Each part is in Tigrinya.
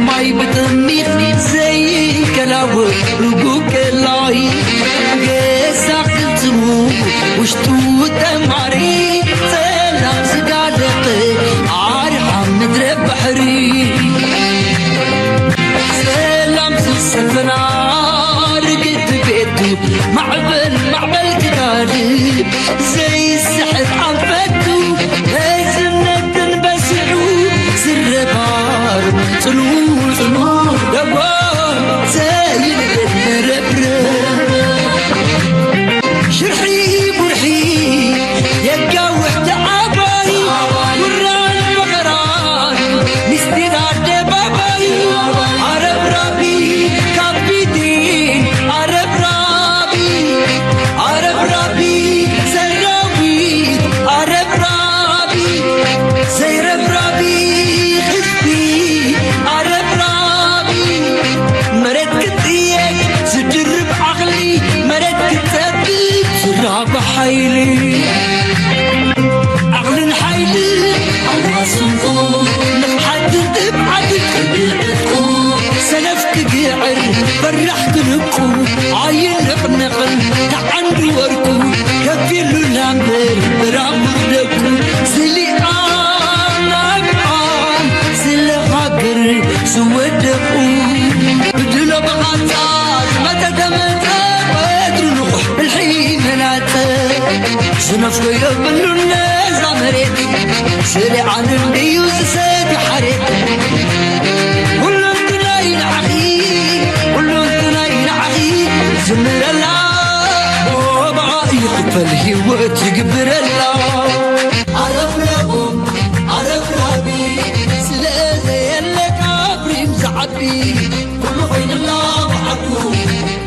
ماي بتميخ زي كلاوي رقوق الله قيسا قلتمو وشتو تماري سلام سقالقي عارحة مدري بحري سلام سلسلنا رقت بيتو معبل كدالي زي السحر عفتو هزمنا بسعو سر بار صنو دوار زي الربرب شرحي برحي يقاوح تعباي وران بقران نستيد عدى باباي عرب ربي كابيدين عرب ربي سراوي عرب ربي سيرب ربي خفي عرب ربي مرد كتيك سجرب عقلي مرد كتبي سراب حيلي عقل حيلي الله صنقو نفحد تبعد كبيرتكو سلفك قعر فرح قلبكو عاين نقل تعندي وركو كفيلو الامبر برام مخدكو سلي نبعان سلي خاقر سودكو بدلو بغطاز متى دمتك ويدرنوح الحين مناتك سنفكو يبنو الناس عمريت سري عن البيوز سيدي حريت كلو انتناين عخي زمر الله وبغا يقفل هيوت يقبر الله عرب ربي سلازي اللي كابري مزعبي كله خين الله وحكو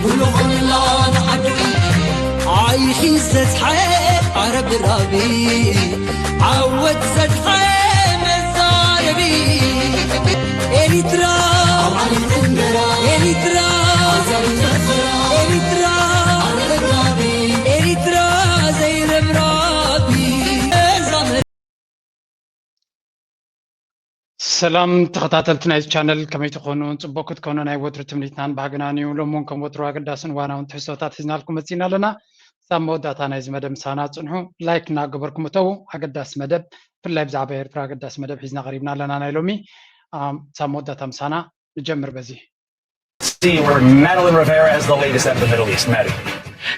كله خين الله وحكو عايشين ستحي عرب ربي عود ستحي مزاربي إريترا زي ربرابي سلام تخطاتلتنا إذا channel كما تكونون تبوكت كونون أي وتر تمنيتان بعجناني ولمون كم وتر واقداسن وانا ونتحسوتات هزنا لكم تسينا لنا سامو داتانا إذا مدام سانات صنحو لايك ناقبركم تو عقداس مدب في اللي بزعبير في عقداس مدب هزنا غريبنا لنا نايلومي سامو داتام سانا نجمر بزي. Where Madeline Rivera has the latest out of the Middle East. Maddie.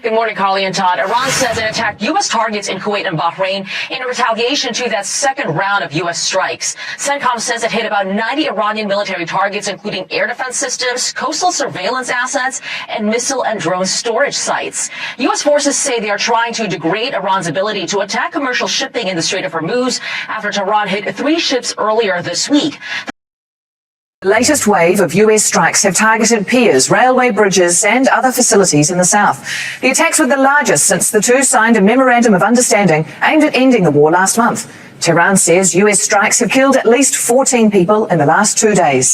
Good morning, Carly and Todd. Iran says it attacked U.S. targets in Kuwait and Bahrain in retaliation to that second round of U.S. strikes. CENTCOM says it hit about 90 Iranian military targets, including air defense systems, coastal surveillance assets, and missile and drone storage sites. U.S. forces say they are trying to degrade Iran's ability to attack commercial shipping in the Strait of Hormuz after Tehran hit 3 ships earlier this week. The latest wave of US strikes have targeted piers, railway bridges and other facilities in the south. The attacks were the largest since the two signed a memorandum of understanding aimed at ending the war last month. Tehran says US strikes have killed at least 14 people in the last 2 days.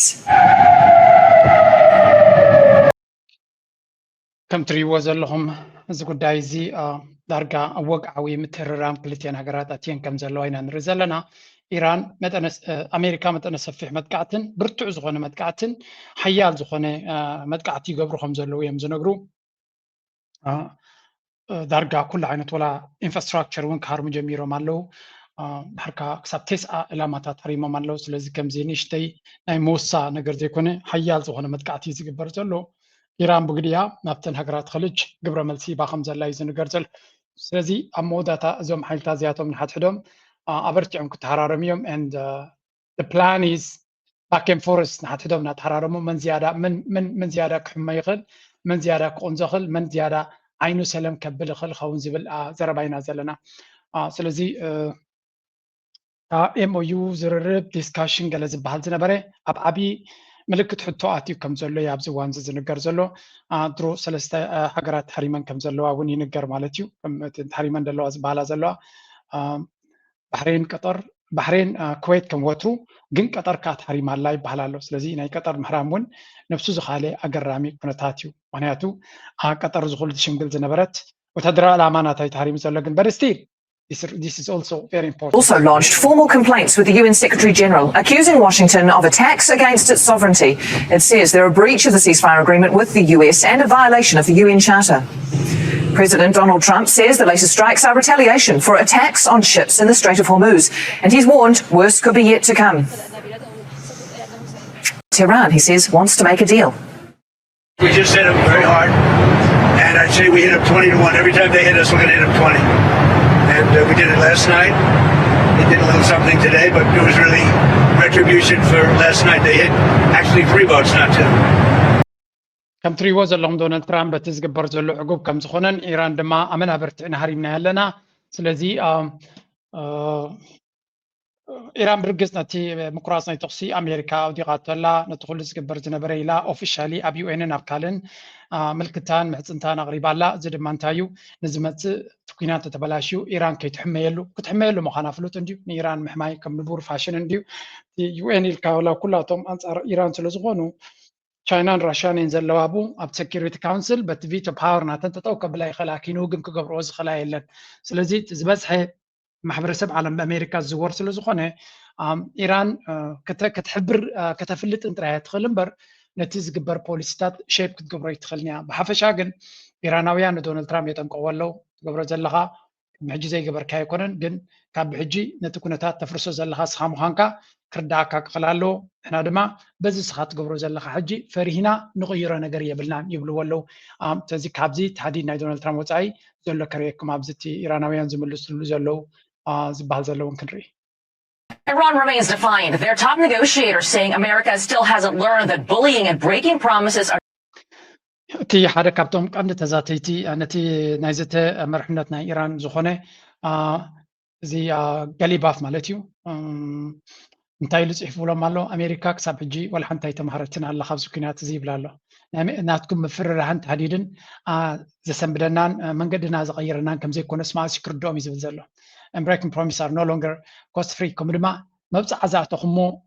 كم تريوا زلهم زقداي زي دارجا وقعوي متررام كلتين هجرات أتين كم زلوينا نرزلنا إيران أمريكا متنسفح متقعتن برتع زخونة متقعتن حيال زخونة متقعتي قبرهم زلو يمزنقرو دارجا كل عينت ولا infrastructure وين كهرم جميرو مالو بحركة كسب 9 إلامات حريمة مالو سلزي كم زينيشتي ناي موسى نقر زيكونه حيال زخونة متقعتي زي قبر زلو إيران بقديا نابتن هجرات خليج قبر ملسي باخم زلاي زنقر زل سلزي أموداتا زوم حيلتا زياتو من حد حدهم أبرتعهم كتحرارميهم and the plan is back and forth نحتدهم نتحرارمهم من زيادة من زيادة كحمة يخل من زيادة كونزخل من زيادة عينو سلام كبل خل خون زبل زرباينا زلنا سلزي MOU زررب discussion جلز بحال زنبرة أبي ملكت حطواتي كم زلوا يابز وانز زنقر زلوا درو سلسة حجرات حريمان كم زلوا وني نقر مالتيو كم حريمان دلوا أزبالا زلوا بحرين كويت كم وترو جن قطر كات حريم الله بحلالو سلزي ناي قطر محرامون نفسو زخاله اقرامي كنتاتيو معناتو قطر زخول شنقل زنبرت وتدرى الامانات هاي تحريم زلو جن برستيل This is also very important. Also lodged formal complaints with the UN Secretary General, accusing Washington of attacks against its sovereignty. It says they're a breach of the ceasefire agreement with the US and a violation of the UN Charter. President Donald Trump says the latest strikes are retaliation for attacks on ships in the Strait of Hormuz, and he's warned worse could be yet to come. Tehran, he says, wants to make a deal. We just hit them very hard, and I'd say we hit them 20-1. Every time they hit us, we're going to hit them 20. And we did it last night. They did a little something today, but it was really retribution for last night. They hit actually 3 boats, not 2. كم تريوه زلهم دونالد ترامب بتزجبر زلوا عقوب كم زخونن إيران دما أمنها برتعنا هريمنا لنا سلزي إيران برجزنا تي مقراصنا تقصي أمريكا ودي قاتلا ندخل زجبر زنبري لا أوفيشالي أبي وين نبكالن ملكتان محسنتان غريبا لا زد ما انتايو نزمت تكينات تبلاشيو إيران كي كتحميلو مخانا فلوت انديو إيران محماي كم نبور فاشن انديو يو إن الكاولا كلها توم أنصار إيران سلزغونو China Russian in Zellawabo at Security Council, but veto power not to talk about Khalakinugum Kogabros Khalaylan. So let's it is best محبرسب على أمريكا الزوار سلزخانة إيران كتحبر كتفلت انترهات خلنبر نتيز جبر بوليستات شيب كتجبر يتخلنيها بحفشاجن إيرانويان دونالد ترامب يتنقولوا جبر زلها معجزة جبر كايكونن جن كاب حجي نتكونتات تفرسو زلها سخام خانكا كرداكا قلالو إحنا دما بزس خات جبر زلها حجي فرهنا نغير نجارية بالنام يبلو ولو تزي كابزي تحديد ناي دونالد ترامب وتعي زلوا كريكم عبزتي إيرانويان زملوا زلوا زبال زلوا كنري. Iran remains defiant. Their top negotiator saying America still hasn't learned that bullying and breaking promises are تي حدا كابتوم قمد تزاتيتي نتي نايزته مرحمتنا إيران زخونة زي قليباف مالتيو انتاي لصحفوا له مالو أمريكا كسب حجي ولا حنتاي تمهرتنا الله خبز كينات زي بلالو ناتكم مفرر هانت حديدن زسم بدنان من قدنا زغيرنا كم زي كون اسمع سكر دومي زبزلو American promises are no longer cost free كمدما مبص عزات خمو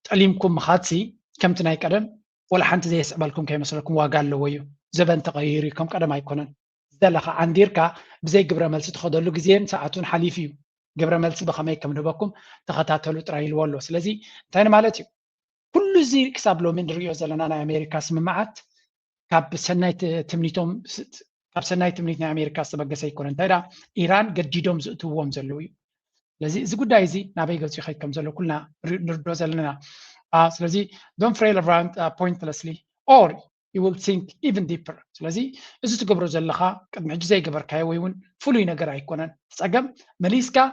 تعليمكم مخاتسي كم تناي قدم ولا حنت زي يسبالكم كي مسلكم واقال له ويو زبن تغيري كم قدم ايكونن زلخه عنديركا بزي جبره ملس تخدلو غزين ساعتون حليفيو جبره ملس بخماي كم نبكم تخاتاتلو ترايل والله سلازي تاني مالتي كل زي كسابلو من ريو زلنا امريكا سمعت كاب سناي تمنيتهم كاب سناي تمنيتنا امريكا سبغسا يكون تادا ايران قديدوم زتوهم زلوي لذي زي قداي زي نابي غوتي خيت كم زلو كلنا نردو زلنا سلازي don't fail around pointlessly or you will think even deeper سلازي إذا تقبروا زلخا قد معجزة يقبر كاي ويون فلوي نقر هيكونن تساقم مليسكا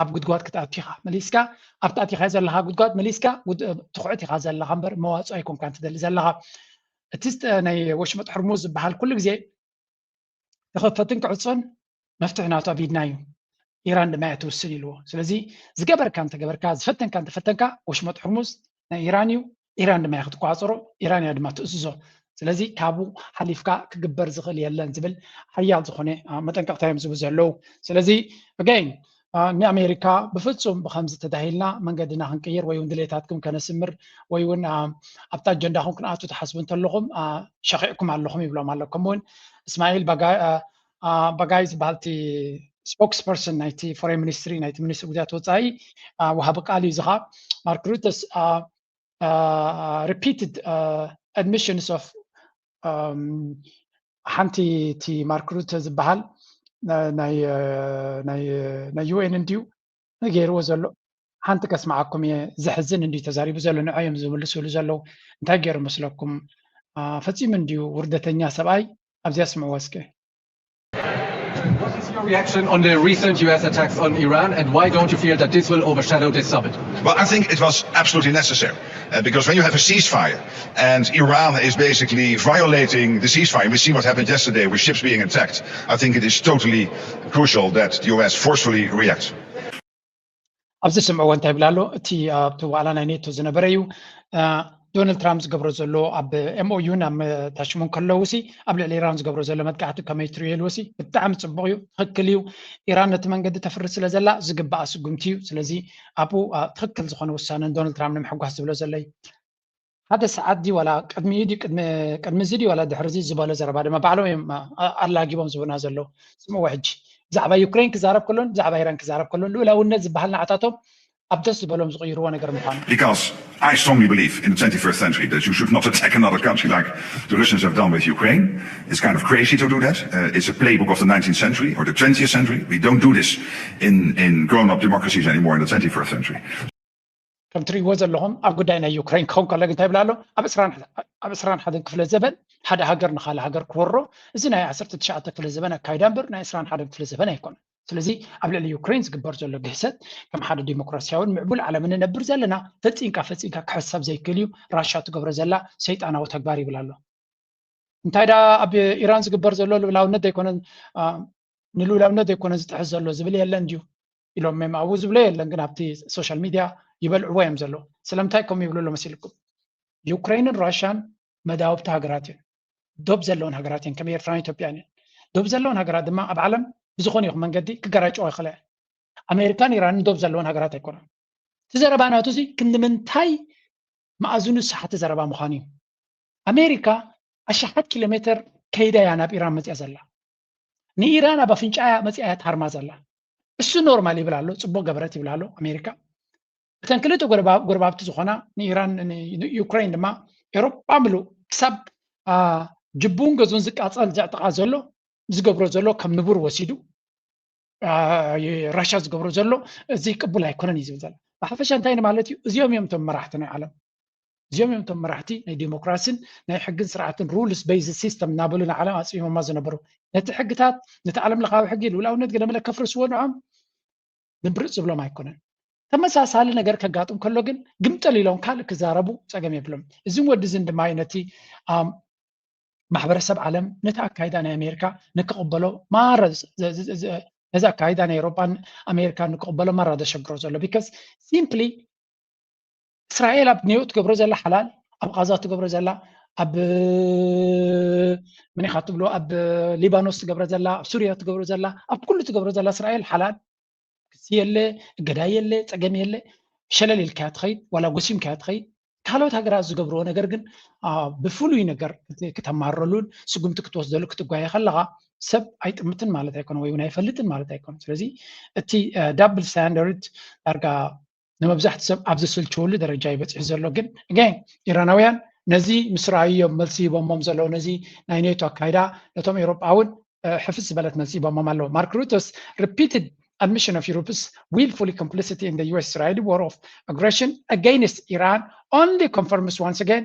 أب قد قوات كتاتيخا مليسكا أب تاتيخا زلخا قد قوات مليسكا قد تخعتيخا زلخا مبر مواص أيكم كانت دل زلخا تست ناي وشمت حرموز بحال كل زي تخفتن كعصن مفتحنا بيدنايو إيران لما يتوسل له سلازي زقبر كانت قبر كاز فتن كانت فتنكا وشمت حرموز إيرانيو إيران لما ياخذ قاصرو إيران يدما تأسسو سلازي كابو حليفكا كجبر زغل يلا نزبل حيال زخونة متنقع تايم زبزلو سلازي again ني أمريكا بفتسهم بخمسة تدهيلنا من قدنا هنكير ويون دليتاتكم كان سمر ويون أبتا جندهم كن أتو تحسبون تلهم شقيقكم على اللهم يبلغ مالكمون إسماعيل بقايز بالتي spokesperson نايتي foreign ministry نايتي ministry ودات وتاي وهبق علي زغا Mark Rutte's repeated admissions of حنتي تي مارك روت زبحال ناي UN انديو غير وزلو حنت كسمعكم زحزن اندي تزاريب زلو نعيم زملسو لزلو انتا غير مسلكم فصيم انديو وردتنيا سباي ابزي اسمعوا واسكي. What is your reaction on the recent US attacks on Iran, and why don't you feel that this will overshadow this summit? Well, I think it was absolutely necessary because when you have a ceasefire and Iran is basically violating the ceasefire, we see what happened yesterday with ships being attacked. I think it is totally crucial that the US forcefully reacts. أبزي سمعوا أنت بلالو تي تو على نيتو زنبريو دونالد ترامب زقبرو زلو أب MOU نام تشمون كلوسي قبل الإيران زقبرو زلو متقعتو كما يتريلوسي بالتعم تصبغيو تخكليو إيران نتمن قد تفرس لزلا زقبا أسقمتيو سلازي أبو تخكل زخون وسانا دونالد ترامب نمحقو حسب لزلي هذا ساعات دي ولا قدمي دي قدم زيدي ولا دحرزي زبالة زربا ما بعلو ألا جيبهم زبنا زلو سمو وحج ብዛዕባ ዩክሬን ክዛረብ ከሎን ብዛዕባ ኢራን ክዛረብ ከሎን ልኡላውነት ዝበሃል ንዓታቶም ኣብ ደስ ዝበሎም ዝቕይርዎ ነገር ምዃኑ Because I strongly believe in the 21st century that you should not attack another country like the Russians have done with Ukraine. It's kind of crazy to do that. It's a playbook of the 19th century or the 20th century. We don't do this in grown-up democracies anymore in the 21st century. ከም ትሪእዎ ዘለኹም ኣብ ጉዳይ ናይ ዩክሬን ክኸውን ከሎ እንታይ ይብላ ኣሎ ኣብ 21 ክፍለ ዘበን ሓደ ሃገር ንኻልእ ሃገር ክወሮ እዚ ናይ 19 ክፍለ ዘበን ኣካይዳ እምበር ናይ 21 ክፍለ ዘበን ኣይኮነን ስለዚ ኣብ ልዕሊ ዩክሬን ዝግበር ዘሎ ግህሰት ከም ሓደ ዲሞክራሲያውን ምዕቡል ዓለም ንነብር ዘለና ፈፂንካ ክሕሰብ ዘይክእል እዩ ራሻ ትገብሮ ዘላ ሰይጣናዊ ተግባር ይብላ ኣሎ እንታይ ዳ ኣብ ኢራን ዝግበር ዘሎ ልኡላውነት ዘይኮነን ንልኡላውነት ዘይኮነን ዝጥሕዝ ዘሎ ዝብል የለን ድዩ ኢሎም መማው ዝብሎ የለን ግን ኣብቲ ሶሻል ሚድያ ይበልዕዎ እዮም ዘሎ ስለምንታይ ከም ይብሉ መሲልኩም ዩክሬንን ራሻን መዳውብቲ ሃገራት እዮም ዶብ ዘለውን ሃገራት እዮም ከም ኤርትራን ኢትዮጵያን እዮም ዶብ ዘለውን ሃገራት ድማ ኣብ ዓለም ብዝኾነ ይኹን መንገዲ ክገራጭዎ ይኽእላ ኣሜሪካን ኢራንን ዶብ ዘለውን ሃገራት ኣይኮነን እቲ ዘረባ ናቱ እዚ ክንምንታይ ማእዝኑ ሰሓቲ ዘረባ ምዃኑ እዩ ኣሜሪካ 1,000 ኪሎ ሜትር ከይዳ እያ ናብ ኢራን መፅያ ዘላ ንኢራን ኣብ ኣፍንጫ መፅያ ታርማ ዘላ እሱ ኖርማል ይብላ ኣሎ ፅቡቅ ገበረት ይብላ ኣሎ ኣሜሪካ እተን ክልተ ጎረባብቲ ዝኾና ንኢራን ዩክሬን ድማ ኤውሮጳ ምሉእ ክሳብ ጅቡን ገዝኡን ዝቃፀል ዘዕጥቃ ዘሎ ዝገብሮ ዘሎ ከም ንቡር ወሲዱ ራሻ ዝገብሮ ዘሎ እዚ ቅቡል ኣይኮነን እዩ ዝብል ዘሎ ብሓፈሻ እንታይ ማለት እዩ እዚኦም እዮም እቶም መራሕቲ ናይ ዓለም እዚኦም እዮም እቶም መራሕቲ ናይ ዲሞክራሲን ናይ ሕግን ስርዓትን ሩልስ ቤዝ ሲስተም እናበሉ ንዓለም ኣፅዮምማ ዝነበሩ ነቲ ሕግታት ነቲ ዓለም ለኻዊ ሕጊ ልኡላውነት ገለመለ ከፍርስዎ ንዖም ንምብርፅ ዝብሎም ኣይኮነን ተመሳሳሊ ነገር ከጋጥም ከሎ ግን ግምጠል ኢሎም ካልእ ክዛረቡ ፀገም የብሎም እዚ ወዲ ዝን ድማ ነቲ ማሕበረሰብ ዓለም ነቲ ኣካይዳ ናይ ኣሜሪካ ንክቕበሎ ማረዝ ነዚ ኣካይዳ ናይ ኤውሮጳን ኣሜሪካን ንክቕበሎ ማራ ዘሸግሮ ዘሎ ቢካዝ ሲምፕሊ እስራኤል ኣብ ኒው ትገብሮ ዘላ ሓላል ኣብ ጋዛ ትገብሮ ዘላ ኣብ ምን ኢኻ ትብሎ ኣብ ሊባኖስ ትገብሮ ዘላ ኣብ ሱርያ ትገብሮ ዘላ ኣብ ኩሉ ትገብሮ ዘላ እስራኤል ሓላል የለ ገዳይ የለ ፀገም የለ ሸለል ኢልካ ትኸይድ ዋላ ጎሲምካ ትኸይድ ካልኦት ሃገራት ዝገብርዎ ነገር ግን ብፍሉይ ነገር ክተማረሉን ስጉምቲ ክትወስደሉ ክትጓየ ከለኻ ሰብ ኣይጥምትን ማለት ኣይኮነ ወይ እውን ኣይፈልጥን ማለት ኣይኮነ ስለዚ እቲ ዳብል ስታንዳርድ ዳርጋ ንመብዛሕቲ ሰብ ኣብ ዝስልችወሉ ደረጃ ይበፅሕ ዘሎ ግን again ኢራናውያን ነዚ ምስ ረኣዮም መልሲ ይቦሞም ዘለዉ ነዚ ናይ ኔቶ ኣካይዳ ነቶም ኤውሮጳውን ሕፍስ ዝበለት መልሲ ይቦሞም ኣለዎ ማርክ ሩተስ repeated admission of Europe's willfully complicity in the US-Israeli war of aggression against Iran only confirms once again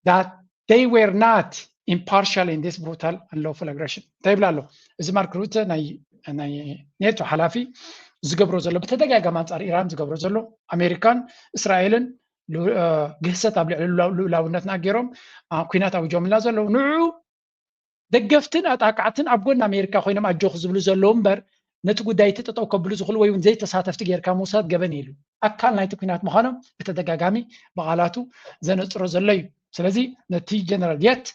that they were not impartial in this brutal and lawful aggression. ታይብላሎ እዚ ማርክ ሩተ ናይ ኔቶ ሓላፊ ዝገብሮ ዘሎ በተደጋጋሚ አንጻር ኢራን ዝገብሮ ዘሎ ኣሜሪካን እስራኤልን ግህሰት ኣብ ልዕሊ ልኡላውነትና ገይሮም ኩናት ኣውጆምላ ዘለዉ ንዑ ደገፍትን ኣጣቃዕትን ኣብ ጎኒ ኣሜሪካ ኮይኖም ኣጆኹ ዝብሉ ዘለዉ እምበር ነቲ ጉዳይ ተጠጠው ከብሉ ዝኽእሉ ወይ እውን ዘይተሳተፍቲ ጌርካ ምውሳድ ገበን ኢሉ ኣካል ናይቲ ኩናት ምዃኖም ብተደጋጋሚ በቓላቱ ዘነፅሮ ዘሎ እዩ ስለዚ ነቲ ጀነራል የት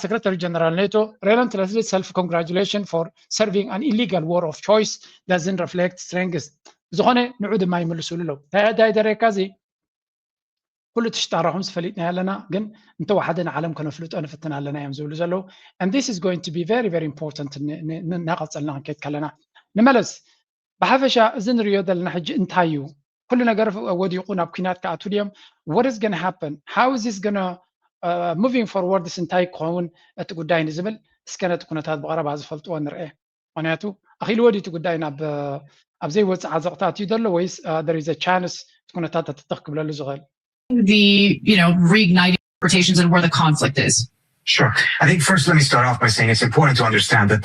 Secretary General NATO relentlessly self-congratulation for serving an illegal war of choice doesn't reflect strength. ዝኾነ ንዑ ድማ ይምልሱሉ ለው ታዳይ ደረካዚ ኩሉ ትሽጣራሁም ዝፈሊጥና ያለና ግን እንተዋሓደን ዓለም ከነፍልጦ ንፍትና ኣለና እዮም ዝብሉ ዘለው and this is going to be very very important እናቐፀልና ክንከይድ ከለና ንመለስ ብሓፈሻ እዚ ንሪኦ ዘለና ሕጂ እንታይ እዩ ኩሉ ነገር ወዲቑ ናብ ኩናት ከኣቱ ድዮም what is going to happen how is this going to moving forward እንታይ ክኸውን እቲ ጉዳይ ንዝብል እስከ ነቲ ኩነታት ብቐረባ ዝፈልጥዎ ንርአ ምክንያቱ ኣኺሉ ወዲቱ ጉዳይ ናብ ኣብ ዘይወፅእ ዓዘቕታት እዩ ዘሎ ወይስ there is a chance ኩነታት ተተኽ ክብለሉ ዝኽእል the reigniting conversations and where the conflict is. Sure. I think first let me start off by saying it's important to understand that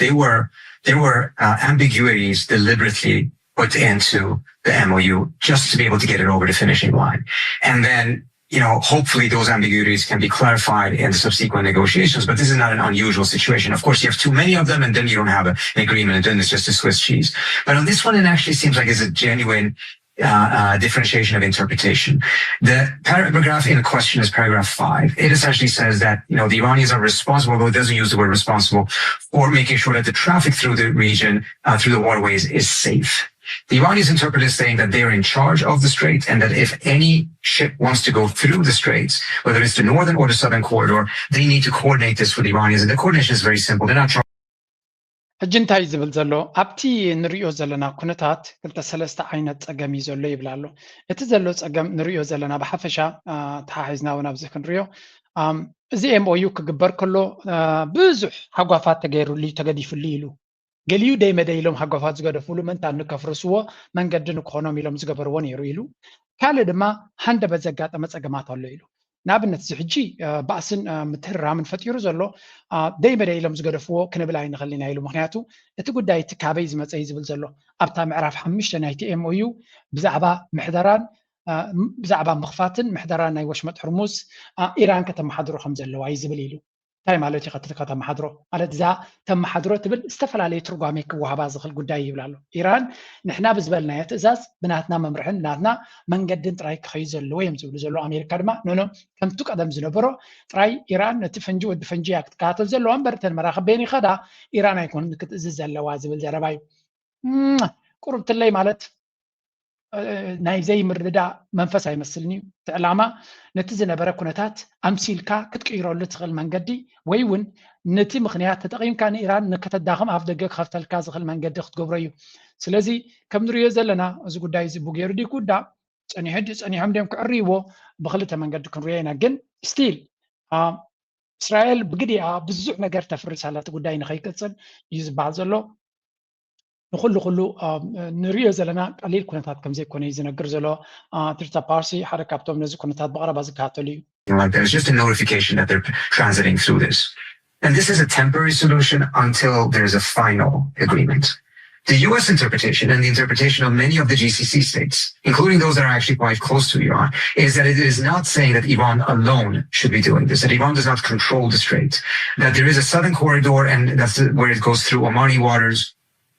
there were ambiguities deliberately put into the MOU just to be able to get it over the finishing line. And then, hopefully those ambiguities can be clarified in the subsequent negotiations, but this is not an unusual situation. Of course, you have too many of them and then you don't have an agreement and then it's just a Swiss cheese. But on this one, it actually seems like it's a genuine differentiation of interpretation. The paragraph in question is paragraph 5. It essentially says that, the Iranians are responsible, though it doesn't use the word responsible, for making sure that the traffic through the region, through the waterways is safe. The Iranians interpret it saying that they are in charge of the strait and that if any ship wants to go through the straits, whether it's the northern or the southern corridor, they need to coordinate this with the Iranians. And the coordination is very simple. They're not ሕጂ እንታይ ዝብል ዘሎ ኣብቲ ንሪኦ ዘለና ኩነታት ክልተ ሰለስተ ዓይነት ፀገም እዩ ዘሎ ይብል ኣሎ እቲ ዘሎ ፀገም ንሪኦ ዘለና ብሓፈሻ ተሓሒዝና እውን ኣብዚ ክንሪኦ እዚ ኤምኦዩ ክግበር ከሎ ብዙሕ ሓጓፋት ተገይሩሉ ተገዲፉሉ ኢሉ ገሊኡ ደይ መደይ ኢሎም ሓጓፋት ዝገደፍሉ ምንታ ንከፍርስዎ መንገዲ ንክኾኖም ኢሎም ዝገበርዎ ነይሩ ኢሉ ካልእ ድማ ሃንደበት ዘጋጠመ ፀገማት ኣሎ ኢሉ ንኣብነት እዚ ሕጂ ባእስን ምትህራምን ፈጢሩ ዘሎ ደይ መደይ ኢሎም ዝገደፍዎ ክንብል ኣይንኽእል ኢና ኢሉ ምክንያቱ እቲ ጉዳይ እቲ ካበይ ዝመፀ እዩ ዝብል ዘሎ ኣብታ ምዕራፍ 5 ናይቲ ኤምኦዩ ብዛዕባ ምሕደራን ብዛዕባ ምኽፋትን ምሕደራን ናይ ወሽመጥ ሕርሙዝ ኢራን ከተመሓድሮ ከም ዘለዋ እዩ ዝብል ኢሉ እንታይ ማለት እዩ ከተመሓድሮ ማለት እዛ ተመሓድሮ ትብል ዝተፈላለዩ ትርጓሜ ክወሃባ ዝኽእል ጉዳይ ይብል ኣሎ ኢራን ንሕና ብዝበልናዮ ትእዛዝ ብናትና መምርሕን ብናትና መንገድን ጥራይ ክኸዩ ዘለዎ እዮም ዝብሉ ዘሎ ኣሜሪካ ድማ ኖኖ ከምቱ ቀደም ዝነበሮ ጥራይ ኢራን ነቲ ፈንጂ ወዲ ፈንጂ እያ ክትከታተል ዘለዋ እምበር እተን መራኸቢን ይኸዳ ኢራን ኣይኮነን ክትእዝዝ ዘለዋ ዝብል ዘረባ እዩ ቁርብትለይ ማለት ናይ ዘይምርዳእ መንፈስ ኣይመስልኒ እቲ ዕላማ ነቲ ዝነበረ ኩነታት ኣምሲልካ ክትቅይረሉ ትኽእል መንገዲ ወይ እውን ነቲ ምክንያት ተጠቒምካ ንኢራን ንከተዳኽም ኣፍ ደገ ክኸፍተልካ ዝኽእል መንገዲ ክትገብሮ እዩ ስለዚ ከም ንሪኦ ዘለና እዚ ጉዳይ እዚ ብገይሩ ዲ ኩዳእ ፀኒሖም ድዮም ክዕርይዎ ብክልተ መንገዲ ክንሪኦ ኢና ግን ስቲል እስራኤል ብግዲኣ ብዙሕ ነገር ተፍርሳላ እቲ ጉዳይ ንኸይቅፅል እዩ ዝበሃል ዘሎ ንኩሉ ንሪኦ ዘለና ቀሊል ኩነታት ከም ዘይኮነ እዩ ዝነግር ዘሎ ትርታ ፓርሲ ሓደ ካብቶም ነዚ ኩነታት ብቐረባ ዝከታተሉ እዩ There's just a notification that they're transiting through this. And this is a temporary solution until there's a final agreement. The US interpretation and the interpretation of many of the GCC states, including those that are actually quite close to Iran, is that it is not saying that Iran alone should be doing this, that Iran does not control the strait, that there is a southern corridor and that's where it goes through Omani waters.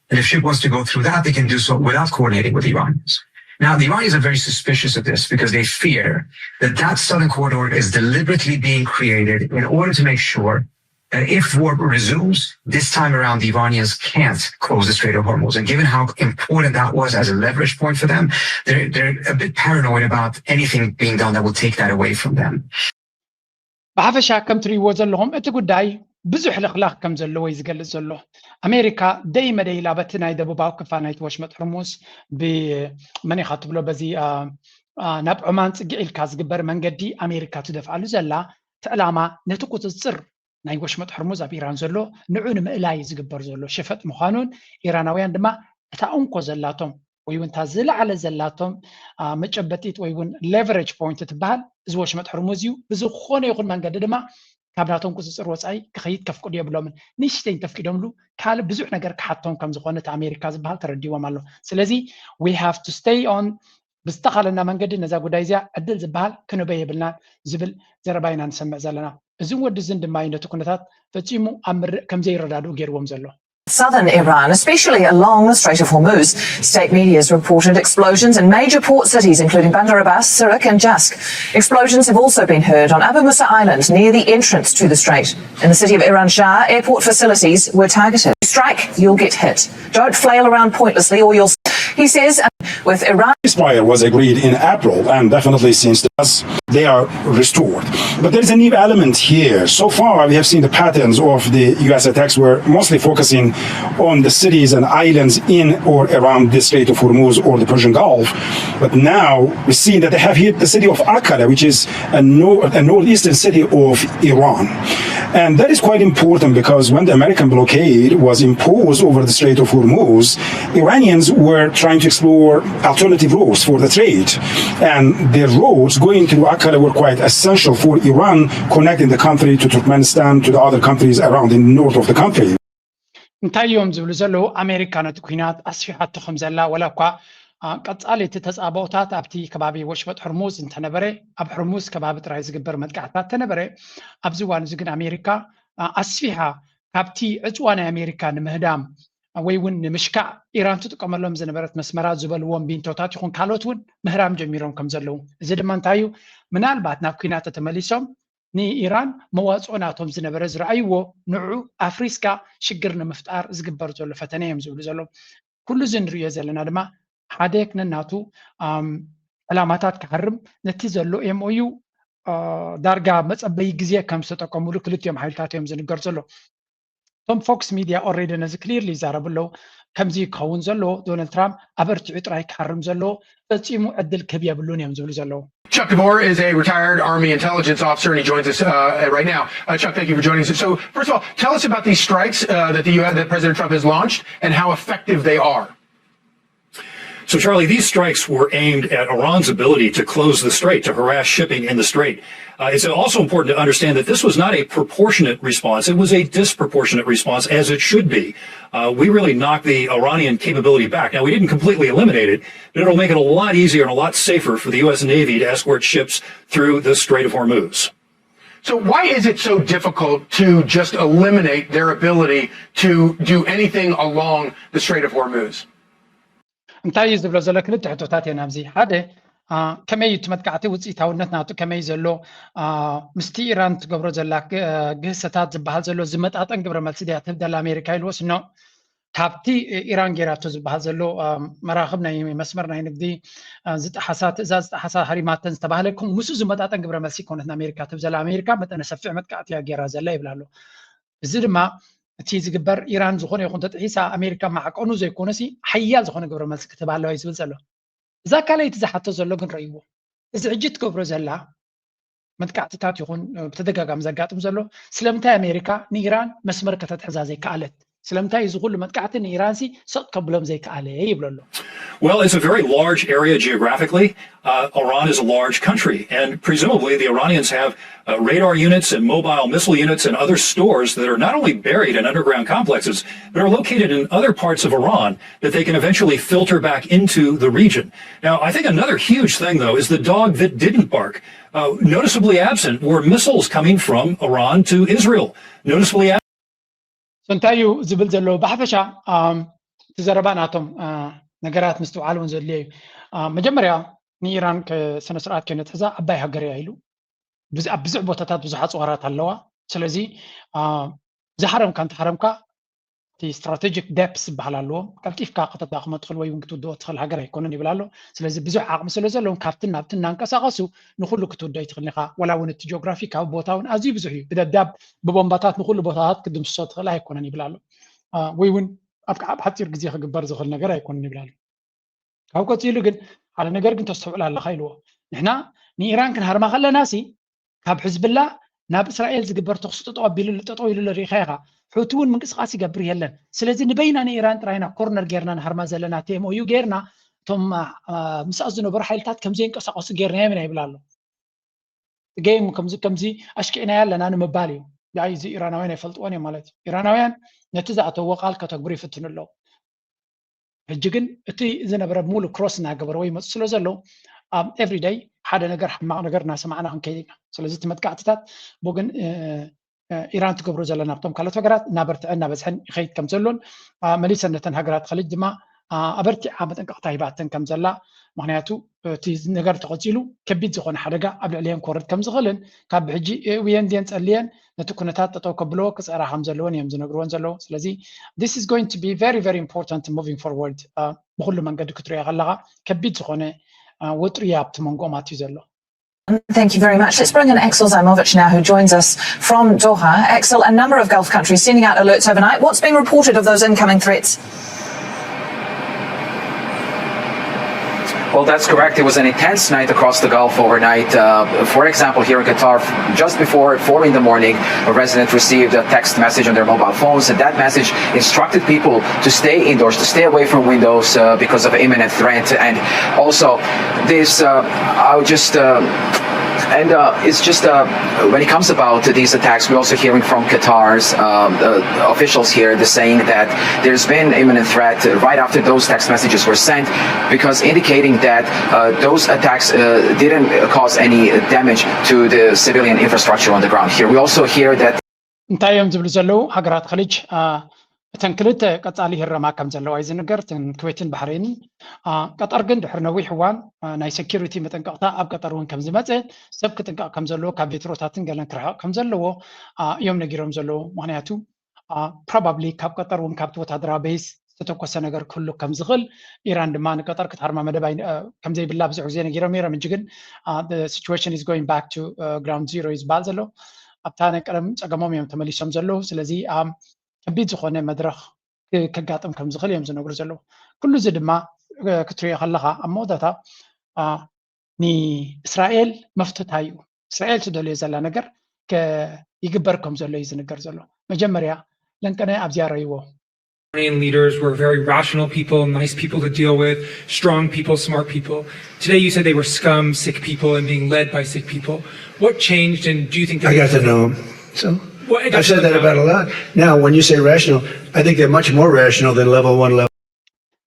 And if ship wants to go through that, they can do so without coordinating with the Iranians. Now, the Iranians are very suspicious of this because they fear that that southern corridor is deliberately being created in order to make sure that if war resumes, this time around, the Iranians can't close the Strait of Hormuz. And given how important that was as a leverage point for them, they're a bit paranoid about anything being done that will take that away from them. ብሓፈሻ ከም ትሪእዎ ዘለኹም እቲ ጉዳይ ብዙሕ ልኽላኽ ከም ዘለዎ እዩ ዝገልጽ ዘሎ ኣሜሪካ ደይ መደይ ኢላ በቲ ናይ ደቡባዊ ክፋል ናይቲ ወሽመጥ ሕርሙዝ ብመን ኢኻ ትብሎ በዚ ናብ ዑማን ፅጊዕ ኢልካ ዝግበር መንገዲ ኣሜሪካ ትደፍዓሉ ዘላ እቲ ዕላማ ነቲ ቁፅፅር ናይ ወሽመጥ ሕርሙዝ ኣብ ኢራን ዘሎ ንዑ ንምእላይ ዝግበር ዘሎ ሽፈጥ ምዃኑን ኢራናውያን ድማ እታ እንኮ ዘላቶም ወይ እውን እታ ዝለዓለ ዘላቶም መጨበጢት ወይ እውን ሌቨሬጅ ፖይንት ትበሃል እዚ ወሽመጥ ሕርሙዝ እዩ ብዝኾነ ይኹን መንገዲ ድማ ካብ ናቶም ቁፅፅር ወፃኢ ክኸይድ ከፍቅዱ የብሎምን ንእሽተይ ተፍቂዶምሉ ካልእ ብዙሕ ነገር ክሓቶም ከም ዝኾነ እቲ ኣሜሪካ ዝበሃል ተረዲዎም ኣሎ ስለዚ we have to stay on ብዝተኻለና መንገዲ ነዛ ጉዳይ እዚኣ ዕድል ዝበሃል ክንበይ የብልና ዝብል ዘረባ ኢና ንሰምዕ ዘለና እዚ ወዲ ዝን ድማ ነቲ ኩነታት ፈፂሙ ኣብ ምርእ ከም ዘይረዳድኡ ገይርዎም ዘሎ Southern Iran, especially along the Strait of Hormuz. State media has reported explosions in major port cities, including Bandar Abbas, Sirak and Jask. Explosions have also been heard on Abu Musa Island, near the entrance to the strait. In the city of Iran Shah, airport facilities were targeted. Strike, you'll get hit. Don't flail around pointlessly or you'll... He says, with Iran... Ceasefire was agreed in April, and definitely since they are restored. But there is a new element here. So far, we have seen the patterns of the U.S. attacks were mostly focusing on the cities and islands in or around the Strait of Hormuz or the Persian Gulf. But now we see that they have hit the city of Aqala, which is a northeastern city of Iran. And that is quite important because when the American blockade was imposed over the Strait of Hormuz, Iranians were trying to explore alternative routes for the trade. And their roads going through Aqala were quite essential for Iran, connecting the country to Turkmenistan, to the other countries around in the north of the country. እንታይ እዮም ዝብሉ ዘለዉ ኣሜሪካ ነቲ ኩናት ኣስፊሓቶ ከም ዘላ ወላ እኳ ቀጻሊ እቲ ተፃበኦታት ኣብቲ ከባቢ ወሽመጥ ሕርሙዝ እንተነበረ ኣብ ሕርሙዝ ከባቢ ጥራይ ዝግበር መጥቃዕታት ተነበረ ኣብዚ እዋን እዚ ግን ኣሜሪካ ኣስፊሓ ካብቲ ዕፅዋ ናይ ኣሜሪካ ንምህዳም ወይ እውን ንምሽካዕ ኢራን ትጥቀመሎም ዝነበረት መስመራት ዝበልዎም ቢንቶታት ይኹን ካልኦት እውን ምህራም ጀሚሮም ከም ዘለዉ እዚ ድማ እንታይ እዩ ምናልባት ናብ ኩናት ተመሊሶም ንኢራን መዋፅኦ ናቶም ዝነበረ ዝረኣይዎ ንዑ ኣፍሪስካ ሽግር ንምፍጣር ዝግበር ዘሎ ፈተነ እዮም ዝብሉ ዘሎ ኩሉ እዚ ንሪኦ ዘለና ድማ ሓደ ክነናቱ ዕላማታት ክሓርም ነቲ ዘሎ ኤምኦዩ ዳርጋ መፀበይ ግዜ ከም ዝተጠቀሙሉ ክልቲኦም ሓይልታት እዮም ዝንገር ዘሎ توم فوكس ميديا اوريدي نز كليرلي زاربلو كمزي كون زلو دونالد ترامب أبرتعي تراي كحرم زلو تسيمو عدل كبيا بلون يمزولو زلو. Chuck DeVore is a retired Army intelligence officer, and he joins us right now. Chuck, thank you for joining us. So, first of all, tell us about these strikes that President Trump has launched and how effective they are. So, Charlie, these strikes were aimed at Iran's ability to close the strait, to harass shipping in the strait. It's also important to understand that this was not a proportionate response. It was a disproportionate response, as it should be. We really knocked the Iranian capability back. Now, we didn't completely eliminate it, but it'll make it a lot easier and a lot safer for the U.S. Navy to escort ships through the Strait of Hormuz. So why is it so difficult to just eliminate their ability to do anything along the Strait of Hormuz? እንታይ ዝብሎ ዘሎ ክልተ ሕቶታት እዮም ኣብዚ ሓደ ከመይ ትመጥቃዕቲ ውፅኢታውነት ናቱ ከመይ ዘሎ ምስቲ ኢራን ትገብሮ ዘላ ግህሰታት ዝበሃል ዘሎ ዝመጣጠን ግብረ መልሲ ድያ ትብደላ ኣሜሪካ ኢልዎስ ኖ ካብቲ ኢራን ጌራቶ ዝበሃል ዘሎ መራኽብ ናይ መስመር ናይ ንግዲ ዝጠሓሳ ትእዛዝ ዝጠሓሳ ሃሪማተን ዝተባሃለ ከምኡ ምስኡ ዝመጣጠን ግብረ መልሲ ኮነት ኣሜሪካ ትብዘላ ኣሜሪካ መጠነ ሰፊሕ መጥቃዕቲ እያ ጌራ ዘላ ይብላሎ እዚ ድማ እቲ ዝግበር ኢራን ዝኾነ ይኹን ተጥሒሳ ኣሜሪካ ማዕቀኑ ዘይኮነሲ ሓያል ዝኾነ ግብረ መልሲ ክትባለዋ እዩ ዝብል ዘሎ እዛ ካልኣይቲ ዝሓቶ ዘሎ ግን ረእይዎ እዚ ሕጂ ትገብሮ ዘላ መጥቃዕትታት ይኹን ብተደጋጋሚ ዘጋጥም ዘሎ ስለምንታይ ኣሜሪካ ንኢራን መስመር ከተትሕዛ ዘይከኣለት ስለምንታይ እዚ ኩሉ መጥቃዕቲ ንኢራን ሲ ሰጥ ከብሎም ዘይከኣለ ይብሎ ኣሎ Well, it's a very large area geographically. Iran is a large country, and presumably the Iranians have radar units and mobile missile units and other stores that are not only buried in underground complexes, but are located in other parts of Iran that they can eventually filter back into the region. Now, I think another huge thing, though, is the dog that didn't bark. Noticeably absent were missiles coming from Iran to Israel. Noticeably absent. ሰንታዩ ዝብል ዘሎ ብሓፈሻ ትዘረባናቶም ነገራት ምስትውዓል እውን ዘድልየ እዩ መጀመርያ ንኢራን ስነ ስርዓት ከነትሕዛ ዓባይ ሃገር እያ ኢሉ ኣብ ብዙሕ ቦታታት ብዙሓት ፅዋራት ኣለዋ ስለዚ ዝሓረምካ እንተሓረምካ እቲ ስትራቴጂክ ዴፕስ ዝበሃል ኣለዎ ቀልጢፍካ ከተዳኽሞ ትኽእል ወይ እውን ክትውድኦ ትኽእል ሃገር ኣይኮነን ይብል ኣሎ ስለዚ ብዙሕ ዓቕሚ ስለ ዘለዎም ካብትን ናብትን እናንቀሳቐሱ ንኩሉ ክትውድኦ ይትኽእል ኢኻ ዋላ እውን እቲ ጂኦግራፊካዊ ቦታ እውን ኣዝዩ ብዙሕ እዩ ብደዳብ ብቦምባታት ንኩሉ ቦታታት ክድምስሶ ትኽእል ኣይኮነን ይብል ኣሎ ወይ እውን ኣብ ሓፂር ግዜ ክግበር ዝኽእል ነገር ኣይኮነን ይብል ኣሎ ካብ ቀፂሉ ግን ሓደ ነገር ግን ተስተውዕል ኣለኻ ኢልዎ ንሕና ንኢራን ክንሃርማ ከለና ሲ ካብ ሕዝብላ ናብ እስራኤል ዝግበር ተኽሲ ጠጠው ኢሉ ርኢኻ ኢኻ ሕቲ እውን ምንቅስቃስ ይገብር የለን ስለዚ ንበይና ንኢራን ጥራይና ኮርነር ጌርና ንሃርማ ዘለና ቴምኦዩ ጌርና እቶም ምስኣ ዝነበሩ ሓይልታት ከምዚ ይንቀሳቐሱ ጌርና የምና ይብል ኣሎ ገይም ከምዚ ኣሽኪዕናያ ኣለና ንምባል እዩ ያ እዚ ኢራናውያን ኣይፈልጥዎን እዮም ማለት እዩ ኢራናውያን ነቲ ዝኣተዎ ቃል ከተግብሩ ይፍትኑ ኣለዉ ሕጂ ግን እቲ ዝነበረ ሙሉእ ክሮስ እናገበረ ወይ መፁ ስለ ዘሎ ኤቭሪ ዴይ ሓደ ነገር ሕማቕ ነገር እናሰማዕና ክንከይድ ኢና ስለዚ እቲ መጥቃዕትታት ቦግን ኢራን ትገብሮ ዘለና ብቶም ካልኦት ሃገራት እናበርትዐን እናበዝሐን ይኸይድ ከም ዘሎን መሊሰን ነተን ሃገራት ኸልጅ ድማ ኣበርቲዓ መጠንቀቕታ ሂባተን ከም ዘላ ምክንያቱ እቲ ነገር ተቐፂሉ ከቢድ ዝኾነ ሓደጋ ኣብ ልዕልየን ክወርድ ከም ዝኽእልን ካብ ብሕጂ ውየን ድየን ፀልየን ነቲ ኩነታት ጠጠው ከብልዎ ክፅዕራ ከም ዘለዎን እዮም ዝነግርዎን ዘለዉ ስለዚ this is going to be very very important moving forward ብኩሉ መንገዲ ክትሪኦ ከለኻ ከቢድ ዝኾነ ውጥሪ ኣብቲ መንጎኦም ኣትዩ ዘሎ Thank you very much. Let's bring in Axel Zaimovic now, who joins us from Doha. Axel, a number of Gulf countries sending out alerts overnight. What's being reported of those incoming threats? Well, that's correct. It was an intense night across the Gulf overnight. For example, here in Qatar, just before 4 in the morning, a resident received a text message on their mobile phones, and that message instructed people to stay indoors, to stay away from windows because of imminent threat. And also, this, I would just... it's just when it comes about these attacks, we're also hearing from Qatar's officials here, they're saying that there's been imminent threat right after those text messages were sent, because indicating that those attacks didn't cause any damage to the civilian infrastructure on the ground here. We also hear that እንታይ እዮም ዝብሉ ዘለዉ ሃገራት ኸሊጅ እተን ክልተ ቀፃሊ ህረማ ከም ዘለዋ እዩ ዝንገር እተን ኩዌትን ባሕሬንን ቀጠር ግን ድሕሪ ነዊሕ እዋን ናይ ሴኪሪቲ መጠንቀቕታ ኣብ ቀጠር እውን ከም ዝመፀ ሰብ ክጥንቀቕ ከም ዘለዎ ካብ ቬትሮታትን ገለን ክርሕቕ ከም ዘለዎ እዮም ነጊሮም ዘለዉ ምክንያቱ ፕሮባብሊ ካብ ቀጠር እውን ካብቲ ወታደራዊ ቤዝ ዝተተኮሰ ነገር ክህሉ ከም ዝኽእል ኢራን ድማ ንቀጠር ክትሃርማ መደብ ከም ዘይብላ ብዙሕ ግዜ ነጊሮም ነይሮም እንጂ ግን ሲቹዌሽን ኢዝ ጎይንግ ባክ ቱ ግራውንድ ዚሮ እዩ ዝበሃል ዘሎ ኣብታ ናይ ቀደም ፀገሞም እዮም ተመሊሶም ዘለዉ ስለዚ ከቢድ ዝኾነ መድረኽ ከጋጥም ከም ዝኽእል እዮም ዝነግሩ ዘለዉ ኩሉ እዚ ድማ ክትሪኦ ከለኻ ኣብ መወዳእታ ንእስራኤል መፍትታ እዩ እስራኤል ትደልዮ ዘላ ነገር ይግበር ከም ዘሎ እዩ ዝንገር ዘሎ መጀመርያ ለንቀነ ኣብዚያ ረይዎ Iranian leaders were very rational people, nice people to deal with, strong people, smart people. Today you said they were scum, sick people, and being led by sick people. What changed, and do you think that... I got to know them. So I've said that about a lot. Now, when you say rational, I think they're much more rational than level 1 level.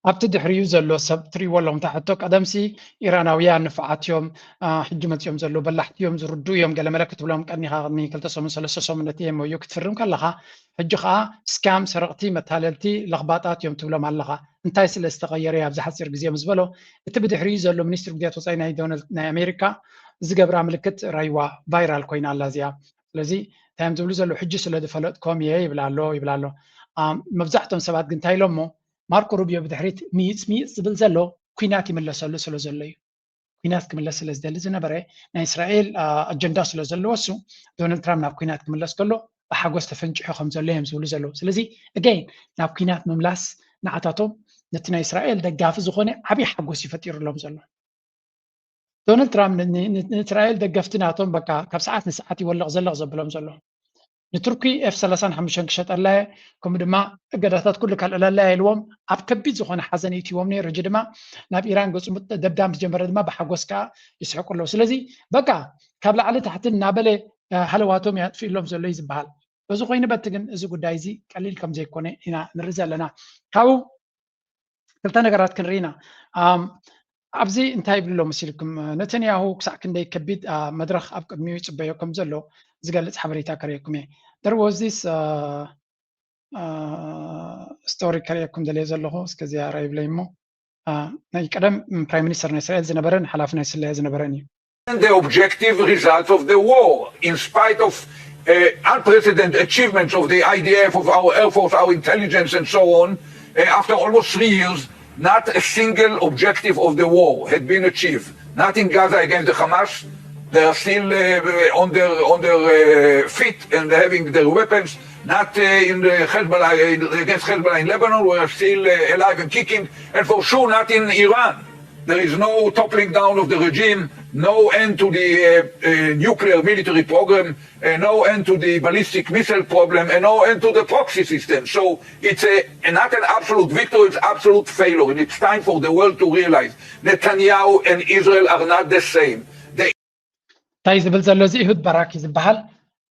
ኣብቲ ድሕሪኡ ዘሎ ሰብ ትሪእዎሎም ታሕቶ ቀደምሲ ኢራናውያን ንፍዓትዮም ሕጂ መፅኦም ዘሎ በላሕትዮም ዝርዱ እዮም ገለ መለክት ብሎም ቀኒኻ ቅድሚ 2-3 ሰሙነት እዮም እዩ ክትፍርም ከለኻ ሕጂ ከዓ ስካም ሰረቕቲ መታለልቲ ለኽባጣት እዮም ትብሎም ኣለኻ እንታይ ስለ ዝተቐየረ ኣብዚ ሓፂር ግዜ ምስ በሎ እቲ ብድሕሪኡ ዘሎ ሚኒስትሪ ጉዳያት ወፃኢ ናይ ኣሜሪካ ዝገብራ ምልክት ራይዋ ቫይራል ኮይና ኣላ እዚኣ ስለዚ እንታይ ዝብሉ ዘሎ ሕጂ ስለ ዝፈለጥኮም እየ ይብላ ኣሎ መብዛሕትኦም ሰባት ግን እንታይ ኢሎሞ ማርኮ ሩቢዮ ብድሕሪት ሚይፅ ዝብል ዘሎ ኩናት ይምለሰሉ ስለ ዘሎ እዩ ኩናት ክምለስ ስለ ዝደሊ ዝነበረ ናይ እስራኤል ኣጀንዳ ስለ ዘለዎ እሱ ዶናልድ ትራምፕ ናብ ኩናት ክምለስ ከሎ ብሓጎስ ተፈንጭሖ ከም ዘሎ እዮም ዝብሉ ዘለዉ ስለዚ again ናብ ኩናት ምምላስ ንዓታቶም ነቲ ናይ እስራኤል ደጋፊ ዝኾነ ዓብይ ሓጎስ ይፈጢሩሎም ዘሎ ዶናልድ ትራምፕ ንእስራኤል ደገፍቲ ናቶም በቃ ካብ ሰዓት ንሰዓት ይወልቕ ዘለቕ ዘብሎም ዘሎ ንቱርኪ F-35 ክሸጠላ ከምኡ ድማ እገዳታት ኩሉ ካልዕለላ ኢልዎም ኣብ ከቢድ ዝኾነ ሓዘን ይእትዎም ነይሩ ሕጂ ድማ ናብ ኢራን ገፁ ደብዳብ ዝጀመረ ድማ ብሓጎስ ከዓ ይስሕቁ ኣለዉ ስለዚ በቃ ካብ ላዕሊ ታሕቲ እናበለ ሃለዋቶም ያጥፍኢሎም ዘሎ እዩ ዝበሃል እዚ ኮይኑ በቲ ግን እዚ ጉዳይ እዚ ቀሊል ከም ዘይኮነ ኢና ንርኢ ዘለና ካብኡ ክልተ ነገራት ክንርኢ ኢና ኣብዚ እንታይ ይብልሎ መሲልኩም ነተንያሁ ክሳዕ ክንደይ ከቢድ መድረኽ ኣብ ቅድሚኡ ይፅበዮ ከም ዘሎ ዝገልጽ ሓበሬታ ከርእየኩም እየ there was this story ከርእየኩም ደልየ ዘለኹ እስከዚያ ራይብለይ እሞ ናይ ቀደም ፕራይም ሚኒስተር ናይ እስራኤል ዝነበረን ሓላፊ ናይ ስለያ ዝነበረን እዩ the objective result of the war in spite of unprecedented achievements of the IDF, of our Air Force, our intelligence and so on, after almost 3 years, not a single objective of the war had been achieved. Not in Gaza against the Hamas. They are still on their feet and having their weapons. Not in the Hezbollah, against Hezbollah in Lebanon, we are still alive and kicking. And for sure not in Iran. There is no toppling down of the regime, no end to the nuclear military program, no end to the ballistic missile problem, and no end to the proxy system. So it's not an absolute victory, it's absolute failure. And it's time for the world to realize Netanyahu and Israel are not the same. እንታይ ዝብል ዘሎ እዚ ኢሁድ ባራክ ዝበሃል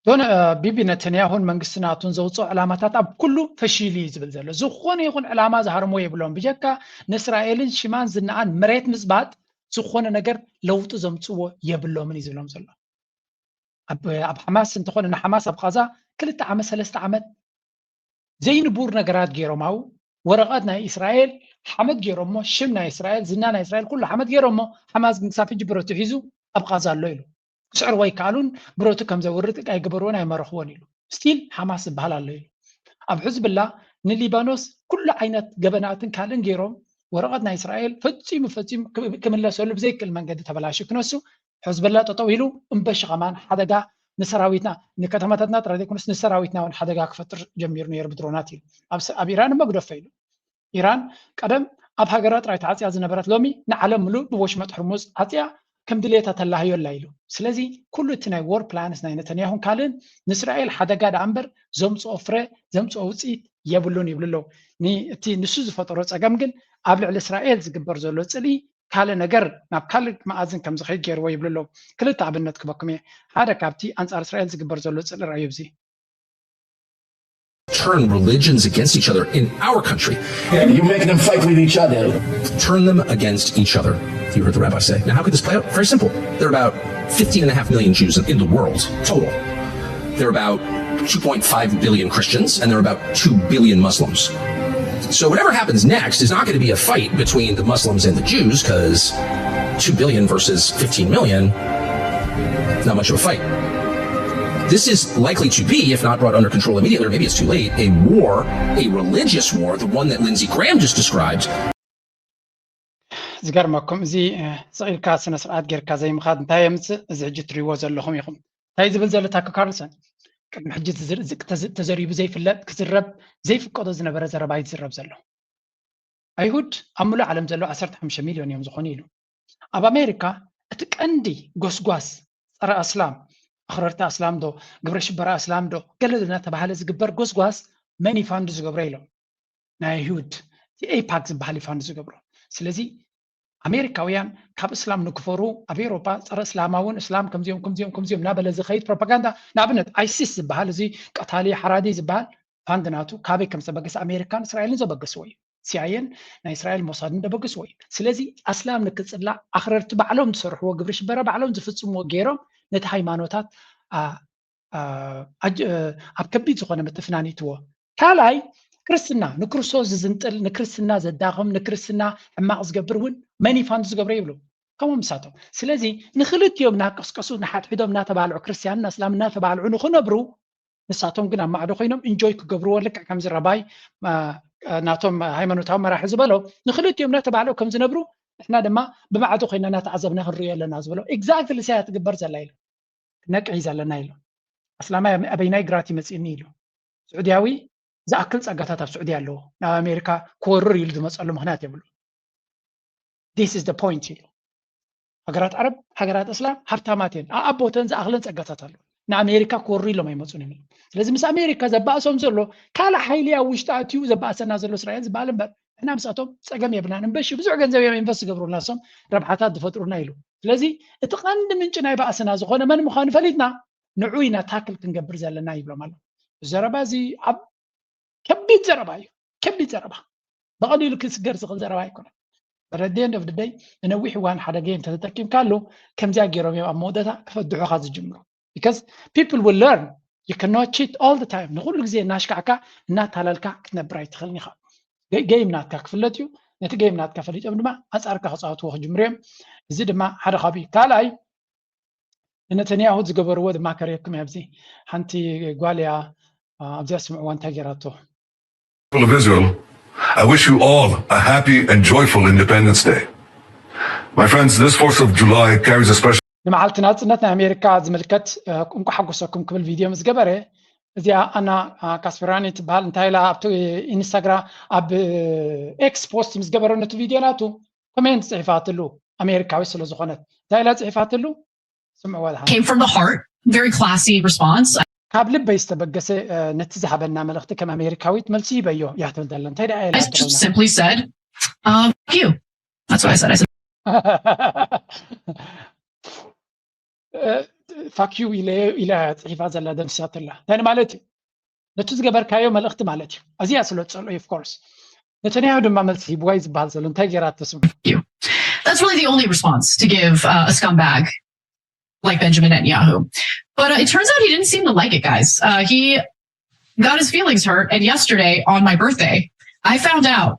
ዶን ቢቢ ነተንያሁን መንግስትናቱን ዘውፅኦ ዕላማታት ኣብ ኩሉ ፈሺሉ እዩ ዝብል ዘሎ ዝኾነ ይኹን ዕላማ ዝሃርሞ የብሎም ብጀካ ንእስራኤልን ሽማን ዝነኣን መሬት ምፅባጥ ዝኾነ ነገር ለውጡ ዘምፅዎ የብሎምን እዩ ዝብሎም ዘሎ ኣብ ሓማስ እንተኾነ ንሓማስ ኣብ ቃዛ 2 ዓመት 3 ዓመት ዘይንቡር ነገራት ገይሮም ኣው ወረቐት ናይ እስራኤል ሓመድ ገይሮሞ ሽም ናይ እስራኤል ዝና ናይ እስራኤል ኩሉ ሓመድ ገይሮሞ ሓማስ ግን ክሳብ ሕጂ ብረቱ ሒዙ ኣብ ቃዛ ኣሎ ኢሉ ክስዕር ወይ ካልኡን ብረቱ ከም ዘውርጥ ኣይገበርዎን ኣይመረኽዎን ኢሉ ስቲል ሓማስ ዝበሃል ኣሎ ኢሉ ኣብ ሕዝብላ ንሊባኖስ ኩሉ ዓይነት ገበናትን ካልእን ገይሮም ወረቐት ናይ እስራኤል ፈፂሙ ክምለሰሉ ብዘይክእል መንገዲ ተበላሹ ክነሱ ሕዝብላ ጠጠው ኢሉ እምበሽ ኸማን ሓደጋ ንሰራዊትና ንከተማታትና ጥራይ ዘይኮነስ ንሰራዊትና እውን ሓደጋ ክፈጥር ጀሚሩ ነይሩ ብድሮናት ኢሉ ኣብ ኢራን እሞ ግደፈ ኢሉ ኢራን ቀደም ኣብ ሃገራ ጥራይ ተዓፅያ ዝነበረት ሎሚ ንዓለም ሙሉእ ብወሽመጥ ሕርሙዝ ዓፅያ ከም ድሌታ ተላህዮላ ኢሉ ስለዚ ኩሉ እቲ ናይ ዎር ፕላንስ ናይ ነተንያሁን ካልእን ንእስራኤል ሓደጋ ዳ እምበር ዘምፅኦ ፍረ ዘምፅኦ ውፅኢት የብሉን ይብሉ ኣለዉ እቲ ንሱ ዝፈጠሮ ፀገም ግን ኣብ ልዕሊ እስራኤል ዝግበር ዘሎ ፅልኢ ካልእ ነገር ናብ ካልእ መኣዝን ከም ዝኸይድ ገይርዎ ይብሉ ኣለዉ ክልተ ኣብነት ክበኩም እየ ሓደ ካብቲ ኣንፃር እስራኤል ዝግበር ዘሎ ፅልኢ ርአዩ እዚ turn religions against each other in our country. And you make them fight with each other. Turn them against each other. You heard the rabbi say. Now, how could this play out? Very simple. There are about 15.5 million Jews in the world total. There are about 2.5 billion Christians, and there are about 2 billion Muslims. So whatever happens next is not going to be a fight between the Muslims and the Jews, because 2 billion versus 15 million, not much of a fight. This is likely to be, if not brought under control immediately, or maybe it's too late, a war, a religious war, the one that Lindsey Graham just described. ዝገርመኩም እዚ ፅኢልካ ስነ ስርዓት ጌርካ ዘይምኻድ እንታይ የምፅእ እዚ ሕጂ ትሪእዎ ዘለኹም ኢኹም እንታይ ዝብል ዘሎ ታኮ ካርልሰን ቅድሚ ሕጂ ተዘሪቡ ዘይፍለጥ ክዝረብ ዘይፍቀዶ ዝነበረ ዘረባ ይዝረብ ዘሎ ኣይሁድ ኣብ ሙሉእ ዓለም ዘሎ 15 ሚልዮን እዮም ዝኾኑ ኢሉ ኣብ ኣሜሪካ እቲ ቀንዲ ጎስጓስ ፀረ እስላም ኣኽረርቲ እስላም ዶ ግብረ ሽበራ እስላም ዶ ገለ እናተባሃለ ዝግበር ጎስጓስ መን ይፋንዱ ዝገብሮ ኢሎም ናይ ኣይሁድ እቲ ኤፓክ ዝበሃል ይፋንዱ ዝገብሮ ስለዚ ኣሜሪካውያን ካብ እስላም ንክፈሩ ኣብ ኤሮፓ ፀረ እስላማውን እስላም ከምዚኦም ናበለ ዝኸይድ ፕሮፓጋንዳ ንኣብነት ኣይሲስ ዝበሃል እዚ ቀታሊ ሓራዲ ዝበሃል ፋንድ ናቱ ካበይ ከም ዝተበገሰ ኣሜሪካን እስራኤልን ዘበገስዎ እዩ ሲአይኤን ናይ እስራኤል ሞሳድን ዘበገስዎ እዩ ስለዚ እስላም ንክፅላእ ኣኽረርቲ ባዕሎም ዝሰርሕዎ ግብረ ሽበራ ባዕሎም ዝፍፅምዎ ገይሮም ነቲ ሃይማኖታት ኣብ ከቢድ ዝኾነ ምትፍናኒትዎ ካልኣይ ክርስትና ንክርስቶስ ዝዝንጥል ንክርስትና ዘዳኸም ንክርስትና ሕማቕ ዝገብር እውን መን ይፋንዱ ዝገብሮ ይብሉ ከምኡ ምሳቶም ስለዚ ንክልቲኦም እናቀስቀሱ ንሓድሕዶም እናተባልዑ ክርስቲያንን እስላም እናተባልዑ ንክነብሩ ንሳቶም ግን ኣብ ማዕዶ ኮይኖም እንጆይ ክገብርዎ ልክዕ ከምዚ ረባይ ናቶም ሃይማኖታዊ መራሒ ዝበሎ ንክልቲኦም እናተባልዑ ከም ዝነብሩ ንሕና ድማ ብማዕዶ ኮይና እናተዓዘብና ክንሪኦ ኣለና ዝበሎ ኤግዛክትሊ ስያ ትግበር ዘላ ኢሉ ነቅዒ ዘለና ኢሉ እስላማይ ኣበይናይ ግራት ይመፅእኒ ኢሉ ስዑድያዊ ዝኣክል ፀጋታት ኣብ ስዑድያ ኣለዎ ናብ ኣሜሪካ ክወርር ኢሉ ዝመፀሉ ምክንያት የብሉ this is the point ኢሉ ሃገራት ዓረብ ሃገራት እስላም ሃብታማት እየን ኣቦተን ዝኣክለን ፀጋታት ኣለዎ ንኣሜሪካ ክወርሩ ኢሎም ኣይመፁን እዮም ስለዚ ምስ ኣሜሪካ ዘባእሶም ዘሎ ካልእ ሓይሊ ኣብ ውሽጢ ኣትዩ ዘባእሰና ዘሎ እስራኤል ዝበሃል እምበር ንሕና ምስኣቶም ፀገም የብልናን እምበሽ ብዙሕ ገንዘብ እዮም ኢንቨስት ዝገብሩልና ሶም ረብሓታት ዝፈጥሩና ኢሉ ስለዚ እቲ ቀንዲ ምንጭ ናይ ባእስና ዝኾነ መን ምዃኑ ፈሊጥና ንዑ ኢና ታክል ክንገብር ዘለና ይብሎም ኣሎ ዘረባ እዚ ኣብ ከቢድ ዘረባ እዩ ከቢድ ዘረባ ብቐሊሉ ክስገር ዝኽእል ዘረባ ኣይኮነን but at the end of the day ነዊሕ እዋን ሓደ ጌም ተተጠቂምካሉ ከምዚያ ገይሮም እዮም ኣብ መወደታ ክፈድሑኻ ዝጅምሩ because people will learn you cannot cheat all the time ንኩሉ ግዜ እናሽካዕካ እናታለልካ ክትነብር ኣይትኽእልን ኢኻ ጌም ናትካ ክፍለጥ እዩ ነቲ ጌም ናትካ ፈሊጦም ድማ ኣፃርካ ክፃወትዎ ክጅምሩ እዮም እዚ ድማ ሓደ ካብኡ ካልኣይ ነተንያሁ ዝገበርዎ ድማ ከሪአኩም እያ ኣብዚ ሓንቲ ጓልያ ኣብዚኣ ስምዕዋ እንታይ ገይራቶ of Israel, I wish you all a happy and joyful Independence Day. My friends, this 4th of July carries a special ንመዓልቲ ናፅነት ናይ ኣሜሪካ ዝምልከት እንኳ ሓጎሰኩም ክብል ቪድዮ ምስ ገበረ እዚኣ ኣና ካስፐራኒ ትበሃል እንታይ ኢላ ኣብቲ ኢንስታግራም ኣብ ኤክስ ፖስት ምስ ገበረ ነቲ ቪድዮ ናቱ ኮሜንት ፅሒፋትሉ ኣሜሪካዊ ስለ ዝኾነት እንታይ ኢላ ፅሒፋትሉ ስምዕዋ came from the heart, very classy response. ካብ ልበይ ዝተበገሰ ነቲ ዝሃበና መልእኽቲ ከም ኣሜሪካዊት መልሲ ይበዮ ያ ትብል ዘላ እንታይ ደኣ ኢላ I just simply said fuck you. That's what I said. I said fuck you ኢላ ፅሒፋ ዘላ ደምስሳትላ እንታይ ማለት እዩ ነቲ ዝገበርካዮ መልእኽቲ ማለት እዩ ኣዝያ ስለ ፀልኦ of course ነተንያሁ ድማ መልሲ ሂብዋ እዩ ዝበሃል ዘሎ እንታይ ገይራ ትስም that's really the only response to give a scumbag like Benjamin Netanyahu. But it turns out he didn't seem to like it, guys. He got his feelings hurt. And yesterday, on my birthday, I found out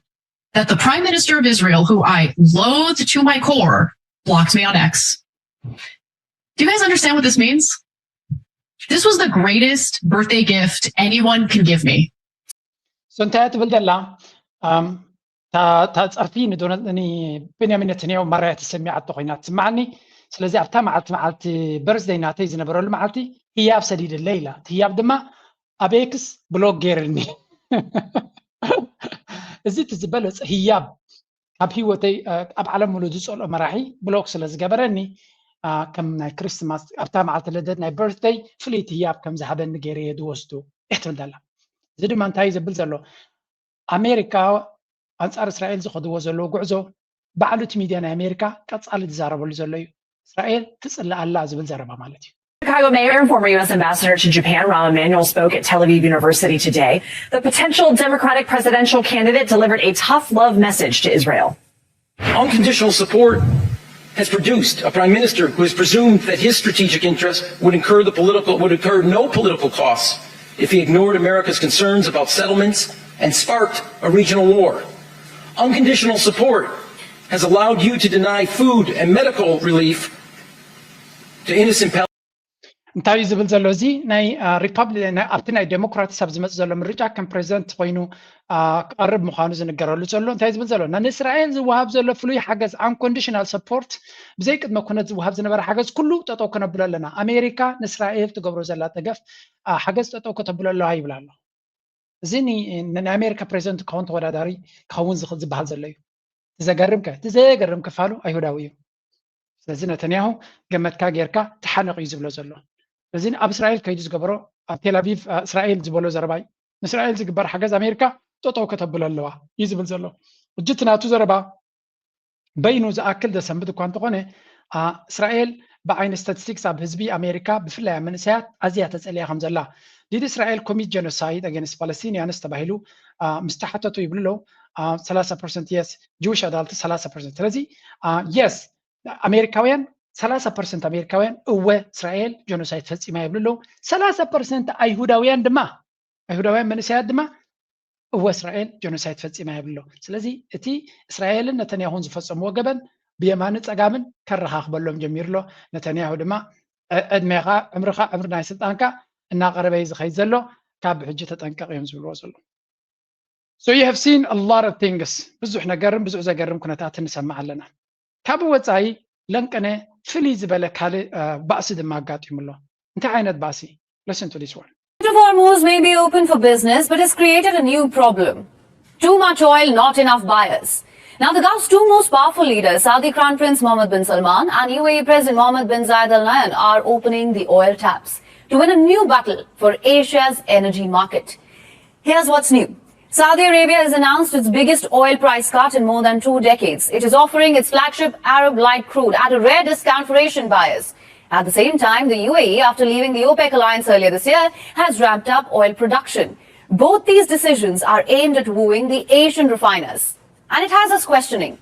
that the Prime Minister of Israel, who I loathe to my core, blocked me on X. Do you guys understand what this means? This was the greatest birthday gift anyone can give me. So انتهت بالدلة تعرفين دونني بنيامين نتنياهو مرة تسمي على التقينات تسمعني ስለዚ ኣብታ መዓልቲ በርዝደይ ናተይ ዝነበረሉ መዓልቲ ህያብ ሰዲድ ሌይላ ህያብ ድማ ኣብ ኤክስ ብሎግ ገይርልኒ እዚ ትዝበለፅ ህያብ ኣብ ሂወተይ ኣብ ዓለም ሙሉ ዝፀልኦ መራሒ ብሎግ ስለ ዝገበረኒ ከም ናይ ክርስትማስ ኣብታ መዓልቲ ልደት ናይ በርዝደይ ፍልይቲ ህያብ ከም ዝሃበኒ ገይረ እየ ዝወስዱ እትብል ዘላ እዚ ድማ እንታይ ዝብል ዘሎ ኣሜሪካ ኣንፃር እስራኤል ዝኸድዎ ዘለዎ ጉዕዞ ባዕሉ እቲ ሚድያ ናይ ኣሜሪካ ቀፃሊ ዝዛረበሉ ዘሎ እዩ እስራኤል ትፅላእ ኣላ ዝብል ዘረባ ማለት እዩ Chicago Mayor and former U.S. Ambassador to Japan, Rahm Emanuel, spoke at Tel Aviv University today. The potential Democratic presidential candidate delivered a tough love message to Israel. Unconditional support has produced a prime minister who has presumed that his strategic interests would incur no political costs if he ignored America's concerns about settlements and sparked a regional war. Unconditional support has allowed you to deny food and medical relief to innocent Palestinians. እንታይ ዝብል ዘሎ እዚ ናይ ሪፐብሊክ ናይ ኣብቲ ናይ ዴሞክራት ሰብ ዝመጽ ዘሎ ምርጫ ከም ፕሬዚደንት ኮይኑ ቀርብ ምዃኑ ዝነገረሉ ዘሎ እንታይ ዝብል ዘሎ ንእስራኤል ዝወሃብ ዘሎ ፍሉይ ሓገዝ unconditional support ብዘይ ቅድመ ኩነት ዝወሃብ ዝነበረ ሓገዝ ኩሉ ጠጠው ከነብሎ ኣለና ኣሜሪካ ንእስራኤል ትገብሮ ዘላ ደገፍ ሓገዝ ጠጠው ከተብሎ ኣለዋ ይብል ኣሎ እዚ ናይ ኣሜሪካ ፕሬዚደንት ክኸውን ተወዳዳሪ ክኸውን ዝበሃል ዘሎ እዩ ትዘገርም ክፋሉ ኣይሁዳዊ እዩ ስለዚ ነተንያሁ ገመትካ ጌርካ ተሓነቕ እዩ ዝብሎ ዘሎ ስለዚ ኣብ እስራኤል ከይዱ ዝገበሮ ኣብ ቴል ኣቪቭ እስራኤል ዝበሎ ዘረባ ንእስራኤል ዝግበር ሓገዝ ኣሜሪካ ጠጠው ከተብሎ ኣለዋ እዩ ዝብል ዘሎ እጅት ናቱ ዘረባ በይኑ ዝኣክል ዘሰንብት እኳ እንተኾነ እስራኤል ብዓይነ ስታቲስቲክስ ኣብ ህዝቢ ኣሜሪካ ብፍላይ ኣብ መንእሰያት ኣዝያ ተጸልያ ከም ዘላ ዲድ እስራኤል ኮሚት ጀኖሳይድ ኣገንስት ፓለስቲንያንስ ተባሂሉ ምስተሓተቱ ይብሉ 30% yes Jewish adult 30% ስለዚ yes ኣሜሪካውያን 30% ኣሜሪካውያን እወ እስራኤል ጀኖሳይድ ፈጺማ ይብሉ 30% ኣይሁዳውያን መንእሰያት ድማ እወ እስራኤል ጀኖሳይድ ፈጺማ ይብሉ ስለዚ እቲ እስራኤልን ነተንያሁን ዝፈጸምዎ ገበን ብየማን ጸጋምን ከረኻኽበሎም ጀሚርሎ ነተንያሁ ድማ ዕድሜኻ ዕምርኻ ዕምር ናይ ስልጣንካ እናቀረበይ ዝኸይድ ዘሎ ካብ ሕጂ ተጠንቀቕ እዮም ዝብልዎ ዘሎ So you have seen a lot of things ብዙሕ ነገርን ብዙሕ ዘገርም ኩነታት እንሰማዕ ኣለና ካብ ወጻኢ ለንቀነ ፍልይ ዝበለ ካልእ ባእሲ ድማ ኣጋጢሙሎ እንታይ ዓይነት ባእሲ listen to this one Strait of Hormuz may be open for business but has created a new problem. Too much oil, not enough buyers. Now the Gulf's two most powerful leaders, Saudi Crown Prince Mohammed bin Salman and UAE President Mohammed bin Zayed Al Nahyan, are opening the oil taps to win a new battle for Asia's energy market. Here's what's new. Saudi Arabia has announced its biggest oil price cut in more than 2 decades. It is offering its flagship Arab Light crude at a rare discount for Asian buyers. At the same time, the UAE, after leaving the OPEC alliance earlier this year, has ramped up oil production. Both these decisions are aimed at wooing the Asian refiners. And it has us questioning,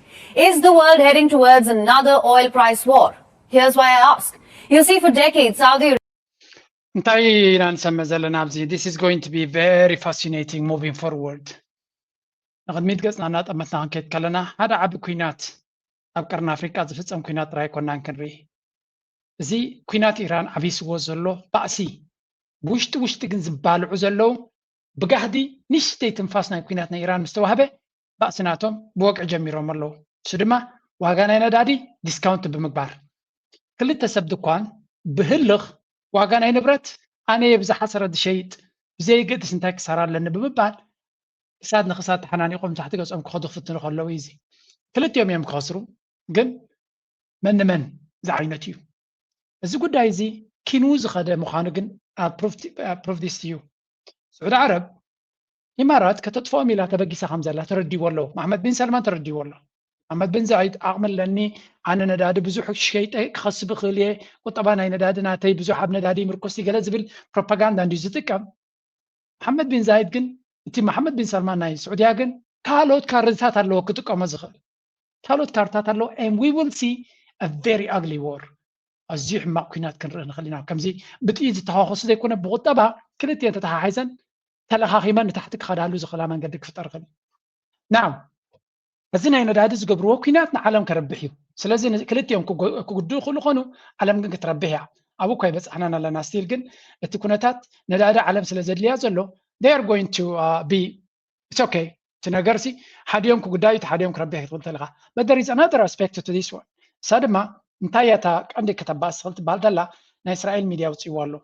is the world heading towards another oil price war? Here's why I ask. You see, for decades, Saudi This is going to be very fascinating moving forward. نقدميت قصنا نات أمتنا عن كيت كلنا هذا عب كوينات أبكرنا أفريقيا زفتم كوينات راي كونان كنري زي كوينات إيران عبيس وزلو بأسي وشت جنزبال عزلو بقهدي نشتي تنفاسنا كويناتنا إيران مستوهبة بأسناتهم بوقع جميرو مرلو سدما واغانا ندادي ديسكاونت بمقبار كل تسبدكوان بهلغ واغانا نبرت أنا يبزا حسرد شيء زي قد سنتاك سارال لأن بمبال سادنا خسات حناني قوم تحت قصم كخدو فتنو خلو ايزي كلت يوم يوم كخسرو قن من زعينتيو إذا قد ايزي كينوز خده مخانقن prove this to you سعود عرب إمارات كتطفو ميلا تبقي سخمزة لا تردي والله محمد بن سلمان تردي والله محمد بن زايد أعمل لأني أنا نداد بزوح شيء خاص بخليه وطبعا هاي نداد ناتي بزوح ابن ندادي مركوسي قال زبل بروباغندا عندي زتكم محمد بن زايد قن انت محمد بن سلمان ناي سعوديا قن كالوت كارتات الله كتك مزخل كالوت كارتات الله and we will see a very ugly war الزيح ما كنات كن خلينا كم زي بتيجي تهاخص زي كنا بغطبها كنت انت تحايزن تلخا خيمان تحتك خدالو زخلا من قدك فتر خلي نعم أزينا ينداد زقبرو كيناتنا عالم كربحيو سلازين كلتي يوم كقدو خلو خنو عالم جن كتربحيا أبو كوي بس أنا لنا ستيل جن التكونات نداد عالم سلازين ليازلو they are going to be it's okay تناقرسي حد يوم كقدايت حد يوم كربحي تقول تلغا but there is another aspect to this one سادما انتايتا عندك كتاب قلت بالدلا نا إسرائيل ميديا وتسيوالو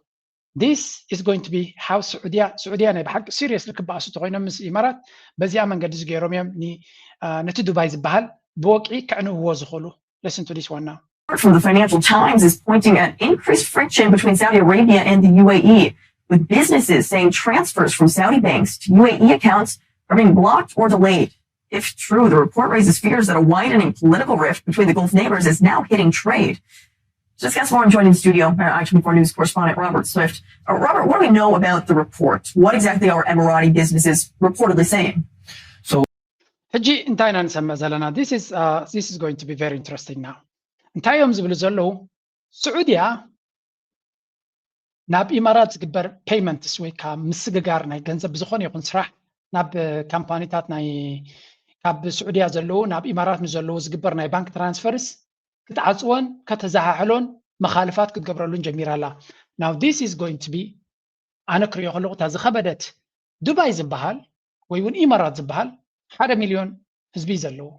this is going to be how سعودية أنا بحق serious لك بقى ستغينا من الإمارات بزي أمن قد يزجيرهم ني نتدو بايز بحال بوقعي كأنه هو زخلو listen to this one now from the Financial Times is pointing at increased friction between Saudi Arabia and the UAE, with businesses saying transfers from Saudi banks to UAE accounts are being blocked or delayed. If true, the report raises fears that a widening political rift between the Gulf neighbors is now hitting trade. To discuss more, I'm joined in studio I-24 News correspondent Robert Swift. Robert, what do we know about the report? What exactly are Emirati businesses reportedly saying? حجي انتاينا نسمى زلنا this is going to be very interesting now. انتاي يوم زبلو زلو سعودية ناب إمارات زقبر payments ويكا مسجقار ناي جنزب بزخون يكون سرح ناب كامبانيتات ناي كاب سعودية زلو ناب إمارات مزلو زقبر ناي بانك ترانسفيرز كتعزون كتزاحلون مخالفات كتقبرلون جميرة لا now this is going to be أنا كريو خلقت هذا خبدت دبي زبحال ويون إمارات زبحال 1 مليون حزبي زلوا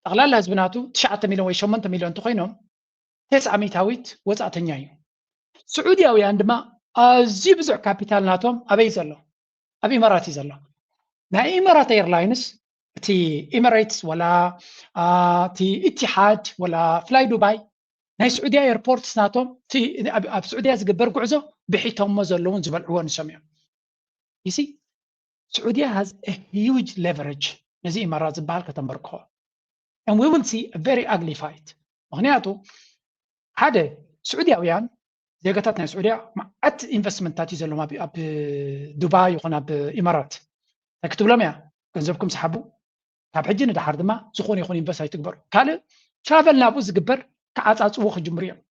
أغلال حزبناتو 9 مليون و 8 مليون تخينهم 900 هاويت وزعتنيايو سعودياوي عندما أزي بزع كابيتال ناتهم أبي زلوا أبي إماراتي زلوا نا إمارات إيرلاينز تي إماريتس ولا تي اتحاد ولا فلاي دبي ناي سعودية ايربورتس ناتهم تي أب سعودية زقبر قعزو بحيتهم مزلون زبلعون سميع you see سعودية has a huge leverage نزي إمارات زبال كتنبركوا and we will see a very ugly fight مغنياتو هذا سعودية ويان زي قطعتنا سعودية مع أت إنفستمنتات يزلوا ما ب دبي وخنا بإمارات تكتب لهم يا كنزبكم سحبوا تاب حجنا ده حردما سخون يخون بس هاي تكبر كله ترافل نابو زقبر كعاص وخ جمريا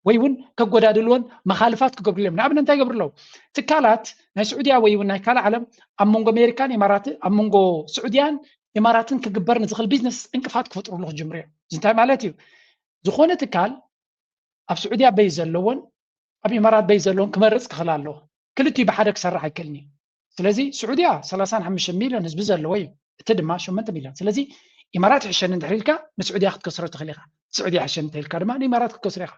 ويون كغودادلون مخالفات كغبرلهم نابن انت يغبرلو تكالات ناي سعوديا ويون ناي كالا عالم امونغو امريكان امارات امونغو سعوديان اماراتن كغبر نزخل بيزنس انقفات كفطروا له جمريا زنتاي مالتي زخونه تكال اب سعوديا بيزلون اب امارات بيزلون كمرص كخلالو كلتي بحدك سرح يكلني ስለዚህ سعوديا 35 مليون حزب زلوي تدما 8 مليون ስለዚህ امارات عشان ندحيلك مسعوديا ክትከስሮ ትኽእልኻ سعوديا عشان تهلك ድማ امارات ክትከስሪኻ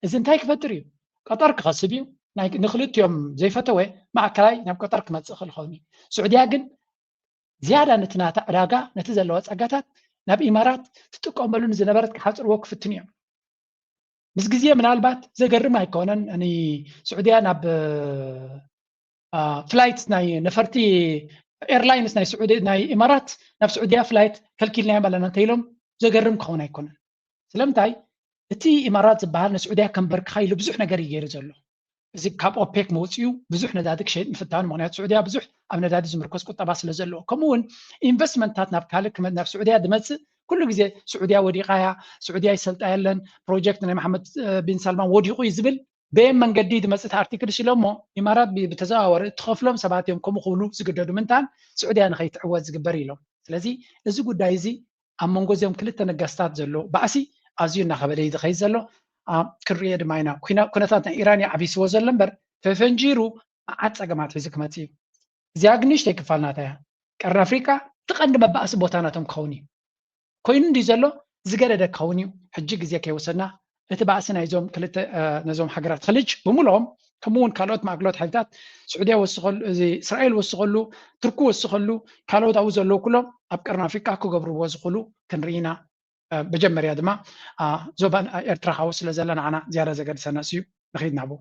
እዚ እንታይ ክፈጥር እዩ ቀጠር ክኸስብ እዩ ናይ ንኽልትዮም ዘይፈተወ ማዕከላይ ናብ ቀጠር ክመጽእ ክልኾኒ سعوديا ግን ዝያዳ ነቲ ናታ ዕዳጋ ነቲ ዘለዎ ጸጋታት ናብ ኢማራት ትጥቀመሉን ዝነበረት ክሓጽርዎ ክፍትን እዮም ምስ ግዜ ምናልባት ዘገርም ኣይኮነን እኒ سعوديا ናብ فلايت ناي نفرتي ايرلاينز ناي سعودي ناي امارات ناف سعوديا فلايت كلكلنا مالنا تيلم زغرم كون ايكونن سلامتاي اتي امارات زبال سعوديا كمبرك خايلو بزح نغير يغير زلو እዚ ካብ ኦፔክ መውፅኡ ብዙሕ ነዳዲ ክሸይጥ ምፍታን ምክንያቱ سعوديا ብዙሕ ኣብ ነዳዲ ዝምርኮስ ቁጠባ ስለ ዘለዎ ከምኡውን ኢንቨስትመንታት ናብ ካልእ ናብ سعوديا ድመጽእ ኩሉ ግዜ سعوديا ወዲቃያ سعوديا ይሰልጣያለን ፕሮጀክት ናይ መሐመድ ቢን ሰልማን ወዲቁ ይዝብል بين من جديد مسألة أرتيكل شلومو إمارات بتزاور تخفلهم سبعتهم كم خلو زجدوا منتان سعودية أنا خيت عوض زجبري لهم لذي الزوج دايزي أم منجوزهم كلتا نجستات زلوا بأسي أزيون خبري إذا خيز زلوا كرية معنا كنا تاتنا إيرانيا عبيس وزلهم بر ففنجيرو عاد سجمات في زكماتي زياغنيش تكفلنا تايا كرن أفريقيا تقدم بأس بوتاناتهم كوني كوين دي زلوا زجرة كوني حجيك زيك يوصلنا اتبعسنا يزوم كلت نزوم حجرات خليج بمولهم كمون كالوت معقلات حالتات سعودية وسخل زي إسرائيل وسخلو تركو وسخلو كالوت أوزلو كلهم أبكرنا في كاكو قبرو وسخلو كنرينا بجمر يا دما زوبان إرتراح وصل زلنا عنا زيارة زجر سنة سيو نخيد نابو.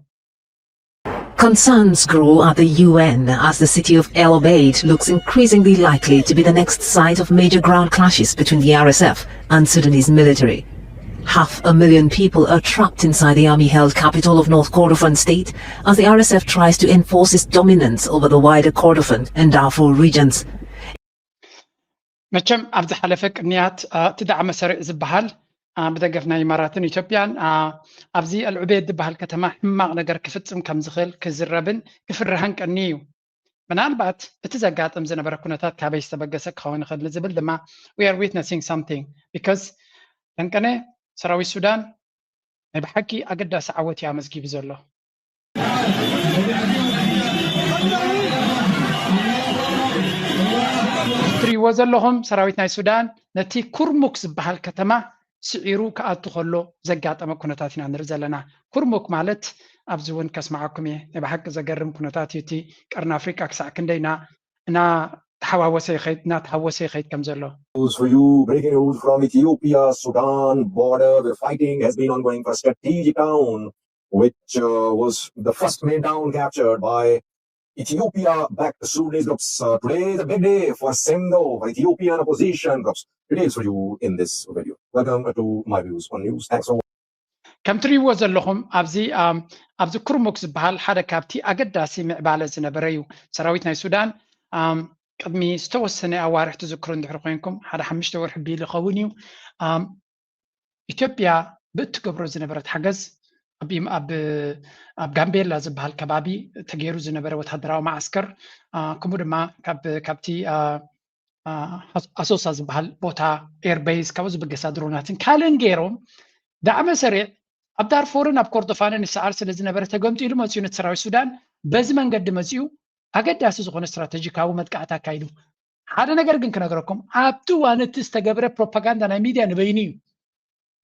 Concerns grow at the UN as the city of El Obeid looks increasingly likely to be the next site of major ground clashes between the RSF and Sudanese military. 500,000 people are trapped inside the army-held capital of North Kordofan state as the RSF tries to enforce its dominance over the wider Kordofan and Darfur regions. መቸም ኣብዚ ሓለፈ ቅንያት ትዳዕ መሰሪዕ ዝበሃል ብደገፍና ኢማራትን ኢትዮጵያን ኣብዚ አልዑቤድ ዝበሃል ከተማ ሕማቕ ነገር ክፍጽም ከም ዝኽእል ክዝረብን ክፍርሃን ቀኒ እዩ ምናልባት እቲ ዘጋጥም ዝነበረ ኩነታት ካበይ ዝተበገሰ ክኸውን ይኽእል ዝብል ድማ we are witnessing something because ተንቀነ ሰራዊት ሱዳን ናይ ብሓቂ ኣገዳሲ ዓወት እያ መዝጊቡ ዘሎ ትሪእዎ ዘለኹም ሰራዊት ናይ ሱዳን ነቲ ኩርሙክ ዝበሃል ከተማ ስዒሩ ክኣቱ ከሎ ዘጋጠመ ኩነታት ኢና ንርኢ ዘለና ኩርሙክ ማለት ኣብዚ እውን ከስማዓኩም እየ ናይ ብሓቂ ዘገርም ኩነታት እዩ እቲ ቀርኒ ኣፍሪቃ ክሳዕ ክንደይ እና ተሓዋወሰ ይኸይድ ከም ዘሎ For you, breaking news from Ethiopia, Sudan border, the fighting has been ongoing for a strategic town, which was the first main town captured by Ethiopia-backed Sudanese groups. Today is a big day for Semdo, for Ethiopian opposition groups. Details for you in this video. Welcome to My Views on News. Thanks for watching. ከም ትሪእዎ ዘለኹም ኣብዚ ኩርሙክ ዝበሃል ሓደ ካብቲ ኣገዳሲ ምዕባለ ዝነበረ እዩ ሰራዊት ናይ ሱዳን ቅድሚ ዝተወሰነ ኣዋርሕ ትዝክሩ እንድሕር ኮይንኩም ሓደ 5 ወርሒ ቢሉ ይኸውን እዩ ኢትዮጵያ ብእትገብሮ ዝነበረት ሓገዝ ኣብ ጋምቤላ ዝበሃል ከባቢ ተገይሩ ዝነበረ ወታደራዊ ማዕስከር ከምኡ ድማ ካብቲ ኣሶሳ ዝበሃል ቦታ ኤርቤዝ ካብኡ ዝብገሳ ድሮናትን ካልእን ገይሮም ዳዕመ ሰሪዕ ኣብ ዳርፎርን ኣብ ኮርዶፋንን ይሰዓር ስለ ዝነበረ ተገምጢ ኢሉ መፅኡ ነቲ ሰራዊት ሱዳን በዚ መንገዲ መፅኡ ኣገዳሲ ዝኾነ ስትራቴጂካዊ መጥቃዕቲ ኣካይዱ ሓደ ነገር ግን ክነግረኩም ኣብቲ እዋን እቲ ዝተገብረ ፕሮፓጋንዳ ናይ ሚድያ ንበይኑ እዩ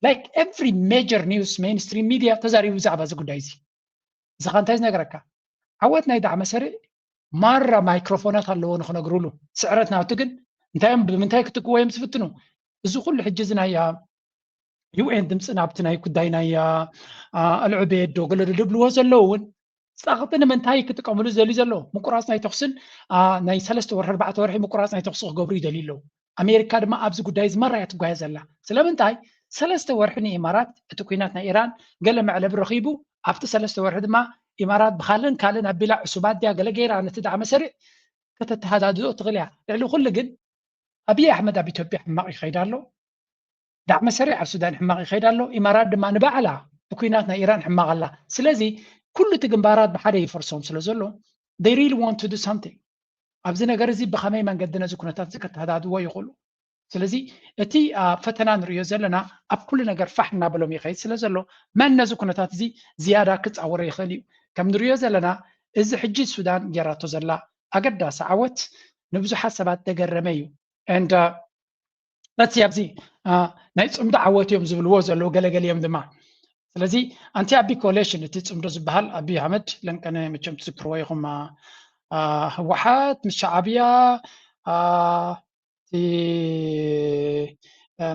ላይክ ኤቭሪ ሜጀር ኒውስ ሜይንስትሪም ሚድያ ተዛሪቡ ብዛዕባ እዚ ጉዳይ እዚ እዚ ኸ እንታይ ዝነገረካ ዓወት ናይ ዳዕመ ሰሪዕ ማራ ማይክሮፎናት ኣለዎ ንክነግሩሉ ስዕረት ናብቲ ግን እንታይም ብምንታይ ክትቅዎ እዮም ዝፍትኑ እዚ ኩሉ ሕጂ እዚ ናይ ዩኤን ድምፂ ናብቲ ናይ ጉዳይ ናይ ኣልዑቤድ ዶ ገለ ድብልዎ ዘለዉ እውን ፃቕጢ ንምንታይ ክጥቀምሉ ዝደልዩ ዘለዎ ምቁራፅ ናይ ተኽስን ናይ 3 ወርሒ 4 ወርሒ ምቁራፅ ናይ ተኽሲ ክገብሩ ይደልዩ ኣለዉ ኣሜሪካ ድማ ኣብዚ ጉዳይ ዝመራ እያ ትጓየ ዘላ ስለምንታይ 3 ወርሒ ንኢማራት እቲ ኩናት ናይ ኢራን ገለ መዕለብ ረኺቡ ኣብቲ 3 ወርሒ ድማ ኢማራት ብካልእን ኣቢላ ዕሱባት ድያ ገለ ገይራ ነቲ ዳዕመ ሰሪዕ ከተተሃዳድኦ ትኽእል እያ ልዕሊ ኩሉ ግን ኣብይ ኣሕመድ ኣብ ኢትዮጵያ ሕማቕ ይኸይድ ኣሎ ዳዕመ ሰሪዕ ኣብ ሱዳን ሕማቕ ይኸይድ ኣሎ ኢማራት ድማ ንባዕላ ብኩናት ናይ ኢራን ሕማቕ ኣላ ስለዚ ኩሉ እቲ ግንባራት ብሓደ ይፈርሶም ስለ ዘሎ they really want to do something ኣብዚ ነገር እዚ ብኸመይ መንገዲ ነዚ ኩነታት እዚ ከተሃዳድዎ ይኽእሉ ስለዚ እቲ ፈተና ንሪኦ ዘለና ኣብ ኩሉ ነገር ፋሕ እናበሎም ይኸይድ ስለ ዘሎ መን ነዚ ኩነታት እዚ ዝያዳ ክፃወሮ ይኽእል እዩ ከም ንሪኦ ዘለና እዚ ሕጂ ሱዳን ጌራቶ ዘላ ኣገዳሲ ዓወት ንብዙሓት ሰባት ተገረመ እዩ and that's ኣብዚ ናይ ፅምዶ ዓወት እዮም ዝብልዎ ዘለዉ ገለገሊኦም ድማ ስለዚ ኣንቲ ኣቢ ኮሌሽን እቲ ፅምዶ ዝበሃል ኣቢ ኣሕመድ ለንቀነ መቸም ትዝክርዎ ኢኹም ህወሓት ምስ ሻዕብያ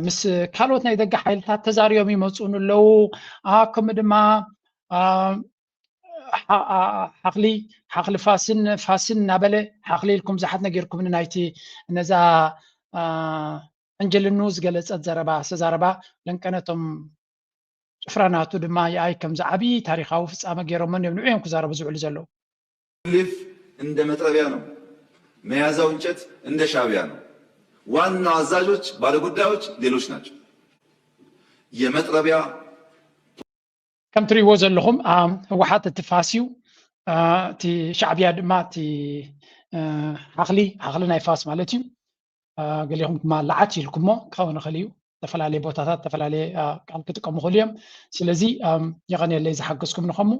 ምስ ካልኦት ናይ ደገ ሓይልታት ተዛሪቦም ይመፁን ኣለዉ ከምኡ ድማ ሓኽሊ ፋስን እናበለ ሓኽሊ ኢልኩም ዝሓት ነጌርኩም ናይቲ ነዛ ዕንጀልኑ ዝገለፀት ዘረባ ዝተዛረባ ለንቀነቶም ጭፍራናቱ ድማ የኣይ ከምዚ ዓብይ ታሪካዊ ፍፃመ ገይሮምን እዮም ንዕዮም ክዛረቡ ዝውዕሉ ዘለዉ ልፍ እንደ መጥረቢያ ነው መያዛው እንጨት እንደ ሻዕቢያ ነው ዋና አዛዦች ባለጉዳዮች ሌሎች ናቸው የመጥረቢያ ከም ትሪእዎ ዘለኹም ህወሓት እቲ ፋስዩ እቲ ሻዕብያ ድማ እቲ ሓኽሊ ናይ ፋስ ማለት እዩ ገሊኹም ድማ ለዓት ኢልኩሞ ክኸውን ይኽእል እዩ ተፈላለየ ቦታታት ተፈላለየ ቃል ክጥቀሙ ይኽእሉ እዮም ስለዚ የቐኒየለይ ዝሓገዝኩም ንኸሙ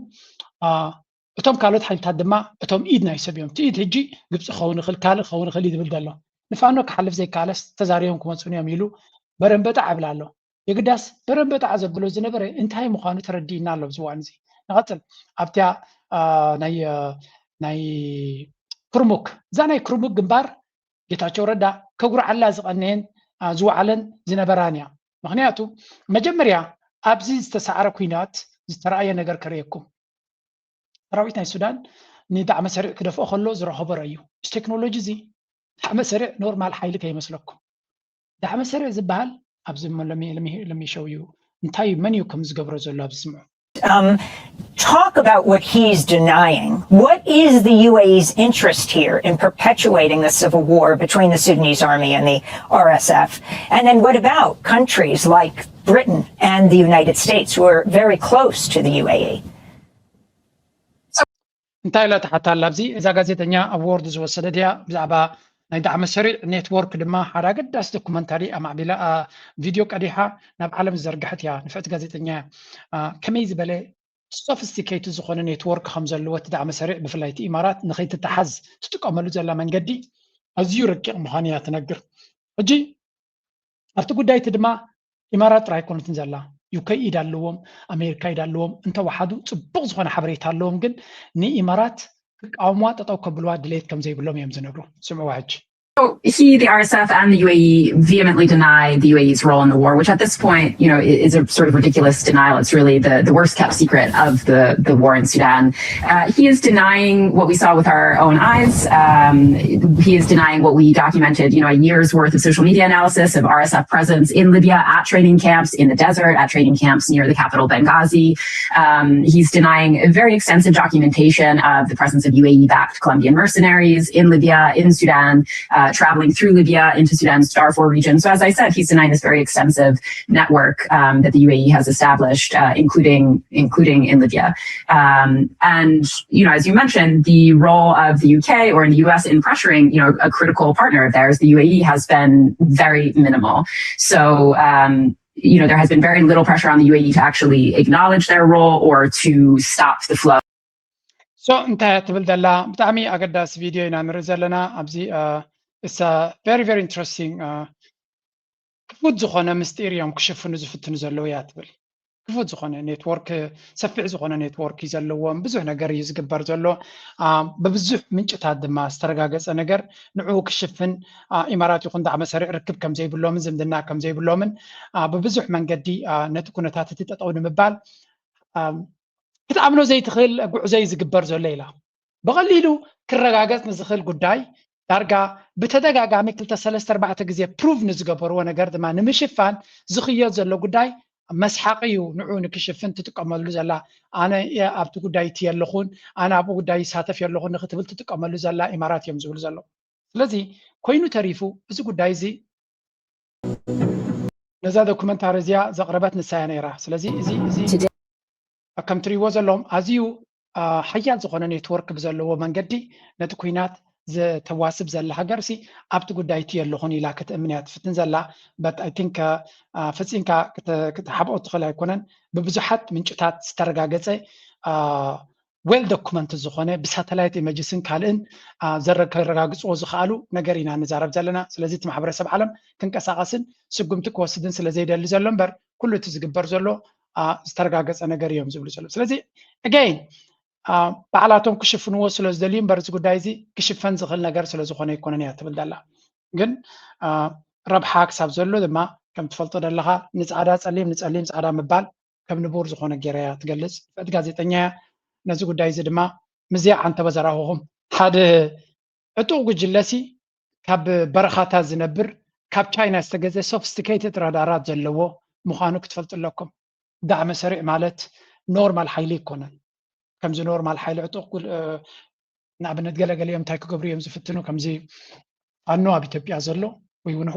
እቶም ካልኦት ሓይልታት ድማ እቶም ኢድ ናይ ሰብ እዮም እቲ ኢድ ሕጂ ግብፂ ክኸውን ይኽእል ካልእ ክኸውን ይኽእል እዩ ዝብል ዘሎ ንፋኖ ክሓልፍ ዘይከኣለስ ተዛሪቦም ክመፁን እዮም ኢሉ በረንበጣዕ ይብላ ኣሎ የግዳስ በረንበጣዕ ዘብሎ ዝነበረ እንታይ ምዃኑ ተረዲእና ኣሎ ኣብዚ እዋን እዚ ንቐፅል ኣብቲያ ናይ ክርሙክ እዛ ናይ ክርሙክ ግንባር ጌታቸው ረዳ ከጉርዓላ ዝቐነየን ዝወዓለን ዝነበራን እያ ምክንያቱ መጀመርያ ኣብዚ ዝተሰዓረ ኩናት ዝተረኣየ ነገር ከርእየኩም ሰራዊት ናይ ሱዳን ንዳዕመ ሰሪዕ ክደፍኦ ከሎ ዝረኸቦ እዩ እዚ ቴክኖሎጂ እዚ ዳዕመ ሰሪዕ ኖርማል ሓይሊ ከይመስለኩም ዳዕመ ሰሪዕ ዝበሃል ኣብዚ ለሚሸው እዩ እንታይ መን እዩ ከም ዝገብሮ ዘሎ ኣብዚ ስምዑ Talk about what he's denying. What is the UAE's interest here in perpetuating the civil war between the Sudanese army and the RSF? And then what about countries like Britain and the United States who are very close to the UAE? እንታይ ላ ተሓታላ ኣብዚ እዛ ጋዜጠኛ ኣብ ወርድ ዝወሰደት እያ ብዛዕባ ናይ ዳዕመ ሰሪዕ ኔትወርክ ድማ ሓደ ኣገዳሲ ዶኩመንታሪ ኣማዕቢላ ቪድዮ ቀዲሓ ናብ ዓለም ዝዘርግሐት እያ ንፍዕቲ ጋዜጠኛ ከመይ ዝበለ ሶፊስቲኬት ዝኾነ ኔትወርክ ከም ዘለዎ እቲ ዳዕመ ሰሪዕ ብፍላይ እቲ ኢማራት ንኸይትተሓዝ ትጥቀመሉ ዘላ መንገዲ ኣዝዩ ረቂቕ ምዃኑ እያ ትነግር ሕጂ ኣብቲ ጉዳይ እቲ ድማ ኢማራት ጥራይ ኮነትን ዘላ ዩኬ ኢድ ኣለዎም ኣሜሪካ ኢድ ኣለዎም እንተወሓዱ ፅቡቕ ዝኾነ ሓበሬታ ኣለዎም ግን ንኢማራት ክቃወምዋ ጠጠው ከብልዋ ድሌት ከም ዘይብሎም እዮም ዝነግሩ ስምዕዋ ሕጂ So the RSF and the UAE vehemently deny the UAE's role in the war, which at this point, is a sort of ridiculous denial. It's really the worst kept secret of the war in Sudan. He is denying what we saw with our own eyes. He is denying what we documented, a year's worth of social media analysis of RSF presence in Libya at training camps, in the desert, at training camps near the capital Benghazi. He's denying a very extensive documentation of the presence of UAE-backed Colombian mercenaries in Libya, in Sudan, traveling through Libya into Sudan's Darfur region. So as I said, he's denying this very extensive network that the UAE has established, including in Libya. And, as you mentioned, the role of the UK or in the US in pressuring, a critical partner of theirs, the UAE, has been very minimal. So there has been very little pressure on the UAE to actually acknowledge their role or to stop the flow. So انتهت بالدلا بتعمي أقدس فيديو إن نرزلنا أبزي it's very very interesting كفوت زخونة مستيريوم كشفوا نزفتن زلويات بل كفوت زخونة نيتورك سفع زخونة نيتورك يزلوهم بزح نجار يزقبر زلو ببزح من جتاد ما استرجاجس نجار نعو كشفن إمارات يكون دعم سريع ركب كم زي بلومن زمدنا كم زي بلومن ببزح من قدي نتكون تاتت أو نمبال كتعملوا زي تخيل زي زقبر زو ليلة بغليلو كرجاجس نزخيل قداي دارجا بتدقاقا ميكل تسلست 4 جزية بروف نزقبر وانا قرد ما نمشفان زخيات زلو قداي مسحاقيو نعون كشفن تتقملو زلا انا يا ابتو قداي تيالخون انا ابو قداي ساتف يالخون نختبل تتقملو زلا امارات يمزول زلو لذي كوينو تريفو بزو قداي زي نزا دوكومنتاري زيا زقربات نسايانيرا سلازي زي كم تريوو زلوم ازيو حيال زخونا نيتورك بزلو ومنقدي نتكوينات تواسب زلا هاجرسي أبتو قدايتي اللهوني لا كتأمنيات فتن زلا but I think فتين كتحب أدخل هيكونن ببزحات من جتات استرجاجتي well documented زخونة بساتلايت إيماجيسن كالن زر كرجاجس وزخالو نجارينا نزارب زلنا سلازيت محبرة سب عالم كنكساقسن سجمتك وسدن سلازي دل زلهم بر كله تزجبر زلو استرجاجس أنا جاريهم زبل زلو سلازي again بعلاتهم كشفن وصلوا زدلين برز قدايزي كشفن زغل نجار سلا زخونة يكونن يعتمد دللا جن ربحك ساب زلوا دما كم تفلتوا دلها نتعادى سليم نتعادى مبال كم نبور زخونة جريا تجلس فاتجازي تانية نزق قدايزي دما مزيع عن تبزراهم هذا أتوق جلسي كاب برخاتها زنبر كاب تشاينا استجازي sophisticated رادارات زلوا مخانوك تفلت لكم دعم سريع مالت نورمال حيلي كونن كم زي نورمال حيل عطوق نعم نتقلق اليوم تايكو قبريهم زفتنو كم زي فانو أبي تبيع زلو ويقول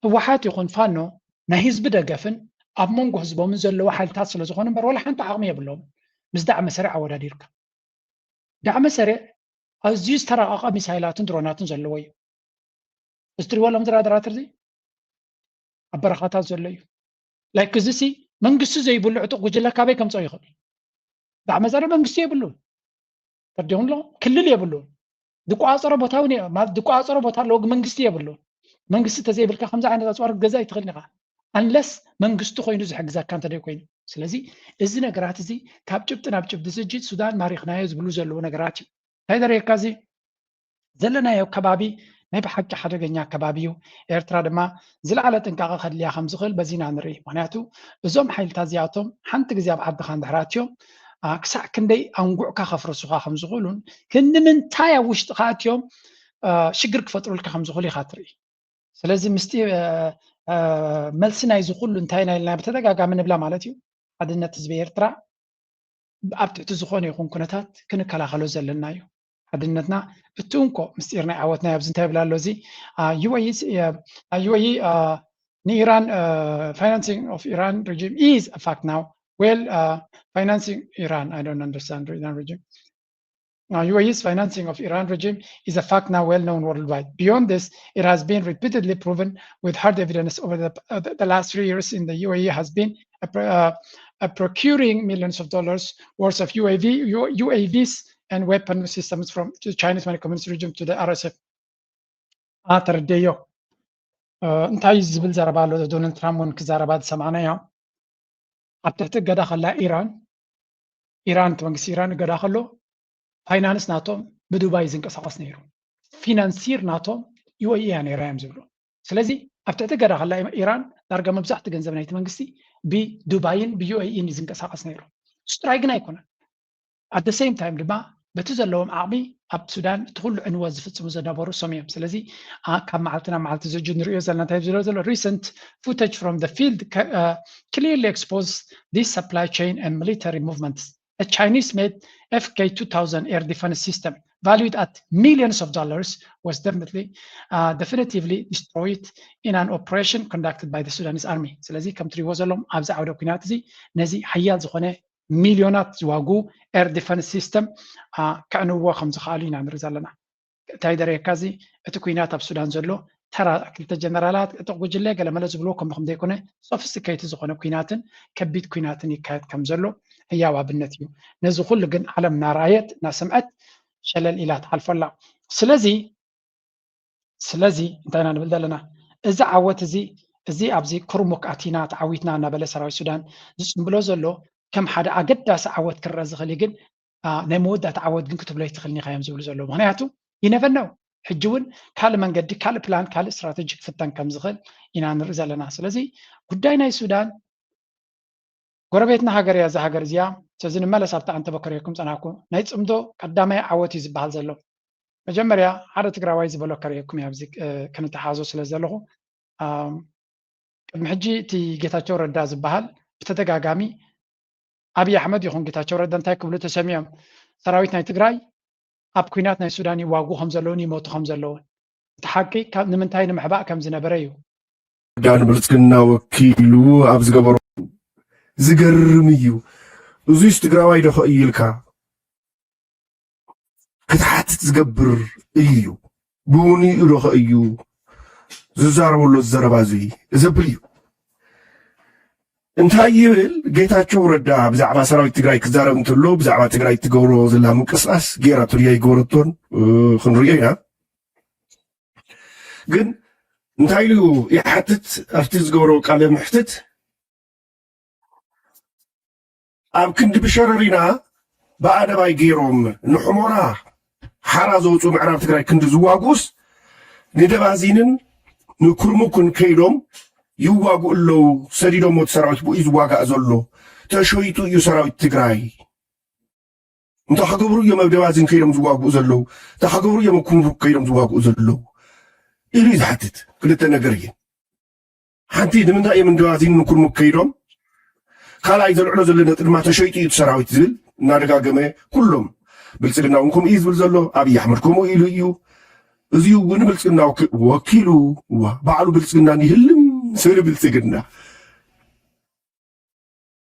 هو حات يكون فانو نهيز بدا قفن أبمونقو هزبو من زلو وحال تاصل زخون بر ولا حانتا عغمية بلوم بس دعم سريع ولا ديرك دعم سريع أزيز ترى أقا مسايلات درونات زلوي استري ولا مدرادرات زي أبرخاتات زلوي لايك زيسي من قصو زي بلو عطوق وجلا كابي كم صيخل دعم زر منجست يبلون تردون له كل اللي يبلون دقوا عصر بوتاوني ما دقوا عصر بوتال لوج منجست يبلون منجست تزي بالك 5 عند أسوار جزاء تغنيها unless منجست خوينو زي حق زا كان تدي كوين سلازي إذا نجرات زي كابتشبت نابتشب دسجيت السودان ماريخنا يزبلو زلو نجراتي هذا ريكازي زلنا يو كبابي ما بحق حدا جنيا كبابيو إرترا دما زل على تنكاغ خليها 5 خل بزينا نري معناته بزوم حيل تازياتهم حنت جزياب عبد خان دحراتيو كسع كندي أنقع كخفرسوها 5 خلون كن من تايا وش تقاتيوم شجر كفترول ك5 خلي خاطري سلازم مستي ملسنا يزخلوا انتهينا لنا بتدقاقا من بلا مالتيو عدنا تزبير ترى أبتع تزخوني يكون كنتات كن كلا خلو زلنايو عدنتنا بتونكو مستيرنا عوتنا يبزنتها بلا لوزي UAE Iran financing of Iran regime is a fact now. Well, financing Iran, I don't understand Iran regime. UAE's financing of Iran regime is a fact now well known worldwide. Beyond this, it has been repeatedly proven with hard evidence over the last 3 years in the UAE has been procuring millions of dollars worth of UAVs and weapon systems from the Chinese Communist regime to the RSF. ترديو انتهي زبل زربالو دونالد ترامب كزربات سمعنا يوم أبتحت قدا خلا إيران تونس إيران قدا خلو فاينانس ناتو بدبي زنك أساس نيرو فينانسير ناتو UAE يعني رايم زبلو سلازي أبتحت قدا خلا إيران درجة مبزحت جنزب نايت منقسي بدبي UAE زنك أساس نيرو سترايقنا يكون at the same time لما بتزلهم عقبي أب السودان تقول إنه وظيفة مزدبرو سميم سلازي كم معلت زوجين رئيسنا تايزلو recent footage from the field clearly exposed this supply chain and military movements. A Chinese-made FK-2000 air defense system valued at millions of dollars was definitively destroyed in an operation conducted by the Sudanese army. سلازي كم تري وزلهم أبزع عودة كناتزي نزي حيال زخونة مليونات زواجو اير ديفنس سيستم كانوا هو 5 خالين عن رزالنا تايدر يكازي اتكوينات بالسودان زلو ترى كلتا جنرالات تقول لي قال ملا زبلو كم بخم ديكونه سوفيستيكيت زخونه كويناتن كبيت كويناتن يكاد كم زلو هي وابنتيو نزو كل جن علمنا رايت نسمعت شلل إلى تحالف الله سلازي انتنا نبدا لنا اذا عوت زي ابزي كرمك اتينا تعويتنا نبل سراوي السودان زبلو زلو كم حدا اقداس عوت كرز خلي جن نمود تعود جن كتب لي تخلني خيام زبلو زلو معناته ينفنو حجون كال منقد كال بلان كال استراتيجيك فتن كم زخل إنا نرزا لنا سلازي قداينا السودان قربيتنا هاجر يا زهاجر زيا تزين مالا سابتا أنت بكريكم سناكو نايت أمدو قدامي عواتي زبال زلو مجمريا حارة تقراواي زبالو كريكم يا بزيك كانت حازو سلازلو محجي تي جيتاتشو ردا زبال بتتقاقامي أبي أحمد يخون جيتاتشو ردا انتاي كبلو تسميهم سراويت نايت تقراي أب كويناتنا السوداني واقو خمزلوني موتو خمزلون تحقي كان نمنتاي نمحباء كم زنبريو دان بلتكنا وكيلو أبز قبرو زقرميو وزيش تقراواي دخو إيلكا كتحات تقبر إيو بوني دخو إيو ززار ولو الزربازي زبليو انتا يبل جيتاتشو ردا بزعبا سراوي تقراي كزارب انتلو بزعبا تقراي تقورو زلا مقصاص جيرا تريا يقورتون خنريا قن انتايلو يحتت افتز قورو قال محتت اب كند بشررينا بادباي جيروم نحمورا حرازوصو معراب تقراي كند زواقوس ندبازينن نكرمكن كيدوم يواقو اللو سديدو موت سراويت بو يزواقا ازولو تشويتو يو سراويت تقراي انتو حقبرو يوم ابدوازين كيدوم زواقو ازولو تحقبرو يوم كنفوك كيدوم زواقو ازولو إلي زحتت كلتا نقرية حانتي دمنا أي من دوازين نكون مكيرهم خالا إذا العلو زلنا تلما تشويتي يتسراوي تزل نارقا قمي كلهم بلسلنا ونكم إيز بلزلو أبي أحمدكم إيلو إيو إزيو ونبلسلنا وكيلو وبعلو بلسلنا نهلم سيلو بلسلنا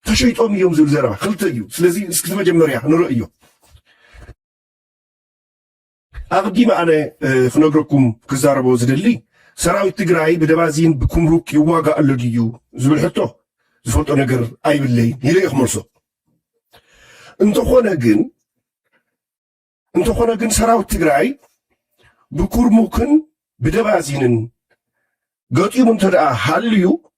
تشويتهم يوم زل زرا خلت إيو سلازي اسكتما جمريا نرأيو أغدي معنا خنقركم كزاربو زدلي سراوي تقراي بدبازين بكمروك يواقع اللديو زبل حتو زفوتو نقر أي باللي هيلي يخمرسو انتو خونا قن سراوي تقراي بكرموكن بدبازين قطي منتدى هاليو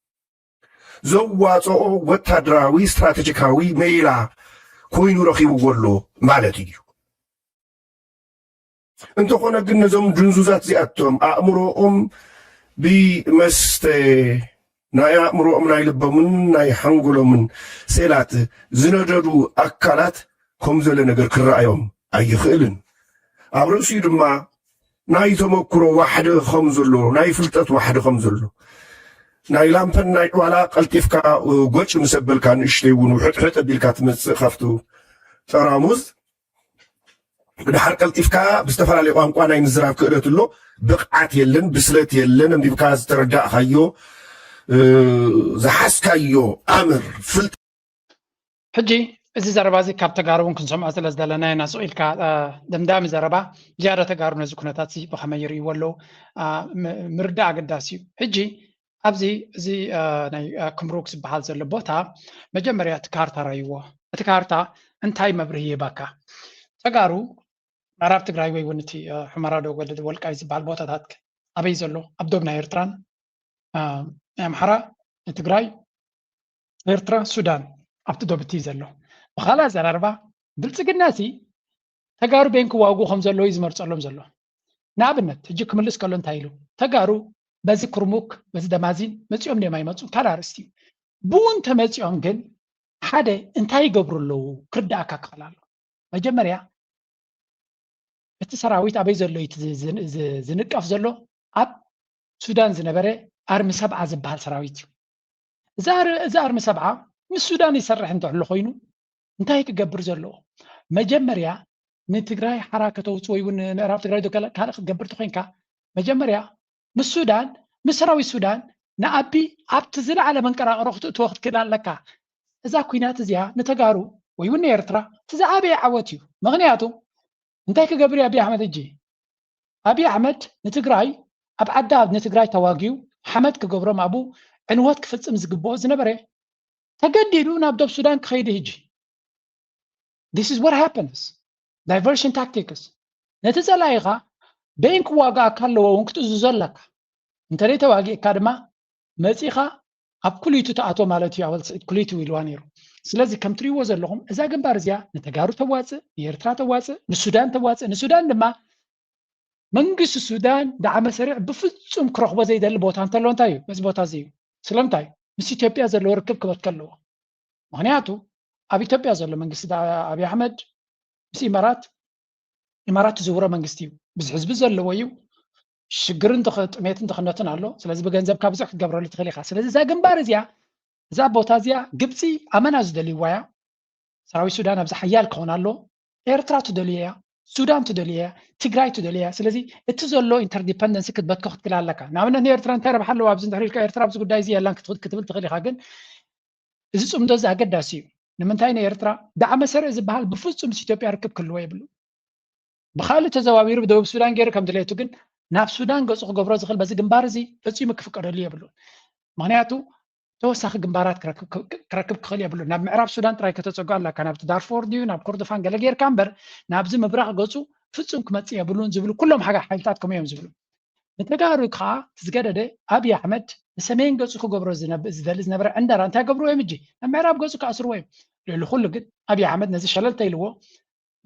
زواتو واتادراوي استراتيجيكاوي ميلا كوينو رخيبو ولو مالتيو انتو خونا قلنا زوم جنزوزات زياتهم أأمروهم بمستي ناي أأمروهم ناي لبمن ناي حنقلو من سيلات زنجدو أكالات كمزل نقر كرأيهم أي خيلن أبرسي دما ناي تمكرو واحد خمزلو ناي فلتت واحد خمزلو ناي لامبن ناي ولا قلتفكا وقوش مسبل كان اشتيون وحط بيلكا تمس خفتو تراموز دحر قلتفكا بستفرالي قانقوا ناي مزراف كእለትሎ بقعت يلن بسلت يلن انديبካ ዝተረዳእካዮ زحسكاዮ امر فلت حجي እዚ ዘረባ እዚ ካብ ተጋሩ እውን ክንሰምዖ ስለ ዝደለና ኢና ስኢልካ ደምዳሚ ዘረባ ዝያዳ ተጋሩ ነዚ ኩነታት ብኸመይ ይርእይዎ ኣለዉ ምርዳእ ኣገዳሲ እዩ ሕጂ ኣብዚ እዚ ናይ ክምሩክ ዝበሃል ዘሎ ቦታ መጀመርያ እቲ ካርታ ራይዎ እቲ ካርታ እንታይ መብርሂ ይህበካ ተጋሩ ምዕራብ ትግራይ ወይ እውን እቲ ሕመራ ዶጎል ወልቃይ ዝበሃል ቦታታት ኣበይ ዘሎ ኣብ ዶብ ናይ ኤርትራን ኣምሓራ ትግራይ ኤርትራ ሱዳን ኣብቲ ዶብ እቲ ዘሎ ብኻልእ ኣዘራርባ ብልፅግና እዚ ተጋሩ ቤን ክዋግኡ ከም ዘለዎ እዩ ዝመርፀሎም ዘሎ ንኣብነት ሕጂ ክምልስ ከሎ እንታይ ኢሉ ተጋሩ በዚ ክርሙክ በዚ ደማዚን መፂኦም ድማ ይመፁ ካልእ ኣርእስቲ እዩ ብውን ተመፂኦም ግን ሓደ እንታይ ይገብሩ ኣለዉ ክርዳእካ ክኽእል ኣሎ መጀመርያ እቲ ሰራዊት ኣበይ ዘሎ ዝንቀፍ ዘሎ ኣብ ሱዳን ዝነበረ ኣርሚ ሰብዓ ዝበሃል ሰራዊት እዩ እዚ ኣርሚ ሰብዓ ምስ ሱዳን ይሰርሕ እንትሕሉ ኮይኑ እንታይ ክገብር ዘለዎ መጀመርያ ንትግራይ ሓራ ከተውፅእ ወይ እውን ምዕራብ ትግራይ ካልእ ክትገብር ተኮይንካ መጀመርያ ምስ ሱዳን ምስ ሰራዊት ሱዳን ንኣቢ ኣብቲ ዝለዓለ መንቀራቕሮ ክትእትዎ ክትክእል ኣለካ እዛ ኩናት እዚኣ ንተጋሩ ወይ እውን ንኤርትራ እቲ ዝዓበየ ዓወት እዩ ምክንያቱ እንታይ ክገብር እዩ ኣብይ ኣሕመድ ሕጂ ኣብይ ኣሕመድ ንትግራይ ኣብ ዓዳ ኣብ ንትግራይ ተዋጊዩ ሓመድ ክገብሮም ኣብኡ ዕንወት ክፍጽም ዝግብኦ ዝነበረ ተገዲዱ ናብ ደቡብ ሱዳን ክኸይድ ሕጂ this is what happens diversion tactics ነቲ ጸላኢኻ በይን ክዋጋእ ካለዎ እውን ክትእዝዞ ኣለካ እንተደይ ተዋጊእካ ድማ መጺኻ ኣብ ኩሊቱ ተኣቶ ማለት እዩ ኣበል ስዒት ኩሊቱ ኢልዋ ነይሩ ስለዚ ከም ትሪእዎ ዘለኹም እዛ ግንባር እዚኣ ንተጋሩ ተዋፅእ ንኤርትራ ተዋፅእ ንሱዳን ተዋፅእ ንሱዳን ድማ መንግስቲ ሱዳን ዳዕመ ሰሪዕ ብፍጹም ክረኽቦ ዘይደሊ ቦታ እንተሎ እንታይ እዩ በዚ ቦታ እዚ እዩ ስለምንታይ ምስ ኢትዮጵያ ዘለዎ ርክብ ክበት ከለዎ ምክንያቱ ኣብ ኢትዮጵያ ዘሎ መንግስቲ ኣብይ ኣሕመድ ምስ ኢማራት ዝውረ መንግስቲ እዩ ብዙ ህዝቢ ዘለዎ እዩ ሽግርን ጥሜትን ተኽነትን ኣሎ ስለዚ ብገንዘብ ካብ ብዙሕ ክትገብረሉ ትኽእል ኢኻ ስለዚ እዛ ግንባር እዚኣ እዛ ቦታ እዚኣ ግብፂ ኣመና ዝደልይዋ እያ ሰራዊት ሱዳን ኣብዚ ሓያል ክኾን ኣሎ ኤርትራ ትደልያ እያ ሱዳን ትደልያ እያ ትግራይ ትደልያ እያ ስለዚ እቲ ዘሎ ኢንተርዲፐንደንሲ ክትበትኮ ክትክእል ኣለካ ንኣብነት ንኤርትራ እንታይ ረብሓ ኣለዎ ኣብዚ እንድሕር ኢልካ ኤርትራ ኣብዚ ጉዳይ እዚ የላን ክትብል ትኽእል ኢኻ ግን እዚ ፅምዶ እዚ ኣገዳሲ እዩ ንምንታይ ንኤርትራ ዳዕመ ሰሪዕ ዝበሃል ብፍጹም ምስ ኢትዮጵያ ርክብ ክህልዎ የብሉ ብካልእ ተዘዋዊሩ ብደቡብ ሱዳን ገይሩ ከም ድሌቱ ግን ናብ ሱዳን ገፁ ክገብሮ ዝኽእል በዚ ግንባር እዚ ፈፂሙ ክፍቀደሉ የብሉ ምክንያቱ ተወሳኺ ግንባራት ክረክብ ክኽእል የብሉ ናብ ምዕራብ ሱዳን ጥራይ ከተፀጉ ኣለካ ናብቲ ዳርፎር ድዩ ናብ ኮርዶፋን ገለ ጌርካ እምበር ናብዚ ምብራቕ ገፁ ፍጹም ክመፅእ የብሉን ዝብሉ ኩሎም ሓይልታት ከምኡ እዮም ዝብሉ ንተጋሩ ከዓ ዝገደደ ኣብይ ኣሕመድ ንሰሜን ገፁ ክገብሮ ዝደሊ ዝነበረ ዕንደራ እንታይ ገብርዎ እዮም እጂ ናብ ምዕራብ ገፁ ከኣስርዎ እዮም ልዕሊ ኩሉ ግን ኣብይ ኣሕመድ ነዚ ሸለልተ ኢልዎ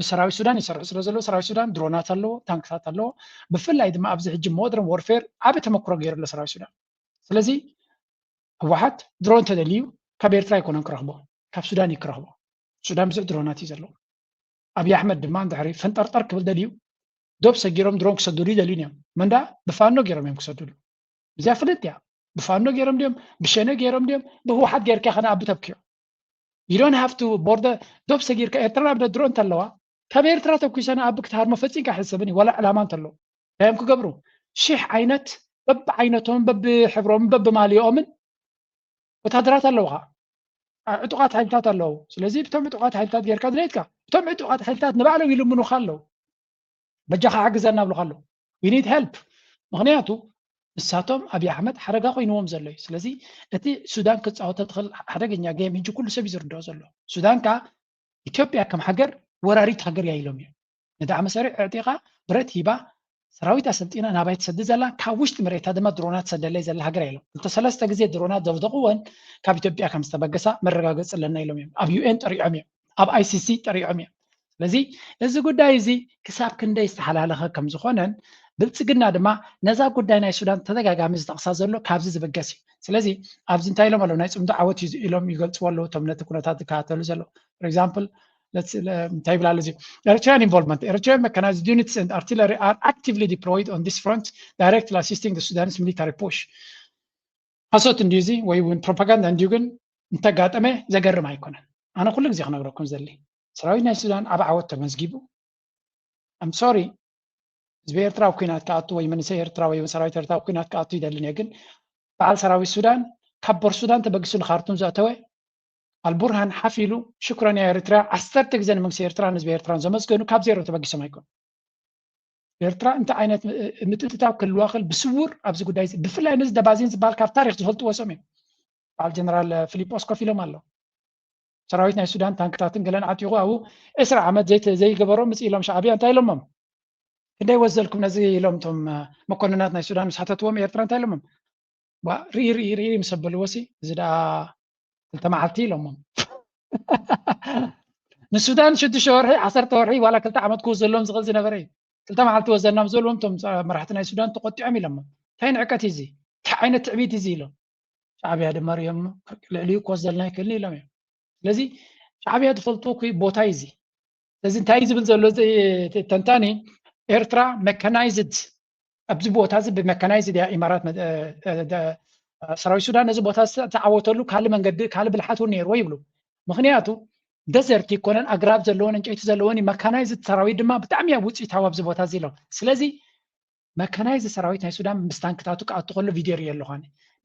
ሰራዊት ሱዳን ይሰርሑ ስለ ዘሎ ሰራዊት ሱዳን ድሮናት ኣለዎ ታንክታት ኣለዎ ብፍላይ ድማ ኣብዚ ሕጂ ሞደርን ወርፌር ዓብ ተመክሮ ገይሩሎ ሰራዊት ሱዳን ስለዚ ህወሓት ድሮን ተደልዩ ካብ ኤርትራ ይኮነን ክረኽቦ ካብ ሱዳን ይክረኽቦ ሱዳን ብዙሕ ድሮናት እዩ ዘለዎ ኣብይ ኣሕመድ ድማ እንድሕሪ ፈንጠርጠር ክብል ደልዩ ዶብ ሰጊሮም ድሮን ክሰድዱ ይደልዩን እዮም መንዳ ብፋኖ ገይሮም እዮም ክሰድዱ እዚኣ ፍልጥ እያ ብፋኖ ገይሮም ድዮም ብሸነ ገይሮም ድዮም ብህወሓት ጌርካ ኸነ ኣብ ተብኪዮ ይዶን ሃፍቱ ቦርደ ዶብ ሰጊርካ ኤርትራ ናብ ድሮን እንተለዋ ካብ ኤርትራ ተኩሰና ኣብ ክትሃርሞ ፈፂንካ ሕሰብኒ ወላ ዕላማ እንተሎ እዮም ክገብሩ ሽሕ ዓይነት በብዓይነቶምን በብሕብሮምን በብማልዮኦምን ወታደራት ኣለውካ ዕጡቃት ሓይልታት ኣለዉ ስለዚ ብቶም ዕጡቃት ሓይልታት ጌርካ ድሌትካ ብቶም ዕጡቃት ሓይልታት ንባዕሎም ይልምኑካ ኣለዉ በጃኻ ሓግዘና ብሉካ ኣለዉ ዊ ኒድ ሄልፕ ምክንያቱ ንሳቶም ኣብይ ኣሕመድ ሓደጋ ኮይንዎም ዘሎ እዩ ስለዚ እቲ ሱዳን ክፃወተ ትኽእል ሓደገኛ ጌም ሕጂ ኩሉ ሰብ እዩ ዝርድኦ ዘሎ ሱዳን ከዓ ኢትዮጵያ ከም ሃገር ወራሪት ሃገር እያ ኢሎም እዮም ንዳዕመ ሰሪዕ ዕጢኻ ብረት ሂባ ሰራዊት ኣሰልጢና ናባይ ትሰድድ ዘላ ካብ ውሽጢ መሬታ ድማ ድሮናት ትሰደለይ ዘላ ሃገር ኢሎም ሰለስተ ግዜ ድሮናት ዘብደቑወን ካብ ኢትዮጵያ ከም ዝተበገሳ መረጋገፂ ኣለና ኢሎም እዮም ኣብ ዩኤን ጠሪዖም እዮም ኣብ ኣይሲሲ ጠሪዖም እዮም ስለዚ እዚ ጉዳይ እዚ ክሳብ ክንደይ ዝተሓላለኸ ከም ዝኾነን ብልፅግና ድማ ነዛ ጉዳይ ናይ ሱዳን ተደጋጋሚ ዝጠቕሳ ዘሎ ካብዚ ዝብገስ እዩ ስለዚ ኣብዚ እንታይ ኢሎም ኣለዉ ናይ ፅምዶ ዓወት ኢሎም ይገልፅዎ ኣለዉ እቶም ነቲ ኩነታት ዝከታተሉ ዘሎ ፎር ኤግዛምፕል እንታይ ይብላ ኣሎ እዚ Eritrean involvement Eritrean mechanized units and artillery are actively deployed on this front directly assisting the Sudanese military push ሓሶት እንድዩ እዚ ወይ እውን ፕሮፓጋንዳ እንድዩ ግን እንተጋጠመ ዘገርም ኣይኮነን ኣነ ኩሉ ግዜ ክነግረኩም ዘሊ ሰራዊት ናይ ሱዳን ኣብ ዓወት ተመዝጊቡ I'm sorry ህዝቢ ኤርትራ ኣብ ኩናት ክኣቱ ወይ መንእሰይ ኤርትራ ወይ ሰራዊት ኤርትራ ኣብ ኩናት ክኣቱ ይደልን እየ ግን በዓል ሰራዊት ሱዳን ካብ ቦር ሱዳን ተበጊሱ ንካርቱም ዘእተወ አልቡርሃን ሓፊሉ ሽኩረን ያ ኤርትራ 10 ግዜ ንመንግስቲ ኤርትራን ህዝቢ ኤርትራን ዘመስገኑ ካብ ዜሮ ተበጊሶም ኣይኮኑ ኤርትራ እንታይ ዓይነት ምጥጥታው ክህልዋ ክእል ብስውር ኣብዚ ጉዳይ ብፍላይ ነዚ ደባዚን ዝበሃል ካብ ታሪክ ዝፈልጥዎ ሰም እዮም በዓል ጀነራል ፊሊጶስ ኮፍ ኢሎም ኣለዉ ሰራዊት ናይ ሱዳን ታንክታትን ገለን ዓጢቑ ኣብኡ 20 ዓመት ዘይገበሮ ምፅ ኢሎም ሻዕብያ እንታይ ኢሎሞም ክንደይ ወዘልኩም ነዚ ኢሎም እቶም መኮንናት ናይ ሱዳን ምስ ሓተትዎም ኤርትራ እንታይ ኢሎሞም ርኢ ምስ ኣበልዎሲ እዚ ዳ ክልተ መዓልቲ ኢሎሞም ንሱዳን 6 ወርሒ 10 ወርሒ ዋላ 2 ዓመት ክወዘሎም ዝኽእል ዝነበረ እዩ 2 መዓልቲ ወዘናም ዘለዎም እቶም መራሕቲ ናይ ሱዳን ተቆጢዖም ኢሎሞም እንታይ ንዕቀት እዚ እንታይ ዓይነት ትዕቢት እዚ ኢሎም ሻዕብያ ድማ ሪኦም ልዕሊኡ ክወዘልና ይክእልኒ ኢሎም እዮም ስለዚ ሻዕብያ ዝፈልጥዎ ቦታ እዚ ስለዚ እንታይ ዝብል ዘሎ ተንታኒ ኤርትራ ሜካናይዝድ ኣብዚ ቦታ እዚ ብሜካናይዝድ ያ ኢማራት ሰራዊት ሱዳን ነዚ ቦታ ተዓወተሉ ካልእ መንገዲ ካልእ ብልሓት እውን ነይርዎ ይብሉ ምክንያቱ ደዘርቲ ይኮነን ኣግራብ ዘለዎን እንጨይቲ ዘለዎን መካናይዝድ ሰራዊት ድማ ብጣዕሚ እያ ውፅኢታዊ ኣብዚ ቦታ እዚ ኢሎም ስለዚ መካናይዝድ ሰራዊት ናይ ሱዳን ምስ ታንክታቱ ክኣቱ ከሎ ቪድዮ ሪኦ ኣለኹ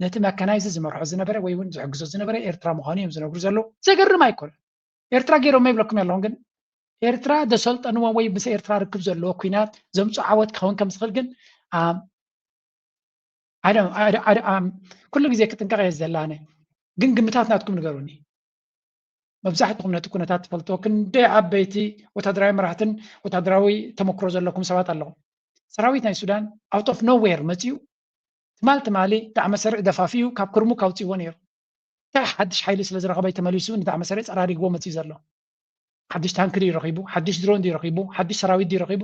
ነቲ መካናይዝድ ዝመርሖ ዝነበረ ወይ እውን ዝሕግዞ ዝነበረ ኤርትራ ምዃኑ እዮም ዝነግሩ ዘለዉ ዘገርም ኣይኮነን ኤርትራ ገይሮም ይብለኩም ኣለኹም ግን ኤርትራ ዘሰልጠንዎም ወይ ምስ ኤርትራ ርክብ ዘለዎ ኩናት ዘምፁ ዓወት ክኸውን ከም ዝኽእል ግን ኩሉ ግዜ ክጥንቀቕ እየ ዘላነ ግን ግምታት ናትኩም ንገሩኒ መብዛሕትኩም ነቲ ኩነታት ትፈልጦ ክንደይ ዓበይቲ ወታደራዊ መራሕትን ወታደራዊ ተመክሮ ዘለኩም ሰባት ኣለኹም ሰራዊት ናይ ሱዳን ኣውት ኦፍ ኖዌር መፅኡ ትማሊ ዳዕመ ሰርዕ ደፋፊኡ ካብ ክርሙክ ኣውፅዎ ነይሩ እንታይ ሓድሽ ሓይሊ ስለ ዝረኸበ ተመሊሱ ንዳዕመ ሰርዕ ፀራሪግዎ መፅኡ ዘሎ ሓድሽ ታንክ ዲ ረኺቡ ሓድሽ ድሮን ዲ ረኺቡ ሓድሽ ሰራዊት ዲ ረኺቡ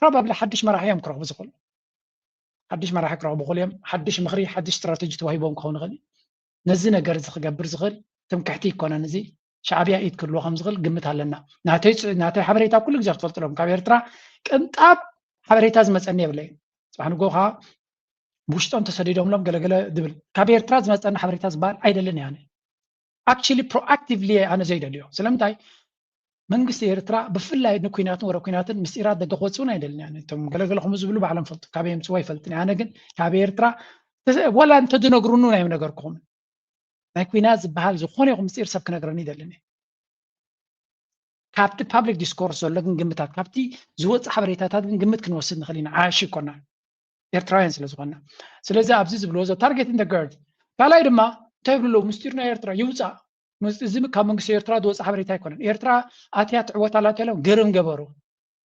ፕሮባብሊ ሓድሽ መራሒ እዮም ክረኽቡ ዝኽእሉ ሓድሽ መራሒ ክረኽቡ ይኽእሉ እዮም ሓድሽ ምኽሪ ሓድሽ ስትራቴጂ ተዋሂቦም ክኸውን ይኽእል ነዚ ነገር እዚ ክገብር ዝኽእል ትምክሕቲ ይኮነን እዚ ሻዕብያ ኢድ ክህልዎ ከም ዝኽእል ግምት ኣለና ናተይ ሓበሬታ ኩሉ ግዜ ክትፈልጥሎም ካብ ኤርትራ ቅንጣብ ሓበሬታ ዝመፀኒ የብለይ ፅባሕ ንጎ ከዓ ብውሽጦም ተሰዲዶምሎም ገለገለ ድብል ካብ ኤርትራ ዝመፀኒ ሓበሬታ ዝበሃል ኣይደልን እያ ኣክቹሊ ፕሮኣክቲቭሊ ኣነ ዘይደልዮ ስለምንታይ መንግስቲ ኤርትራ ብፍላይ ንኩናትን ወረ ኩናትን ምስጢራት ደገ ክወፅኡን ኣይደልን እያ እቶም ገለገለኹም ዝብሉ ባዕሎም ፈልጡ ካበይ ምፅዋ ይፈልጥን ኣነ ግን ካብ ኤርትራ ወላ እንተዝነግሩኑ ናይ ነገርኩኹም ናይ ኩናት ዝበሃል ዝኾነ ይኹም ምስጢር ሰብ ክነግረኒ ይደልን ካብቲ ፓብሊክ ዲስኮርስ ዘሎ ግን ግምታት ካብቲ ዝወፅእ ሓበሬታታት ግን ግምት ክንወስድ ንኽእል ኢና ዓያሺ ይኮና ኤርትራውያን ስለ ዝኾና ስለዚ ኣብዚ ዝብልዎ ዞ ታርጌት ኢን ደ ገርድ ካልኣይ ድማ እንታይ ይብልሎ ምስጢር ናይ ኤርትራ ይውፃእ እዚ ካብ መንግስቲ ኤርትራ ዝወፅእ ሓበሬታ ኣይኮነን ኤርትራ ኣትያ ትዕወት ኣላትሎም ግርም ገበሩ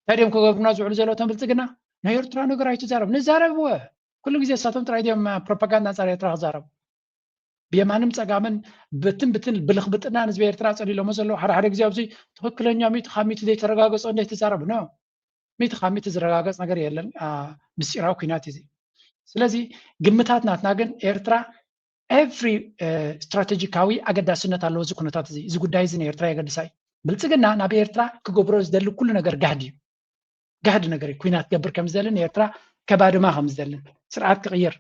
እንታይ ድዮም ክገብሩና ዝውዕሉ ዘሎ እቶም ብልፅግና ናይ ኤርትራ ነገር ኣይትዛረቡ ንዛረብ ኩሉ ግዜ እሳቶም ጥራይ ድዮም ፕሮፓጋንዳ አንፃር ኤርትራ ክዛረቡ ብየማንም ፀጋምን ብትን ብልኽብጥና ህዝቢ ኤርትራ ፀሊሎሞ ዘለዎ ሓደ ግዜ ኣብዚ ትክክለኛ ሚእቲ ካብ ሚእቲ ዘይተረጋገፆ እንዴት ትዛረቡ ኖ ሚእቲ ካብ ሚእቲ ዝረጋገፅ ነገር የለን ምስጢራዊ ኩናት እዚ ስለዚ ግምታት ናትና ግን ኤርትራ ኤቭሪ ስትራቴጂካዊ ኣገዳስነት ኣለዎ እዚ ኩነታት እዚ እዚ ጉዳይ እዚ ንኤርትራ የገድሳይ ብልፅግና ናብ ኤርትራ ክገብሮ ዝደሊ ኩሉ ነገር ጋህዲ እዩ ጋህዲ ነገር እዩ ኩናት ገብር ከም ዝደልን ኤርትራ ከባድማ ከም ዝደልን ስርዓት ክቕይር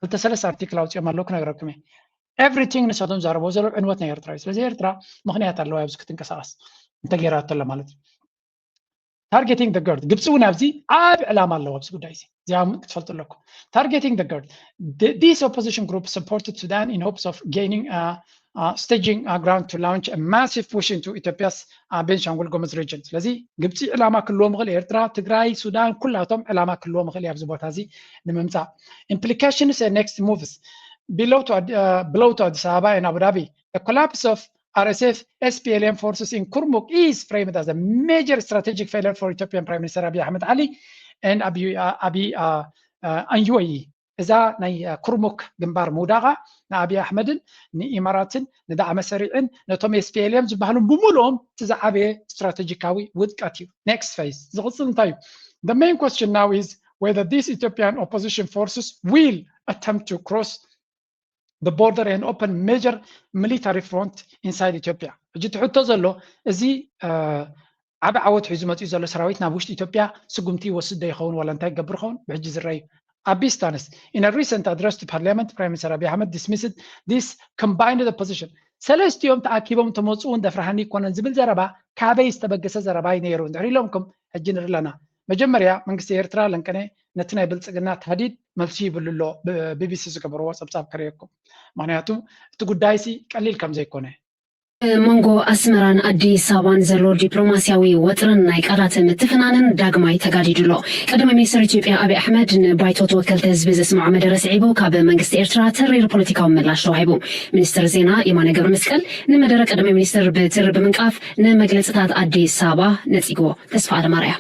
2 ኣርቲክል ኣውፅኦም ኣለዉ ክነግረኩም እየ ኤቭሪቲንግ ንሳቶም ዛረበዎ ዘሎ ዕንወት ናይ ኤርትራ እዩ ስለዚ ኤርትራ ምክንያት ኣለዋ ኣብዚ ክትንቀሳቀስ እንተገይራቶ ኣላ ማለት እዩ ታርጌቲንግ ደ ገርድ ግብፂ እውን ኣብዚ ዓብ ዕላማ ኣለዎ ኣብዚ ጉዳይ እዚ እዚኣ ክትፈልጡ ኣለኩም ታርጌቲንግ ደ ገርድ ዲስ ኦፖዚሽን ግሩፕ ሰፖርትድ ሱዳን ኢን ሆፕስ ኦፍ ጌይኒንግ staging ground to launch a massive push into Ethiopia's Benishangul Gumuz region. ስለዚ ግብፂ ዕላማ ክልዎ ምኽእል ኤርትራ ትግራይ ሱዳን ኩላቶም ዕላማ ክልዎ ምኽእል ኣብዚ ቦታ እዚ ንምምፃእ implications and next moves below to Addis Ababa and Abu Dhabi. The collapse of RSF SPLM forces in Kurmuk is framed as a major strategic failure for Ethiopian Prime Minister Abiy Ahmed Ali and Abiy and UAE. እዛ ናይ ኩርሙክ ግንባር ምውዳቓ ንኣብይ ኣሕመድን ንኢማራትን ንዳዕመ ሰሪዕን ነቶም ኤስፒኤልኤም ዝበሃሉ ብምልኦም እቲ ዝዓበየ ስትራቴጂካዊ ውድቀት እዩ ኔክስት ፌዝ ዝቕፅል እንታይ እዩ the main question now is whether these Ethiopian opposition forces will attempt to cross the border and open major military front inside Ethiopia ሕጂ ትሕቶ ዘሎ እዚ ዓብ ዓወት ሒዙ መፅኡ ዘሎ ሰራዊት ናብ ውሽጢ ኢትዮጵያ ስጉምቲ ይወስድ ዶ ይኸውን ዋላ እንታይ ይገብር ይኸውን ብሕጂ ዝረአዩ Abistanis. In a recent address to Parliament, Prime Minister Abiy Ahmed dismissed this combined opposition. Celestium ta'akibum tomotsuun dafrahani konan zibil zaraba kabe istabagasa zaraba neyru ndrilomkum hajin lana. መጀመሪያ መንግስቲ ኤርትራ ለንቀነ ነቲ ናይ ብልጽግና ተሃዲድ መልሲ ይብልሎ ቢቢሲ ዝገበርዎ ፀብጻብ ከሪየኩም ምክንያቱ እቲ ጉዳይ ሲ ቀሊል ከም ዘይኮነ መንጎ ኣስመራን ኣዲስ አበባን ዘሎ ዲፕሎማሲያዊ ወጥርን ናይ ቃላት ምትፍናንን ዳግማይ ተጋዲድሎ ቀዳማይ ሚኒስትር ኢትዮጵያ አብይ አሕመድ ንባይቶ ተወከልቲ ህዝቢ ዘስማዕ መደረ ስዒቡ ካብ መንግስቲ ኤርትራ ተሪር ፖለቲካዊ ምላሽ ተዋሂቡ ሚኒስትር ዜና የማነ ገብረ መስቀል ንመደረ ቀዳማይ ሚኒስትር ብትር ብምንቃፍ ንመግለጽታት ኣዲስ አበባ ነጺግዎ ተስፋ አለማርያ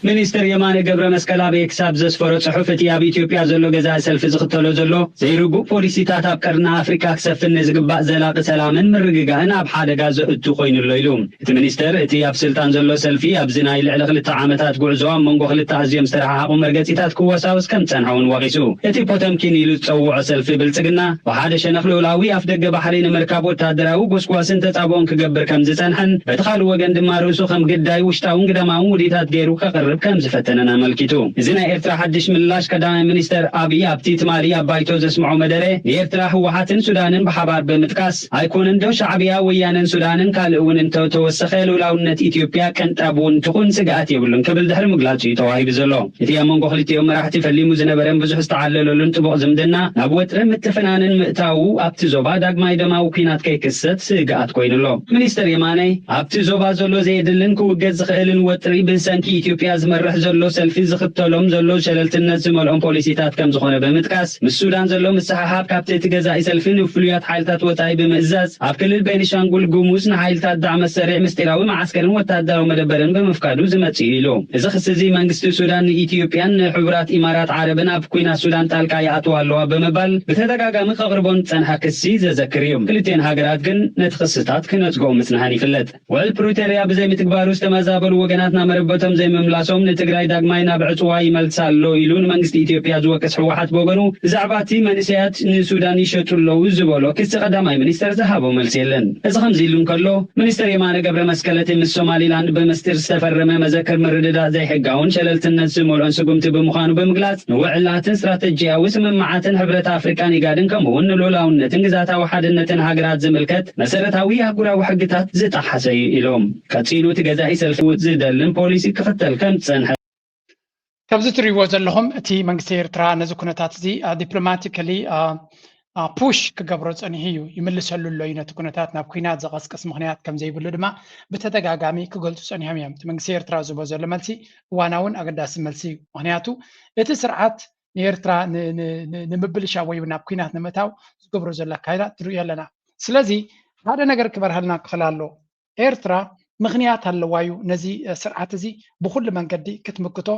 ሚኒስትር የማነ ገብረ መስቀል ኣብ ክሳብ ዘስፈሮ ጽሑፍ እቲ ኣብ ኢትዮጵያ ዘሎ ገዛ ሰልፊ ዝኽተሎ ዘሎ ዘይርጉእ ፖሊሲታት ኣብ ቀርና ኣፍሪካ ክሰፍን ዝግባእ ዘላቂ ሰላምን ምርግጋእን ኣብ ሓደጋ ዘእቱ ኮይኑሎ ኢሉ እቲ ሚኒስትር እቲ ኣብ ስልጣን ዘሎ ሰልፊ ኣብዚ ናይ ልዕሊ 2 ዓመታት ጉዕዞ ኣብ መንጎ ክልተ ኣዝዮም ዝተረሓሓቑ መርገፂታት ክወሳወስ ከም ፀንሐውን ወቂሱ እቲ ፖተምኪን ኢሉ ዝፀውዖ ሰልፊ ብልጽግና ብሓደ ሸነኽ ልኡላዊ ኣፍ ደገ ባሕሪ ንምርካብ ወታደራዊ ጎስጓስን ተጻብኦን ክገብር ከም ዝፀንሐን በቲ ካልእ ወገን ድማ ርእሱ ከም ግዳይ ውሽጣውን ግዳማውን ውዲታት ገይሩ ከቕርብ ከም ዝፈተነና መልኪቱ እዚ ናይ ኤርትራ ሓድሽ ምላሽ ቀዳማይ ሚኒስትር አብይ ኣብቲ ትማሊ ኣባይቶ ዘስምዖ መደረ ንኤርትራ ህወሓትን ሱዳንን ብሓባር ብምጥቃስ ኣይኮነን ዶ ሻዕብያ ወያነን ሱዳንን ካልእ እውን እንተተወሰኸ ልኡላውነት ኢትዮጵያ ቅንጣብ እውን ትኹን ስግኣት የብሉን ክብል ድሕሪ ምግላጹ እዩ ተዋሂቡ ዘሎ እቲ ኣብ መንጎ ክልቲኦም መራሕቲ ፈሊሙ ዝነበረን ብዙሕ ዝተዓለለሉን ጥቡቕ ዝምድና ናብ ወጥሪ ምትፍናንን ምእታዉ ኣብቲ ዞባ ዳግማይ ደማዊ ኩናት ከይክሰት ስግኣት ኮይኑሎ ሚኒስትር የማነ ኣብቲ ዞባ ዘሎ ዘየድልን ክውገዝ ዝኽእልን ወጥሪ ብሰንኪ ኢትዮጵያ ዝመርሕ ዘሎ ሰልፊ ዝኽተሎም ዘሎ ሸለልትነት ዝመልኦም ፖሊሲታት ከም ዝኾነ ብምጥቃስ ምስ ሱዳን ዘሎ ምሰሓሓብ ካብቲ እቲ ገዛኢ ሰልፊ ንፍሉያት ሓይልታት ወጻኢ ብምእዛዝ ኣብ ክልል ቤኒሻንጉል ጉሙዝ ንሓይልታት ዳዕመ ሰሪዕ ምስጢራዊ ማዓስከርን ወታደራዊ መደበርን ብምፍቃዱ ዝመጽእ እዩ ኢሉ እዚ ክሲ እዚ መንግስቲ ሱዳን ንኢትዮጵያን ንሕቡራት ኢማራት ዓረብን ኣብ ኩናት ሱዳን ጣልቃ ይኣትዋ ኣለዋ ብምባል ብተደጋጋሚ ከቕርቦን ፀንሐ ክሲ ዘዘክር እዩ ክልቲአን ሃገራት ግን ነቲ ክስታት ክነጽግኦም ምጽናሕን ይፍለጥ ውዕል ፕሪቶሪያ ብዘይ ምትግባሩ ዝተመዛበሉ ወገናትና መረበቶም ዘይምምላሶም ንትግራይ ዳግማይ ናብ ዕፅዋ ይመልሳ ኣሎ ኢሉ ንመንግስቲ ኢትዮጵያ ዝወቅስ ሕወሓት በወገኑ ብዛዕባ እቲ መንእሰያት ንሱዳን ይሸጡ ኣለዉ ዝበሎ ክሲ ቀዳማይ ሚኒስተር ዝሃቦ መልሲ የለን እዚ ከምዚ ኢሉ እንከሎ ሚኒስተር የማነ ገብረ መስቀል ምስ ሶማሊላንድ ብምስጢር ዝተፈረመ መዘክር ምርድዳእ ዘይሕጋውን ሸለልትነት ዝመልኦን ስጉምቲ ብምዃኑ ብምግላጽ ንውዕላትን ስትራቴጂያዊ ስምምዓትን ሕብረት ኣፍሪካን ኢጋድን ከምኡውን ንሉላውነትን ግዛታዊ ሓድነትን ሃገራት ዝምልከት መሰረታዊ ኣህጉራዊ ሕግታት ዝጣሓሰ እዩ ኢሎም ቀፂሉ እቲ ገዛኢ ሰልፊ ዝደልን ፖሊሲ ክኽተል ከም ዝጸንሐ ከምዚ ትሪእዎ ዘለኹም እቲ መንግስቲ ኤርትራ ነዚ ኩነታት እዚ ዲፕሎማቲካሊ ፑሽ ክገብሮ ፀኒሑ እዩ ይምልሰሉ ኣሎ እዩ ነቲ ኩነታት ናብ ኩናት ዘቐስቅስ ምክንያት ከም ዘይብሉ ድማ ብተደጋጋሚ ክገልፁ ፀኒሖም እዮም እቲ መንግስቲ ኤርትራ ዝቦ ዘሎ መልሲ እዋናውን ኣገዳሲ መልሲ እዩ ምክንያቱ እቲ ስርዓት ንኤርትራ ንምብልሻ ወይ ናብ ኩናት ንምእታው ዝገብሮ ዘሎ ኣካይዳ ትሪኡ ኣለና ስለዚ ሓደ ነገር ክበርሃልና ክኽእል ኣሎ ኤርትራ ምክንያት ኣለዋ እዩ ነዚ ስርዓት እዚ ብኩሉ መንገዲ ክትምክቶ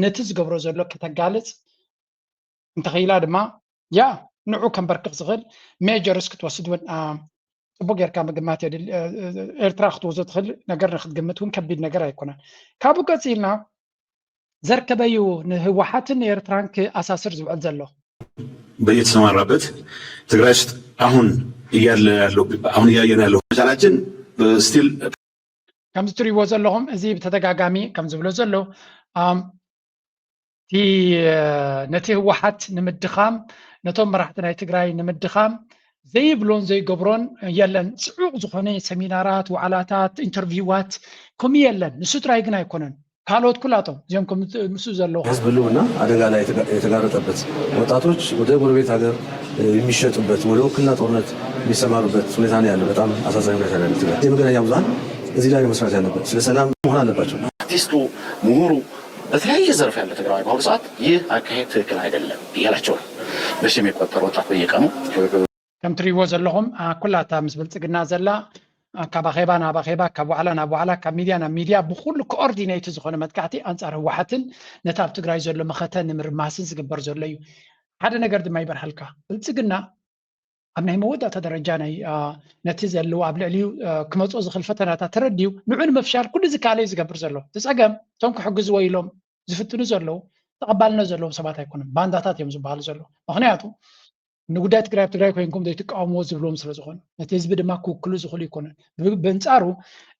ነቲ ዝገብሮ ዘሎ ከተጋልፅ እንተኸኢላ ድማ ያ ንዑ ከንበርክቕ ዝኽእል ሜጀርስ ክትወስድ እውን ፅቡቅ ጌርካ ምግማት ኤርትራ ክትወስዶ ትኽእል ነገር ንክትግምት እውን ከቢድ ነገር ኣይኮነን ካብኡ ቀፂልና ዘርከበዩ ንህወሓትን ኤርትራን ክኣሳስር ዝውዕል ዘሎ በየተሰማራበት ትግራይ ውስጥ አሁን እያየን ያለው መቻላችን ስቲል ከምዚ ትሪእዎ ዘለኹም እዚ ብተደጋጋሚ ከም ዝብሎ ዘሎ ነቲ ህወሓት ንምድኻም ነቶም መራሕቲ ናይ ትግራይ ንምድኻም ዘይብሎን ዘይገብሮን የለን ፅዑቕ ዝኾነ ሰሚናራት ዋዕላታት ኢንተርቪዋት ከምኡ የለን ንሱ ጥራይ ግን ኣይኮነን ካልኦት ኩላቶም እዚኦም ከምሱ ዘለዉ ህዝብ ህልውና አደጋ ላይ የተጋረጠበት ወጣቶች ወደ ጎረቤት ሀገር የሚሸጡበት ወደ ውክልና ጦርነት የሚሰማሩበት ሁኔታ ነው ያለው በጣም አሳዛኝ ሁኔታ ነው ያለው የመገናኛ ብዙሃን እዚህ ላይ መስራት ያለበት ስለ ሰላም መሆን አለባቸው አርቲስቱ ምሁሩ በተለያየ ዘርፍ ያለ ትግራዊ በአሁኑ ሰዓት ይህ አካሄድ ትክክል አይደለም እያላቸው ነው በሺ የሚቆጠር ወጣት በየቀኑ ከም ትሪእዎ ዘለኹም ኩላታ ምስ ብልፅግና ዘላ ካብ ኣኼባ ናብ ኣኼባ ካብ ዋዕላ ናብ ዋዕላ ካብ ሚድያ ናብ ሚድያ ብኩሉ ኮኦርዲኔት ዝኾነ መጥቃዕቲ ኣንጻር ህወሓትን ነቲ ኣብ ትግራይ ዘሎ መኸተ ንምርማስን ዝግበር ዘሎ እዩ ሓደ ነገር ድማ ይበርሃልካ ብልፅግና ኣብ ናይ መወዳእታ ደረጃ ናይ ነቲ ዘለዎ ኣብ ልዕሊኡ ክመፅኦ ዝኽእል ፈተናታት ተረዲዩ ንዑ ንምፍሻል ኩሉ ዝካለዩ ዝገብር ዘሎ ትፀገም እቶም ክሕግዝዎ ኢሎም ዝፍትኑ ዘለዉ ተቐባልነት ዘለዎም ሰባት ኣይኮኑን ባንዳታት እዮም ዝበሃሉ ዘሎ ምክንያቱ ንጉዳይ ትግራይ ኣብ ትግራይ ኮይንኩም ዘይትቃወምዎ ዝብሎም ስለ ዝኾኑ ነቲ ህዝቢ ድማ ክውክሉ ዝኽእሉ ይኮኑን ብንፃሩ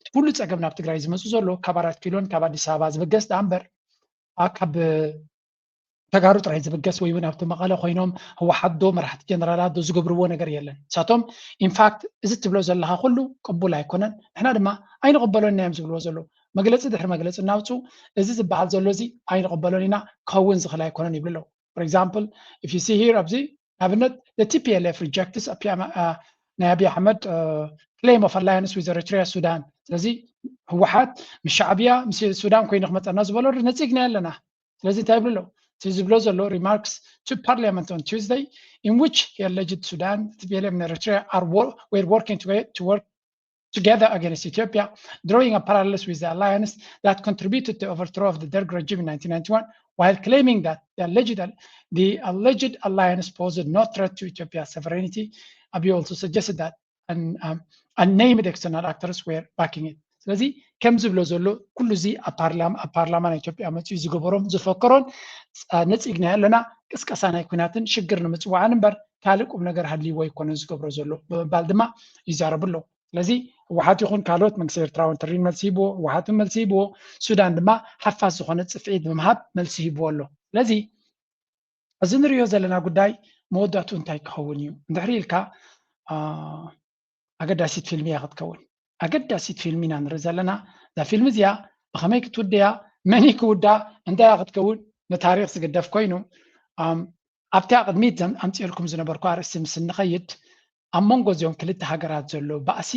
እቲ ኩሉ ፀገም ናብ ትግራይ ዝመፁ ዘሎ ካብ 4 ኪሎን ካብ ኣዲስ ኣበባ ዝብገስ ዳ እምበር ካብ ተጋሩ ጥራይ ዝብገስ ወይ እውን ኣብቲ መቐለ ኮይኖም ህወሓት ዶ መራሕቲ ጀነራላት ዶ ዝገብርዎ ነገር የለን ንሳቶም ኢንፋክት እዚ ትብሎ ዘለካ ኩሉ ቅቡል ኣይኮነን ንሕና ድማ ኣይንቕበሎን እዮም ዝብልዎ ዘሎ መግለፂ ድሕሪ መግለፂ እናውፁ እዚ ዝበሃል ዘሎ እዚ ኣይንቕበሎን ኢና ክኸውን ዝኽእል ኣይኮነን ይብሉ ኣለዉ ፎር ኤግዛምፕል ኢፍ ዩ ሲ ሂር ኣብዚ ኣብነት TPLF rejects ናይ ኣብይ ኣሕመድ claim of alliance with Eritrea Sudan ስለዚ ህወሓት ምስ ሻዕብያ ምስ ሱዳን ኮይኑ ክመፀና ዝበሎ ነፂግና ኣለና ስለዚ እንታይ ይብሉ ኣለዉ ዝብሎ ዘሎ remarks to parliament on Tuesday in which he alleged Sudan, TPLF and Eritrea were working to work together against Ethiopia, drawing a parallel with the alliance that contributed to the overthrow of the Derg regime in 1991, while claiming that the alleged alliance posed no threat to Ethiopia's sovereignty. Abiy also suggested that unnamed external actors were backing it. ስለዚህ ከም ዝብሎ ዘሎ ኩሉ እዚ ኣብ ፓርላማ ናይ ኢትዮጵያ መፅኡ ዝገበሮም ዝፈከሮን ነፂግና ኣለና ቅስቀሳ ናይ ኩናትን ሽግር ንምፅዋዕን እምበር ካልእ ቁም ነገር ሃድልይዎ ይኮነን ዝገብሮ ዘሎ ብምባል ድማ ይዛረቡ ኣለዉ ስለዚ ህወሓት ይኹን ካልኦት መንግስቲ ኤርትራውን ትሪን መልሲ ሂብዎ ህወሓትን መልሲ ሂብዎ ሱዳን ድማ ሓፋስ ዝኾነ ፅፍዒት ብምሃብ መልሲ ሂብዎ ኣሎ ስለዚ እዚ ንሪኦ ዘለና ጉዳይ መወዳእቱ እንታይ ክኸውን እዩ እንድሕሪ ኢልካ ኣገዳሲት ፊልሚ እያ ክትከውን ኣገዳሲት ፊልሚ ኢና ንርኢ ዘለና እዛ ፊልሚ እዚኣ ብኸመይ ክትውድያ መን ክውዳእ እንታይ ክትከውን ንታሪክ ዝግደፍ ኮይኑ ኣብቲ ቅድሚት ኣምፂልኩም ዝነበርኩ ኣርእስቲ ምስ ንኸይድ ኣብ መንጎ እዚኦም ክልተ ሃገራት ዘሎ ባእሲ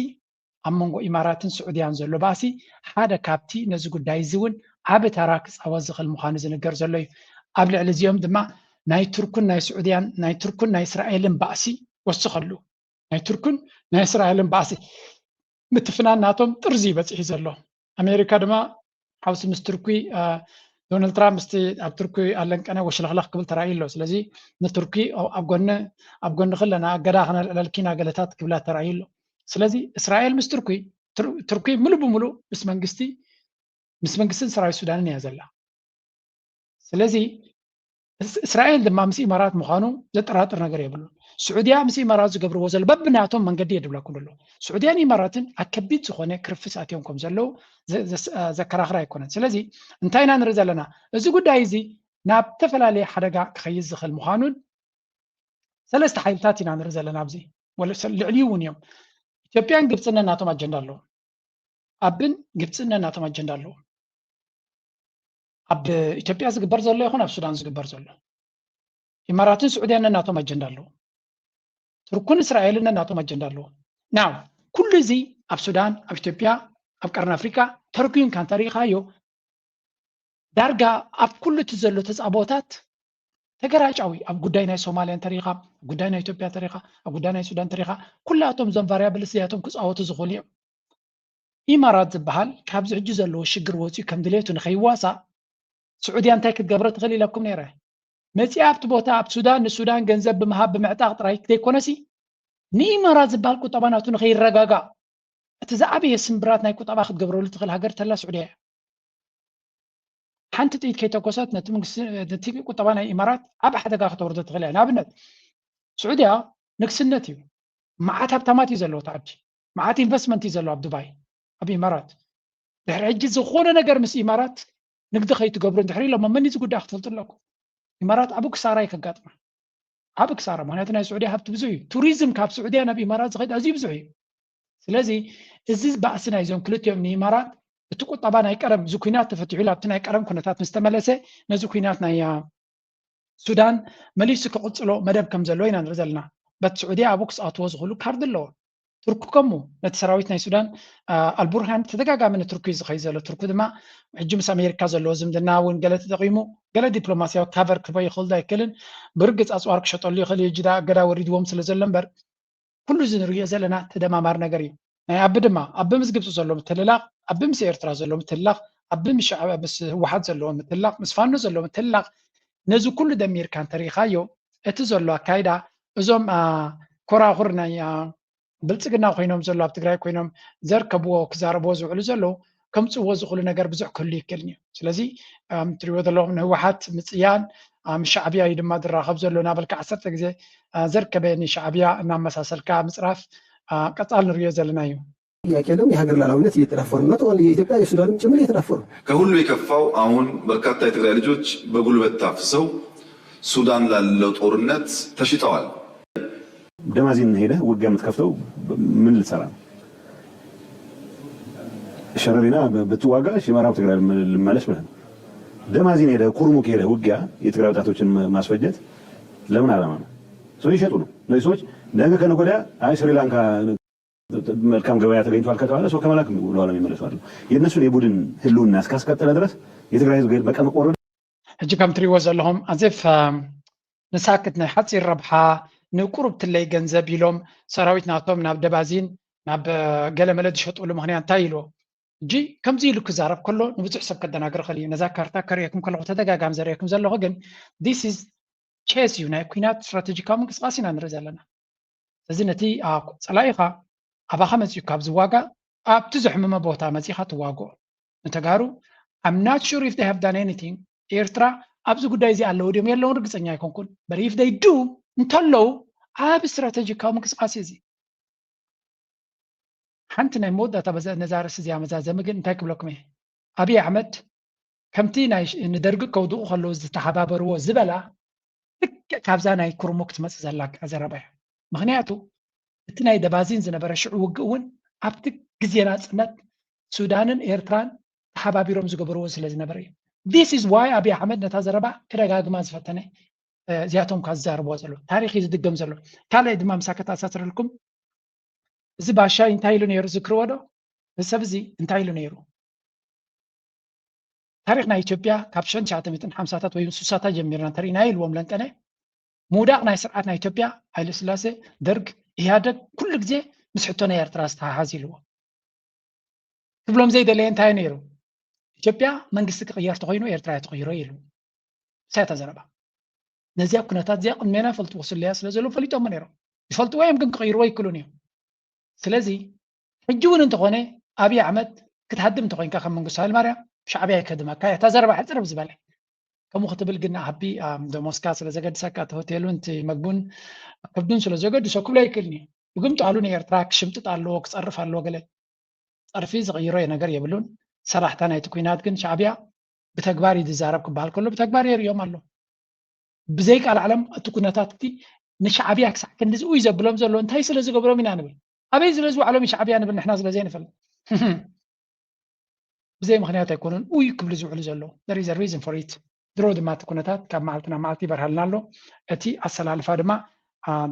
ኣብ መንጎ ኢማራትን ስዑድያን ዘሎ ባእሲ ሓደ ካብቲ ነዚ ጉዳይ እዚ እውን ዓብ ታራክስ ኣዋዝ ዝኽእል ምዃኑ ዝንገር ዘሎ እዩ ኣብ ልዕሊ እዚኦም ድማ ናይ ቱርክን ናይ ስዑድያን ናይ ቱርክን ናይ እስራኤልን ባእሲ ወስኸሉ ናይ ቱርክን ናይ እስራኤልን ባእሲ ምትፍናን ናቶም ጥርዚ ይበፅሕ ዘሎ ኣሜሪካ ድማ ሓውሲ ምስ ቱርኪ ዶናልድ ትራምፕ ምስቲ ኣብ ቱርኪ ኣለንቀነ ወሽለኽለኽ ክብል ተራእዩ ኣሎ ስለዚ ንቱርኪ ኣብ ጎኒ ክለና ገዳ ክነልዕለልኪና ገለታት ክብላ ተራእዩ ኣሎ ስለዚ እስራኤል ምስ ቱርኪ ሙሉእ ብምሉእ ምስ መንግስትን ሰራዊት ሱዳንን እያ ዘላ ስለዚ እስራኤል ድማ ምስ ኢማራት ምዃኑ ዘጠራጥር ነገር የብሉ ስዑድያ ምስ ኢማራት ዝገብርዎ ዘሎ በብናቶም መንገዲ የድብለኩም ኣሎ ስዑድያን ኢማራትን ኣከቢድ ዝኾነ ክርፍስ ኣትዮም ከም ዘለው ዘከራኽራ ኣይኮነን ስለዚ እንታይ ኢና ንርኢ ዘለና እዚ ጉዳይ እዚ ናብ ተፈላለየ ሓደጋ ክኸይድ ዝኽእል ምዃኑን ሰለስተ ሓይልታት ኢና ንርኢ ዘለና ኣብዚ ልዕልዩ እውን እዮም ኢትዮጵያን ግብፅን ናቶም ኣጀንዳ ኣለዎ ኣብን ግብፅን ናቶም ኣጀንዳ ኣለዎ ኣብ ኢትዮጵያ ዝግበር ዘሎ ይኹን ኣብ ሱዳን ዝግበር ዘሎ ኢማራትን ስዑድያን ናቶም ኣጀንዳ ኣለዎ ቱርክን እስራኤልን ናቶም ኣጀንዳ ኣለዎ ናው ኩሉ እዚ ኣብ ሱዳን ኣብ ኢትዮጵያ ኣብ ቀርኒ ኣፍሪካ ተርኪዩን ካን ተሪኻዮ ዳርጋ ኣብ ኩሉ እቲ ዘሎ ተፃቦታት ተገራጫዊ ኣብ ጉዳይ ናይ ሶማልያ ተሪኻ ኣብ ጉዳይ ናይ ኢትዮጵያ ተሪኻ ኣብ ጉዳይ ናይ ሱዳን ተሪኻ ኩላቶም ዞም ቫርያብልስ እዚኣቶም ክፃወቱ ዝኽእሉ እዮም ኢማራት ዝበሃል ካብዚ ሕጂ ዘለዎ ሽግር ወፂኡ ከም ድሌቱ ንኸይዋሳእ ስዑድያ እንታይ ክትገብረ ትኽእል ኢለኩም ነይረ መፂኣ ኣብቲ ቦታ ኣብ ሱዳን ንሱዳን ገንዘብ ብምሃብ ብምዕጣቕ ጥራይ ዘይኮነሲ ንኢማራት ዝበሃል ቁጠባ ናቱ ንኸይረጋጋእ እቲ ዝዓበየ ስምብራት ናይ ቁጠባ ክትገብረሉ ትኽእል ሃገር ተላ ስዑድያ እያ ሓንቲ ጥይት ከይተኮሰት ነቲ ቁጠባ ናይ ኢማራት ኣብ ሓደጋ ከተወርዶ ትኽእል እያ ንኣብነት ስዑድያ ንግስነት እዩ መዓት ሃብታማት እዩ ዘለዎ ተዓዲ መዓት ኢንቨስትመንት እዩ ዘለዎ ኣብ ዱባይ ኣብ ኢማራት ድሕሪ ሕጂ ዝኾነ ነገር ምስ ኢማራት ንግዲ ከይትገብሩ እንድሕሪ ኢሎም መን እዚ ጉዳይ ክትፈልጡ ኣለኩም ኢማራት ኣብ ክሳራ ይከጋጥማ ኣብ ክሳራ ምክንያቱ ናይ ስዑድያ ሃብቲ ብዙሕ እዩ ቱሪዝም ካብ ስዑድያ ናብ ኢማራት ዝኸይድ ኣዝዩ ብዙሕ እዩ ስለዚ እዚ ባእሲ ናይዞም ክልቲኦም ንኢማራት እቲ ቁጠባ ናይ ቀረም እዚ ኩናት ተፈቲሑ ኣብቲ ናይ ቀረም ኩነታት ምስ ተመለሰ ነዚ ኩናት ናይ ሱዳን መሊሱ ክቕፅሎ መደብ ከም ዘለዎ ኢና ንርኢ ዘለና በት ስዑድያ ኣብኡ ክስኣትዎ ዝኽእሉ ካርድ ኣለዎ ቱርኪ ከምኡ ነቲ ሰራዊት ናይ ሱዳን ኣልቡርሃን ተደጋጋሚ ንቱርኪ ዝኸይድ ዘሎ ቱርኪ ድማ ሕጂ ምስ ኣሜሪካ ዘለዎ ዝምድና እውን ገለ ተጠቒሙ ገለ ዲፕሎማስያዊ ካቨር ክበ ይኽእል ዶ ኣይክእልን ብርግፅ ኣፅዋር ክሸጠሉ ይኽእል እዩ ጅዳ ገዳ ወሪድዎም ስለ ዘሎ እምበር ኩሉ እዚ ንሪኦ ዘለና ተደማማር ነገር እዩ ናይ ኣቢ ድማ ኣቢ ምስ ግብፂ ዘሎ ምትልላቕ ኣቢ ምስ ኤርትራ ዘሎ ምትልላቕ ኣቢ ምስ ህወሓት ዘለዎ ምትልላቕ ምስ ፋኖ ዘሎ ምትልላቕ ነዚ ኩሉ ደሚርካ እንተሪኢኻዮ እቲ ዘሎ ኣካይዳ እዞም ኮራኹር ናይ ብልፅግና ኮይኖም ዘሎ ኣብ ትግራይ ኮይኖም ዘርከብዎ ክዛረብዎ ዝውዕሉ ዘለዉ ከምፅዎ ዝኽእሉ ነገር ብዙሕ ክህሉ ይክእልን እዩ ስለዚ ትሪእዎ ዘለኹም ንህወሓት ምፅያን ሻዕብያ እዩ ድማ ዝራኸብ ዘሎ ናበልካ 10 ግዜ ዘርከበ ንሻዕብያ እናመሳሰልካ ምፅራፍ ቀፃል ንሪኦ ዘለና እዩ ጥያቄ ደግሞ የሀገር ሉዓላዊነት እየተዳፈሩ ነው። ጠቅላላ የኢትዮጵያ የሱዳንም ጭምር እየተዳፈሩ ከሁሉ የከፋው አሁን በርካታ የትግራይ ልጆች በጉልበት ታፍሰው ሱዳን ላለው ጦርነት ተሽጠዋል። ደማዚን ሄደህ ውጊያ የምትከፍተው ምን ልትሰራ ነው? ሸረሪና ብትዋጋ ሽመራው ትግራይ ልመለስ ብለህ ነው። ደማዚን ሄደህ ኩርሙክ ሄደህ ውጊያ የትግራይ ወጣቶችን ማስፈጀት ለምን ዓላማ ነው? ሰው ይሸጡ ነው። እነዚህ ሰዎች ነገ ከነገ ወዲያ አይ ስሪላንካ መልካም ገበያ ተገኝቷል ከተባለ ሰው ከመላክ ወደኋላ የሚመለሱ አይደለም። የእነሱን የቡድን ህልውና እስካስቀጠለ ድረስ የትግራይ ህዝብ በቀን ቆረደ ሕጂ ከም ትሪእዎ ዘለኹም ኣዜፍ ንሳክት ናይ ሓፂር ረብሓ ንቁሩብ ትለይ ገንዘብ ኢሎም ሰራዊት ናቶም ናብ ደባዚን ናብ ገለመለ ዝሸጥሉ ምክንያት እንታይ ኢልዎ እጂ ከምዚ ኢሉ ክዛረብ ከሎ ንብዙሕ ሰብ ከደናግር ክእል እዩ ነዛ ካርታ ከሪአኩም ከለኹ ተደጋጋሚ ዘሪአኩም ዘለኹ ግን ዲስ ኢዝ ቼስ እዩ ናይ ኩናት ስትራቴጂካዊ ምንቅስቃስ ኢና ንርኢ ዘለና እዚ ነቲ ፀላኢኻ ኣባኻ መፂኡ ካብ ዝዋጋ ኣብቲ ዘሕመመ ቦታ መፂኻ ትዋግኦ ንተጋሩ I'm not sure if they have done anything ኤርትራ ኣብዚ ጉዳይ እዚ ኣለዉ ድዮም የለውን ርግፀኛ ኣይኮንኩን but if they do እንተለዉ ኣብ ስትራቴጂካዊ ምንቅስቃስ እዚ ሓንቲ ናይ መወዳእታ ነዛ ርእሲ እዚኣ መዛዘሚ ግን እንታይ ክብለኩም እየ ኣብይ ኣሕመድ ከምቲ ንደርጊ ከውድቑ ከለዉ ዝተሓባበርዎ ዝበላ ልክዕ ካብዛ ናይ ኩርሙክ ትመፅእ ዘላ ዘረባ እያ ምክንያቱ እቲ ናይ ደባዚን ዝነበረ ሽዑ ውግእ እውን ኣብቲ ግዜ ናፅነት ሱዳንን ኤርትራን ተሓባቢሮም ዝገበርዎ ስለ ዝነበረ እዩ this is why ኣብይ ኣሕመድ ነታ ዘረባ ከደጋግማ ዝፈተነ እዚኣቶም ካብ ዝዛረብዎ ዘሎ ታሪክ እዩ ዝድገም ዘሎ ካልኣይ ድማ ምሳከት ኣሳስረልኩም እዚ ባሻይ እንታይ ኢሉ ነይሩ ዝክርዎ ዶ እዚ ሰብ እዚ እንታይ ኢሉ ነይሩ ታሪክና ኢትዮጵያ ካብ 1950ታት ወይ 60ታት ጀሚርና ተሪና ኢልዎም ለንቀነ ሙዳቅ ናይ ስርዓትና ኢትዮጵያ ሃይለ ስላሴ ደርግ ኢህአደግ ኩሉ ግዜ ምስ ሕቶና ኤርትራ ዝተሓሓዝ ኢልዎ ክብሎም ዘይደለየ እንታይ ነይሩ ኢትዮጵያ መንግስቲ ክቅየር ተኮይኑ ኤርትራ ተቀይሮ ኢሉ ሳይታ ዘረባ ነዚያ ኩነታት እዚኣ ቅድሜና ፈልጥዎ ስለያ ስለዘሎ ፈሊጦም ነይሮም ይፈልጥዎ እዮም ግን ክቅይርዎ ይክእሉን እዮም ስለዚ ሕጂ እውን እንተኾነ አብይ አሕመድ ክትሃድም እንተኮይንካ ከም መንግስቱ ሃይለማርያም ሻዕቢያ ይከድመካ እታ ዘረባ ሕፅር ብዝበለ ከምኡ ክትብል ግን ዓቢ ደሞስካ ስለዘገድሰካ እቲ ሆቴሉን እቲ መግቡን ከብዱን ስለዘገድሶ ክብሎ ይክእልኒ ይግምጡ አሉ ንኤርትራ ክሽምጥጥ ኣለዎ ክፀርፍ ኣለዎ ገለ ፀርፊ ዝቕይሮ ነገር የብሉን ሰራሕታ ናይቲ ኩናት ግን ሻዕቢያ ብተግባር ይዛረብ ክበሃል ከሎ ብተግባር የርእዮም ኣሎ ብዘይ ቃል ዓለም እቲ ኩነታት እቲ ንሻዕቢያ ክሳዕ ክንዲዝ እዩ ዘብሎም ዘሎ እንታይ ስለ ዝገብሮም ኢና ንብል ኣበይ ስለ ዝውዕሎም ሻዕቢያ ንብል ንሕና ስለዘይንፈልጥ ብዘይ ምክንያት ኣይኮኑን እዩ ክብሉ ዝውዕሉ ዘሎ there is a reason for it ድሮ ድማ እቲ ኩነታት ካብ መዓልትና መዓልቲ ይበርሃልና ኣሎ እቲ ኣሰላልፋ ድማ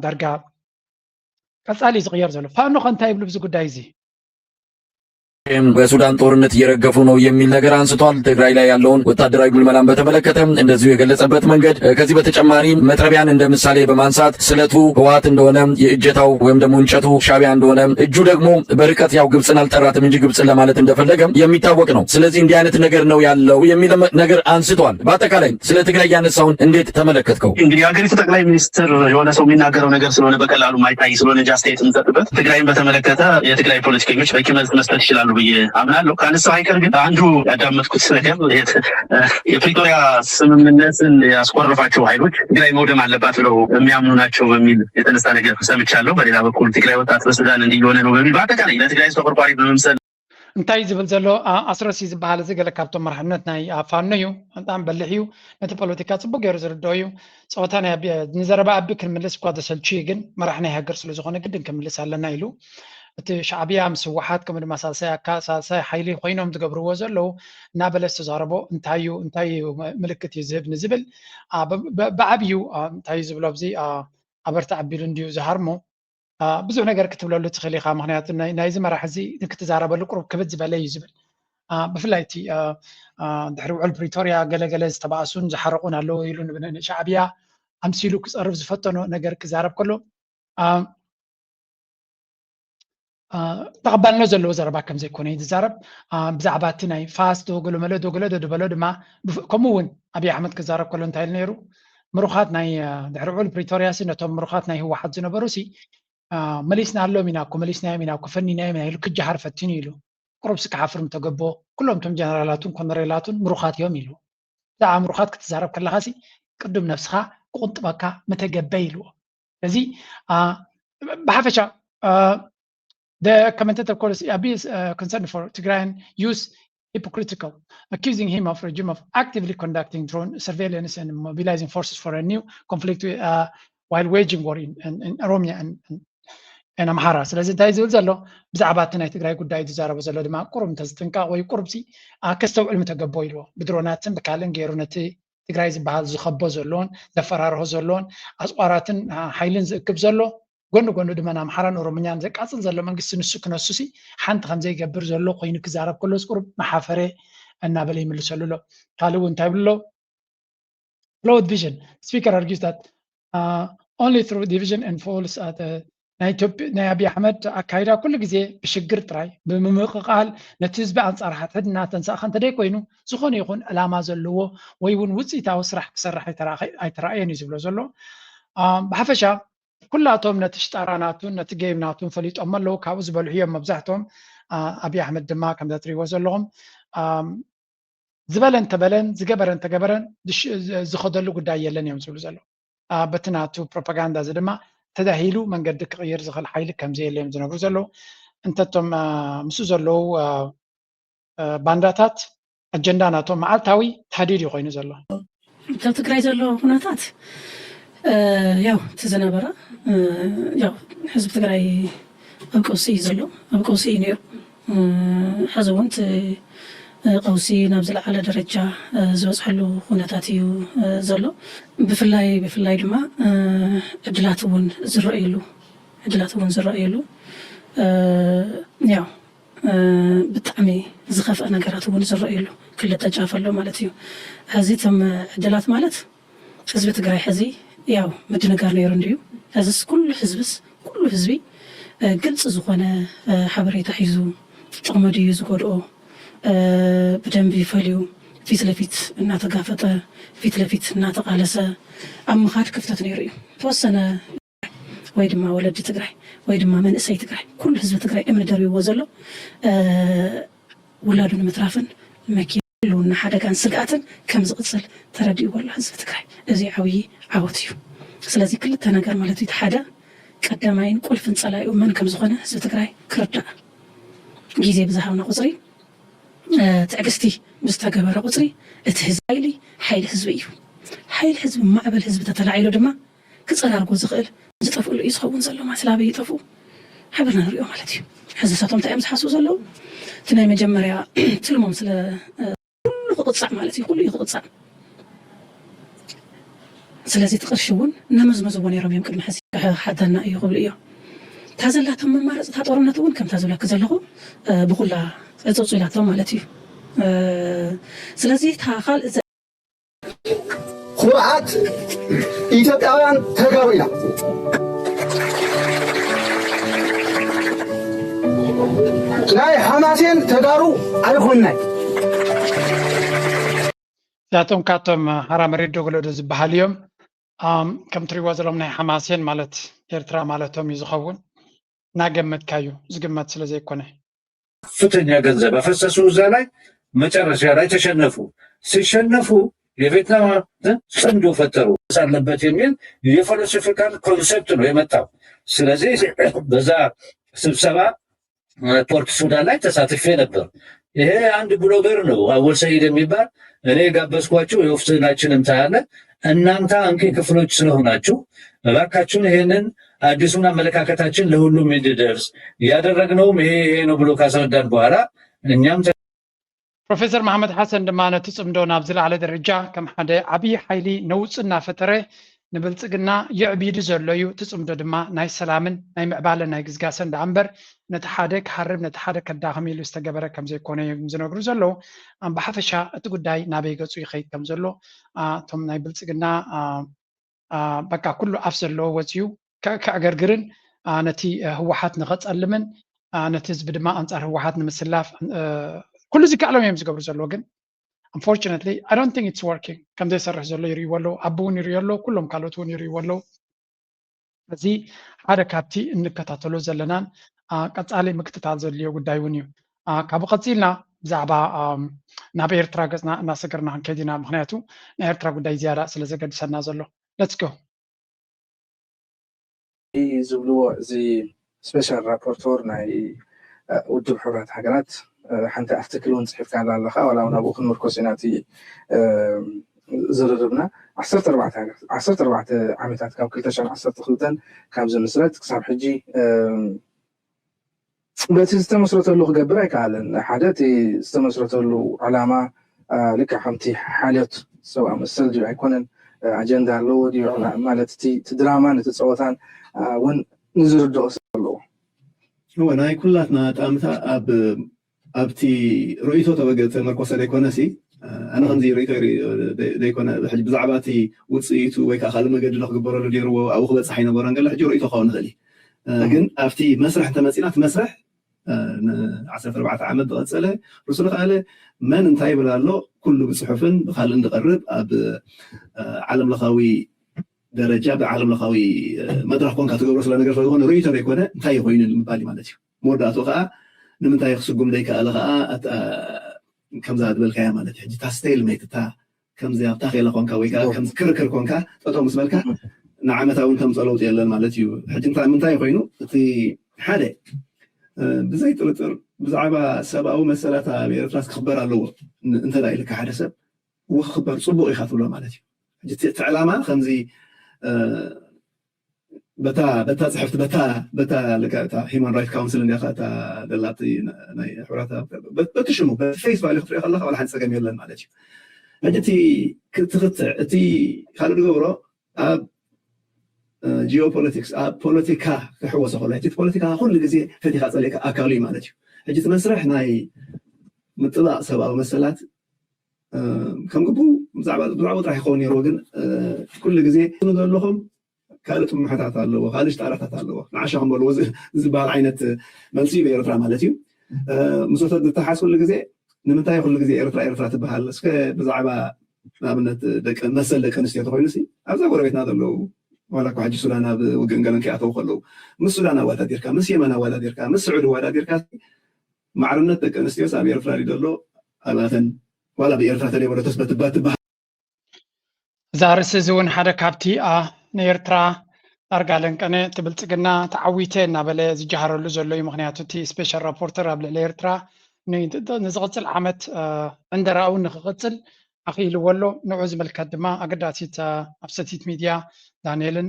ዳርጋ ቀፃሊ ዝቕየር ዘሎ ፋኖ ከንታይ ይብሉ ብዚ ጉዳይ እዚ በሱዳን ጦርነት እየረገፉ ነው የሚል ነገር አንስቷል። ትግራይ ላይ ያለውን ወታደራዊ ምልመላን በተመለከተ እንደዚሁ የገለጸበት መንገድ ከዚህ በተጨማሪ መጥረቢያን እንደ ምሳሌ በማንሳት ስለቱ ህወሓት እንደሆነ የእጀታው ወይም ደግሞ እንጨቱ ሻዕቢያ እንደሆነ እጁ ደግሞ በርቀት ያው ግብፅን አልጠራትም እንጂ ግብፅን ለማለት እንደፈለገ የሚታወቅ ነው። ስለዚህ እንዲህ አይነት ነገር ነው ያለው የሚል ነገር አንስቷል። በአጠቃላይ ስለ ትግራይ ያነሳውን እንዴት ተመለከትከው? እንግዲህ የሀገሪቱ ጠቅላይ ሚኒስትር የሆነ ሰው የሚናገረው ነገር ስለሆነ በቀላሉ ማይታይ ስለሆነ ጃስቴት እንሰጥበት ትግራይን በተመለከተ የትግራይ ፖለቲከኞች በቂ መልስ መስጠት ይችላሉ ብዬ አምናለሁ። ከአነሳው አይቀር ግን አንዱ ያዳመጥኩት ነገር የፕሪቶሪያ ስምምነትን ያስቆረፋቸው ኃይሎች ትግራይ መውደም አለባት ብለው የሚያምኑ ናቸው በሚል የተነሳ ነገር ሰምቻለሁ። በሌላ በኩል ትግራይ ወጣት በሱዳን እንዲሆነ ነው በሚል በአጠቃላይ ለትግራይ ተቆርቋሪ በመምሰል እንታይ ዝብል ዘሎ ኣስረሲ ዝበሃል እዚ ገለ ካብቶም መራሕነት ናይ ፋኖ እዩ በጣም በልሕ እዩ ነቲ ፖለቲካ ፅቡቅ ገይሩ ዝርድኦ እዩ ፀወታ ናይ ንዘረባ ኣቢ ክንምልስ እኳ ተሰልቹ ግን መራሒ ናይ ሃገር ስለዝኾነ ግድን ክንምልስ ኣለና ኢሉ እቲ ሻዕቢያ ምስ ህወሓት ከምኡ ድማ ሳልሳይ ሓይሊ ኮይኖም ዝገብርዎ ዘለዉ እናበለ ዝተዛረቦ እንታይ ምልክት እዩ ዝህብ ንዝብል ብዓብዩ እንታይ ዝብሎ ኣብዚ ኣበርቲ ዓቢሉ እንድዩ ዝሃርሞ ብዙሕ ነገር ክትብለሉ ትኽእል ኢኻ ምክንያቱ ናይዚ መራሒ እዚ ንክትዛረበሉ ቁሩብ ክብድ ዝበለ እዩ ዝብል ብፍላይ እቲ ድሕሪ ውዕል ፕሪቶሪያ ገለገለ ዝተባእሱን ዝሓረቁን ኣለዎ ኢሉ ሻዕቢያ ኣምሲሉ ክፀርብ ዝፈተኖ ነገር ክዛረብ ከሎ ተቐባልነት ዘለዎ ዘረባ ከም ዘይኮነ እዩ ዝዛረብ ብዛዕባ እቲ ናይ ፋስ ደወገሎ ድበሎ ድማ ከምኡ እውን ኣብይ ኣሕመድ ክዛረብ ከሎ እንታይ ኢሉ ነይሩ ምሩኻት ናይ ድሕሪ ውዕል ፕሪቶሪያ ነቶም ምሩኻት ናይ ህወሓት ዝነበሩ መሊስና ኣሎም ኢና እኮ መሊስናዮም ኢና እኮ ፈኒናዮም ኢና ኢሉ ክጀሃር ፈቲኑ ኢሉ ቁሩብ ስክሓፍርም ተገቦ ኩሎም ቶም ጀነራላቱን ኮነሬላቱን ምሩኻት እዮም ኢሉ ብዛዕባ ምሩኻት ክትዛረብ ከለካ ቅድም ነፍስኻ ክቁንጥበካ መተገበይ ኢልዎ ስለዚ ብሓፈሻ the commentator calls Abiy's concern for Tigrayan use hypocritical, accusing him of regime of actively conducting drone surveillance and mobilizing forces for a new conflict while waging war in Oromia and Amhara. ስለዚ እንታይ ዝብል ዘሎ ብዛዕባ እቲ ናይ ትግራይ ጉዳይ ዝዛረበ ዘሎ ድማ ቁሩብ እንተዝጥንቃቅ ወይ ቁሩብሲ ከስተውዕል ምተገቦ ኢልዎ ብድሮናትን ብካልን ገይሩ ነቲ ትግራይ ዝበሃል ዝኸቦ ዘለዎን ዘፈራርሆ ዘለዎን ኣፅቋራትን ሓይልን ዝእክብ ዘሎ ጎኑ ድማ ኣምሓራን ኦሮምኛን ዘቃፅል ዘሎ መንግስቲ ንሱ ክነሱሲ ሓንቲ ከምዘይገብር ዘሎ ኮይኑ ክዛረብ ከሎስ ቁሩብ ማሓፈረ እናበለ ይምልሰሉ ኣሎ ካልእ እውን እንታይ ብሎ flawed vision speaker argues that only through division and falls at ናይ ኣብይ ኣሕመድ ኣካይዳ ኩሉ ግዜ ብሽግር ጥራይ ብምምቕቃል ነቲ ህዝቢ ኣንፃር ሓድሕድና ተንሳእኻ እንተደይ ኮይኑ ዝኾነ ይኹን ዕላማ ዘለዎ ወይ እውን ውፅኢታዊ ስራሕ ክሰርሕ ኣይተረኣየን እዩ ዝብሎ ዘሎ ብሓፈሻ ኩላቶም ነቲ ሽጣራናቱን ነቲ ጌምናቱን ፈሊጦም ኣለዉ ካብኡ ዝበልሑ እዮም መብዛሕትኦም ኣብይ ኣሕመድ ድማ ከምዛ ትሪእዎ ዘለኹም ዝበለን ተበለን ዝገበረን ተገበረን ዝኸደሉ ጉዳይ የለን እዮም ዝብሉ ዘሎ በቲ ናቱ ፕሮፓጋንዳ እዚ ድማ ተዳሂሉ መንገዲ ክቕይር ዝኽእል ሓይሊ ከምዘየለ እዮም ዝነብሩ ዘለዉ እንተቶም ምስኡ ዘለዉ ባንዳታት ኣጀንዳ ናቶም መዓልታዊ ተሃዲድ እዩ ኮይኑ ዘሎ ካብ ትግራይ ዘሎ ኩነታት ያው ተዘነበረ ያው ህዝብ ትግራይ ኣብ ቀውሲ እዩ ዘሎ ኣብ ቀውሲ እዩ ነይሩ ሕዚ እውን ቀውሲ ናብ ዝለዓለ ደረጃ ዝበፅሐሉ ኩነታት እዩ ዘሎ ብፍላይ ድማ ዕድላት እውን ዝረአየሉ ያው ብጣዕሚ ዝኸፍአ ነገራት እውን ዝረአየሉ ክልተ ጫፍ ኣሎ ማለት እዩ ሕዚ እቶም ዕድላት ማለት ህዝቢ ትግራይ ሕዚ ያው ምድንጋር ነይሩ እንድዩ ሕዚስ ኩሉ ህዝቢ ግልፂ ዝኾነ ሓበሬታ ሒዙ ጥቕሚ ድዩ ዝጎድኦ ብደንቢ ይፈልዩ ፊት ለፊት እናተጋፈጠ ፊት ለፊት እናተቃለሰ ኣብ ምኻድ ክፍተት ነይሩ እዩ ተወሰነ ወይ ድማ ወለዲ ትግራይ ወይ ድማ መንእሰይ ትግራይ ኩሉ ህዝቢ ትግራይ እምኒ ደሪብዎ ዘሎ ውላዱ ንምትራፍን መኪና ሓደጋን ስግኣትን ከም ዝቕፅል ተረዲእዎ ኣሎ ህዝቢ ትግራይ እዚ ዓብዪ ዓወት እዩ ስለዚ ክልተ ነገር ማለት እዩ ሓደ ቀዳማይን ቁልፍን ጸላኢኡ መን ከም ዝኾነ ህዝቢ ትግራይ ክርዳእ ግዜ ብዝሃብና ቁፅሪ ትዕግስቲ ብዝተገበረ ቁፅሪ እቲ ህዝቢ ሓይሊ ህዝቢ እዩ ሓይሊ ህዝቢ ማዕበል ህዝቢ ተተላዒሉ ድማ ክፀራርጎ ዝኽእል ዝጠፍኡሉ እዩ ዝኸውን ዘሎ ማስላበይ ይጠፍኡ ሓበርና ንሪኦ ማለት እዩ ሕዚ ሳቶም እንታይ እዮም ዝሓስቡ ዘለዉ እቲ ናይ መጀመርያ ትልሞም ስለ ኩሉ ክቕፃዕ ማለት እዩ ኩሉ እዩ ክቕፃዕ ስለዚ እቲ ቅርሺ እውን እናመዝመዝዎ ነይሮም እዮም ቅድሚ ሕዚ ሓተና እዩ ክብሉ እዮም እታ ዘላቶም መማረፅታ ጦርነት እውን ከምታ ዝብለክ ዘለኹ ብኩላ እፀፁ ኢላቶም ማለት እዩ ስለዚ እታ ካልእ ኩርዓት ኢትዮጵያውያን ተጋሩ ኢና ናይ ሓማሴን ተጋሩ ኣይኮንናይ እዚኣቶም ካቶም ሃራ መሬት ደጎሎዶ ዝበሃል እዮም ከም ትሪእዎ ዘለኹም ናይ ሓማሴን ማለት ኤርትራ ማለቶም እዩ ዝኸውን እናገመትካዩ ዝግመት ስለ ዘይኮነ ከፍተኛ ገንዘብ አፈሰሱ እዛ ላይ መጨረሻ ላይ ተሸነፉ ሲሸነፉ የቪየትናም ጽንዶ ፈጠሩ ሳለበት የሚል የፊሎሶፊካል ኮንሰፕት ነው የመጣው ስለዚህ በዛ ስብሰባ ፖርት ሱዳን ላይ ተሳትፌ ነበር ይሄ አንድ ብሎገር ነው አወል ሰይድ የሚባል እኔ ጋበዝኳቸው የኦፊሳችንን ታያለ እናንተ አንቂ ክፍሎች ስለሆናችሁ እባካችሁን ይሄንን አዲሱን አመለካከታችን ለሁሉም እንዲደርስ ያደረግነውም ይሄ ነው ብሎ ካስረዳን በኋላ እኛም ፕሮፌሰር መሐመድ ሐሰን ድማ ነቲ ጽምዶ ናብ ዝለዓለ ደረጃ ከም ሓደ ዓብዪ ሓይሊ ነውፅና ፈጠረ ንብልፅግና የዕቢድ ዘሎ እዩ እቲ ጽምዶ ድማ ናይ ሰላምን ናይ ምዕባለን ናይ ግዝጋሰን ዳ እምበር ነቲ ሓደ ክሓርብ ነቲ ሓደ ከዳኸም ኢሉ ዝተገበረ ከም ዘይኮነ እዮም ዝነግሩ ዘለዉ ብሓፈሻ እቲ ጉዳይ ናበይ ገፁ ይኸይድ ከም ዘሎ እቶም ናይ ብልፅግና በቃ ኩሉ ኣፍ ዘለዎ ወፅዩ ከኣገርግርን ነቲ ህወሓት ንኸፀልምን ነቲ ህዝቢ ድማ ኣንጻር ህወሓት ንምስላፍ ኩሉ ዝከኣሎም እዮም ዝገብሩ ዘለዎ ግን unfortunately I don't think it's working ከም ዘይሰርሕ ዘሎ ይርእይዎ ኣለዉ ኣቦ እውን ይርእዩ ኣለዉ ኩሎም ካልኦት እውን ይርእይዎ ኣለዉ እዚ ሓደ ካብቲ እንከታተሎ ዘለናን ቀፃሊ ምክትታል ዘድልዮ ጉዳይ እውን እዩ ካብኡ ቀፂልና ብዛዕባ ናብ ኤርትራ ገፅና እናሰገርና ክንከይድ ኢና ምክንያቱ ናይ ኤርትራ ጉዳይ ዝያዳ ስለ ዘገድሰና ዘሎ let's go ዝብልዎ እዚ ስፔሻል ራፖርተር ናይ ውድብ ሕብረት ሃገራት ሓንቲ ኣርቲክል እውን ፅሒፍካ ኣለካ ዋላ እውን ኣብኡ ክንምርኮስ ኢና እቲ ዝርርብና 14 ዓመታት ካብ 2012 ካብ ዝምስረት ክሳብ ሕጂ በቲ ዝተመስረተሉ ክገብር ኣይከኣለን ሓደ እቲ ዝተመስረተሉ ዕላማ ልክዕ ከምቲ ሓልዮት ሰብኣ መሰል ድዩ ኣይኮነን ኣጀንዳ ኣለዎ ድዩ ማለት እቲ ድራማን እቲ ፀወታን እውን ንዝርድኦ ሰብ ኣለዎ هو ناي كلاتنا تامتا ابتي رؤيته تبقى مركوسه ديكونسي انا غنزي رؤيته ديكون حج بزعباتي وصيتو ويكا خالد مقد له قبره له ديرو او خبص حي نبران قال حج رؤيته خون غلي لكن افتي مسرح انت مسينات مسرح 14 عام تغسله رسول قال من انتي بلالو كله بصحفن خال نقرب اب عالم لخاوي درجه بعالم لخاوي مدرح كون كاتغبر سلا ነገር ስለሆነ ሮይተር ይኮነ እንታይ ይሆይን ልምባሊ ማለት እዩ ሞርዳቱ ከዓ ንምንታይ ይخصጉም ደይካ አለ ከዓ ከምዛ ድበልካ ማለት እዩ ታስቴል ሜትታ ከምዛ ያብታ ኸለ ኮንካ ወይ ከዓ ከም ክርክር ኮንካ ጠጦ መስበልካ ንዓመታውን ከም ጸለውጥ የለን ማለት እዩ ሕጂ እንታይ ይሆይኑ እቲ ሓደ ብዘይ ጥርጥር ብዛዕባ ሰብኣዊ መሰላታ ኤርትራ ክኽበር ኣለዎ እንተዳ ኢልካ ሓደ ሰብ ወኽበር ጽቡቕ ኢኻ ትብሎ ማለት እዩ ሕጂ እቲ ዕላማ ከምዚ بتا صحفت بتا لقاتا هيومن رايت كونسل اللي اخذتها دلاتي ناي حراتها بتشمو بفيس بالي خطري الله ولا حد سقم يلن مالتي اجتي كتغطع تي خالد غبرو اب جيوبوليتكس اب بوليتيكا كحوسه خلاتي بوليتيكا كل غزي فتي خاصلك اكالي مالتي ሕጂ ትመስርሕ ናይ ምጥባቕ ሰብኣዊ መሰላት ከም ግቡእ ብዛዕባ ጥራሕ ይኸውን ነይሩ ግን ኩሉ ግዜ ዘለኹም ካልኦት ምሕታት ኣለዎ ካልኦት ጣራታት ኣለዎ ንዓሻኹም በልዎ ዝበሃል ዓይነት መልሲ ብኤርትራ ማለት እዩ ምስቶት ዝተሓስ ኩሉ ግዜ ንምንታይ ኩሉ ግዜ ኤርትራ ትበሃል እስከ ብዛዕባ ንኣብነት መሰል ደቂ ኣንስትዮ ተኮይኑ ኣብዛ ጎረቤትና ዘለዉ ዋላ እኳ ሕጂ ሱዳን ኣብ ውግእን ገለን ከይኣተዉ ከለዉ ምስ ሱዳን ኣወዳዲርካ ምስ የመን ኣወዳዲርካ ምስ ስዑድ ኣወዳዲርካ ማዕርነት ደቂ ኣንስትዮስ ኣብ ኤርትራ ሊደሎ ኣብኣተን ዋላ ብኤርትራ ተለይበሎ ተስበትባ ትበሃል እዛ ርእሲ እዚ እውን ሓደ ካብቲ ንኤርትራ ዳርጋ ለንቀነ ትብልፅግና ተዓዊተ እናበለ ዝጀሃረሉ ዘሎ እዩ ምክንያቱ እቲ ስፔሻል ራፖርተር ኣብ ልዕሊ ኤርትራ ንዝቕፅል ዓመት እንደራኡ ንክቕፅል ኣኽኢልዎ ኣሎ ንዑ ዝምልከት ድማ ኣገዳሲት ኣብ ሰቲት ሚድያ ዳንኤልን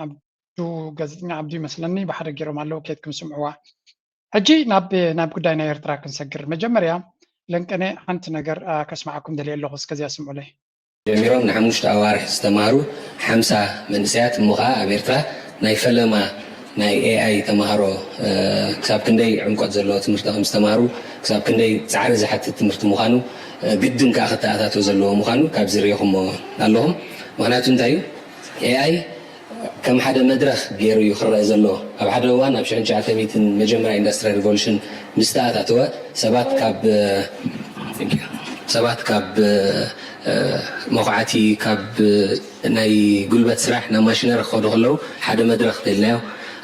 ዓብዱ ጋዜጠኛ ዓብዱ ይመስለኒ ብሓደ ገይሮም ኣለዉ ከይድኩም ስምዕዋ ሕጂ ናብ ጉዳይ ናይ ኤርትራ ክንሰግር መጀመርያ ለንቀነ ሓንቲ ነገር ከስማዓኩም ደልየ ኣለኹ እስከዚያ ስምዑለይ ጀሚሮም ንሓሙሽተ ኣዋርሕ ዝተምሃሩ 50 መንእሰያት እሞ ከዓ ኣብ ኤርትራ ናይ ፈለማ ናይ ኤአይ ተምሃሮ ክሳብ ክንደይ ዕምቆት ዘለዎ ትምህርቲ ከም ዝተምሃሩ ክሳብ ክንደይ ፃዕሪ ዝሓትት ትምህርቲ ምዃኑ ግድን ከዓ ክተኣታተው ዘለዎ ምዃኑ ካብዚ ሪኢኹሞ ኣለኹም ምክንያቱ እንታይ እዩ ኤአይ ከም ሓደ መድረክ ገይሩ እዩ ክረአ ዘሎ ኣብ ሓደ እዋን ኣብ 1900 መጀመርያ ኢንዱስትሪ ሪቮሉሽን ምስ ተኣታተወ ሰባት ካብ መኹዓቲ ካብ ናይ ጉልበት ስራሕ ናብ ማሽነሪ ክኸዱ ከለዉ ሓደ መድረክ ተልናዮ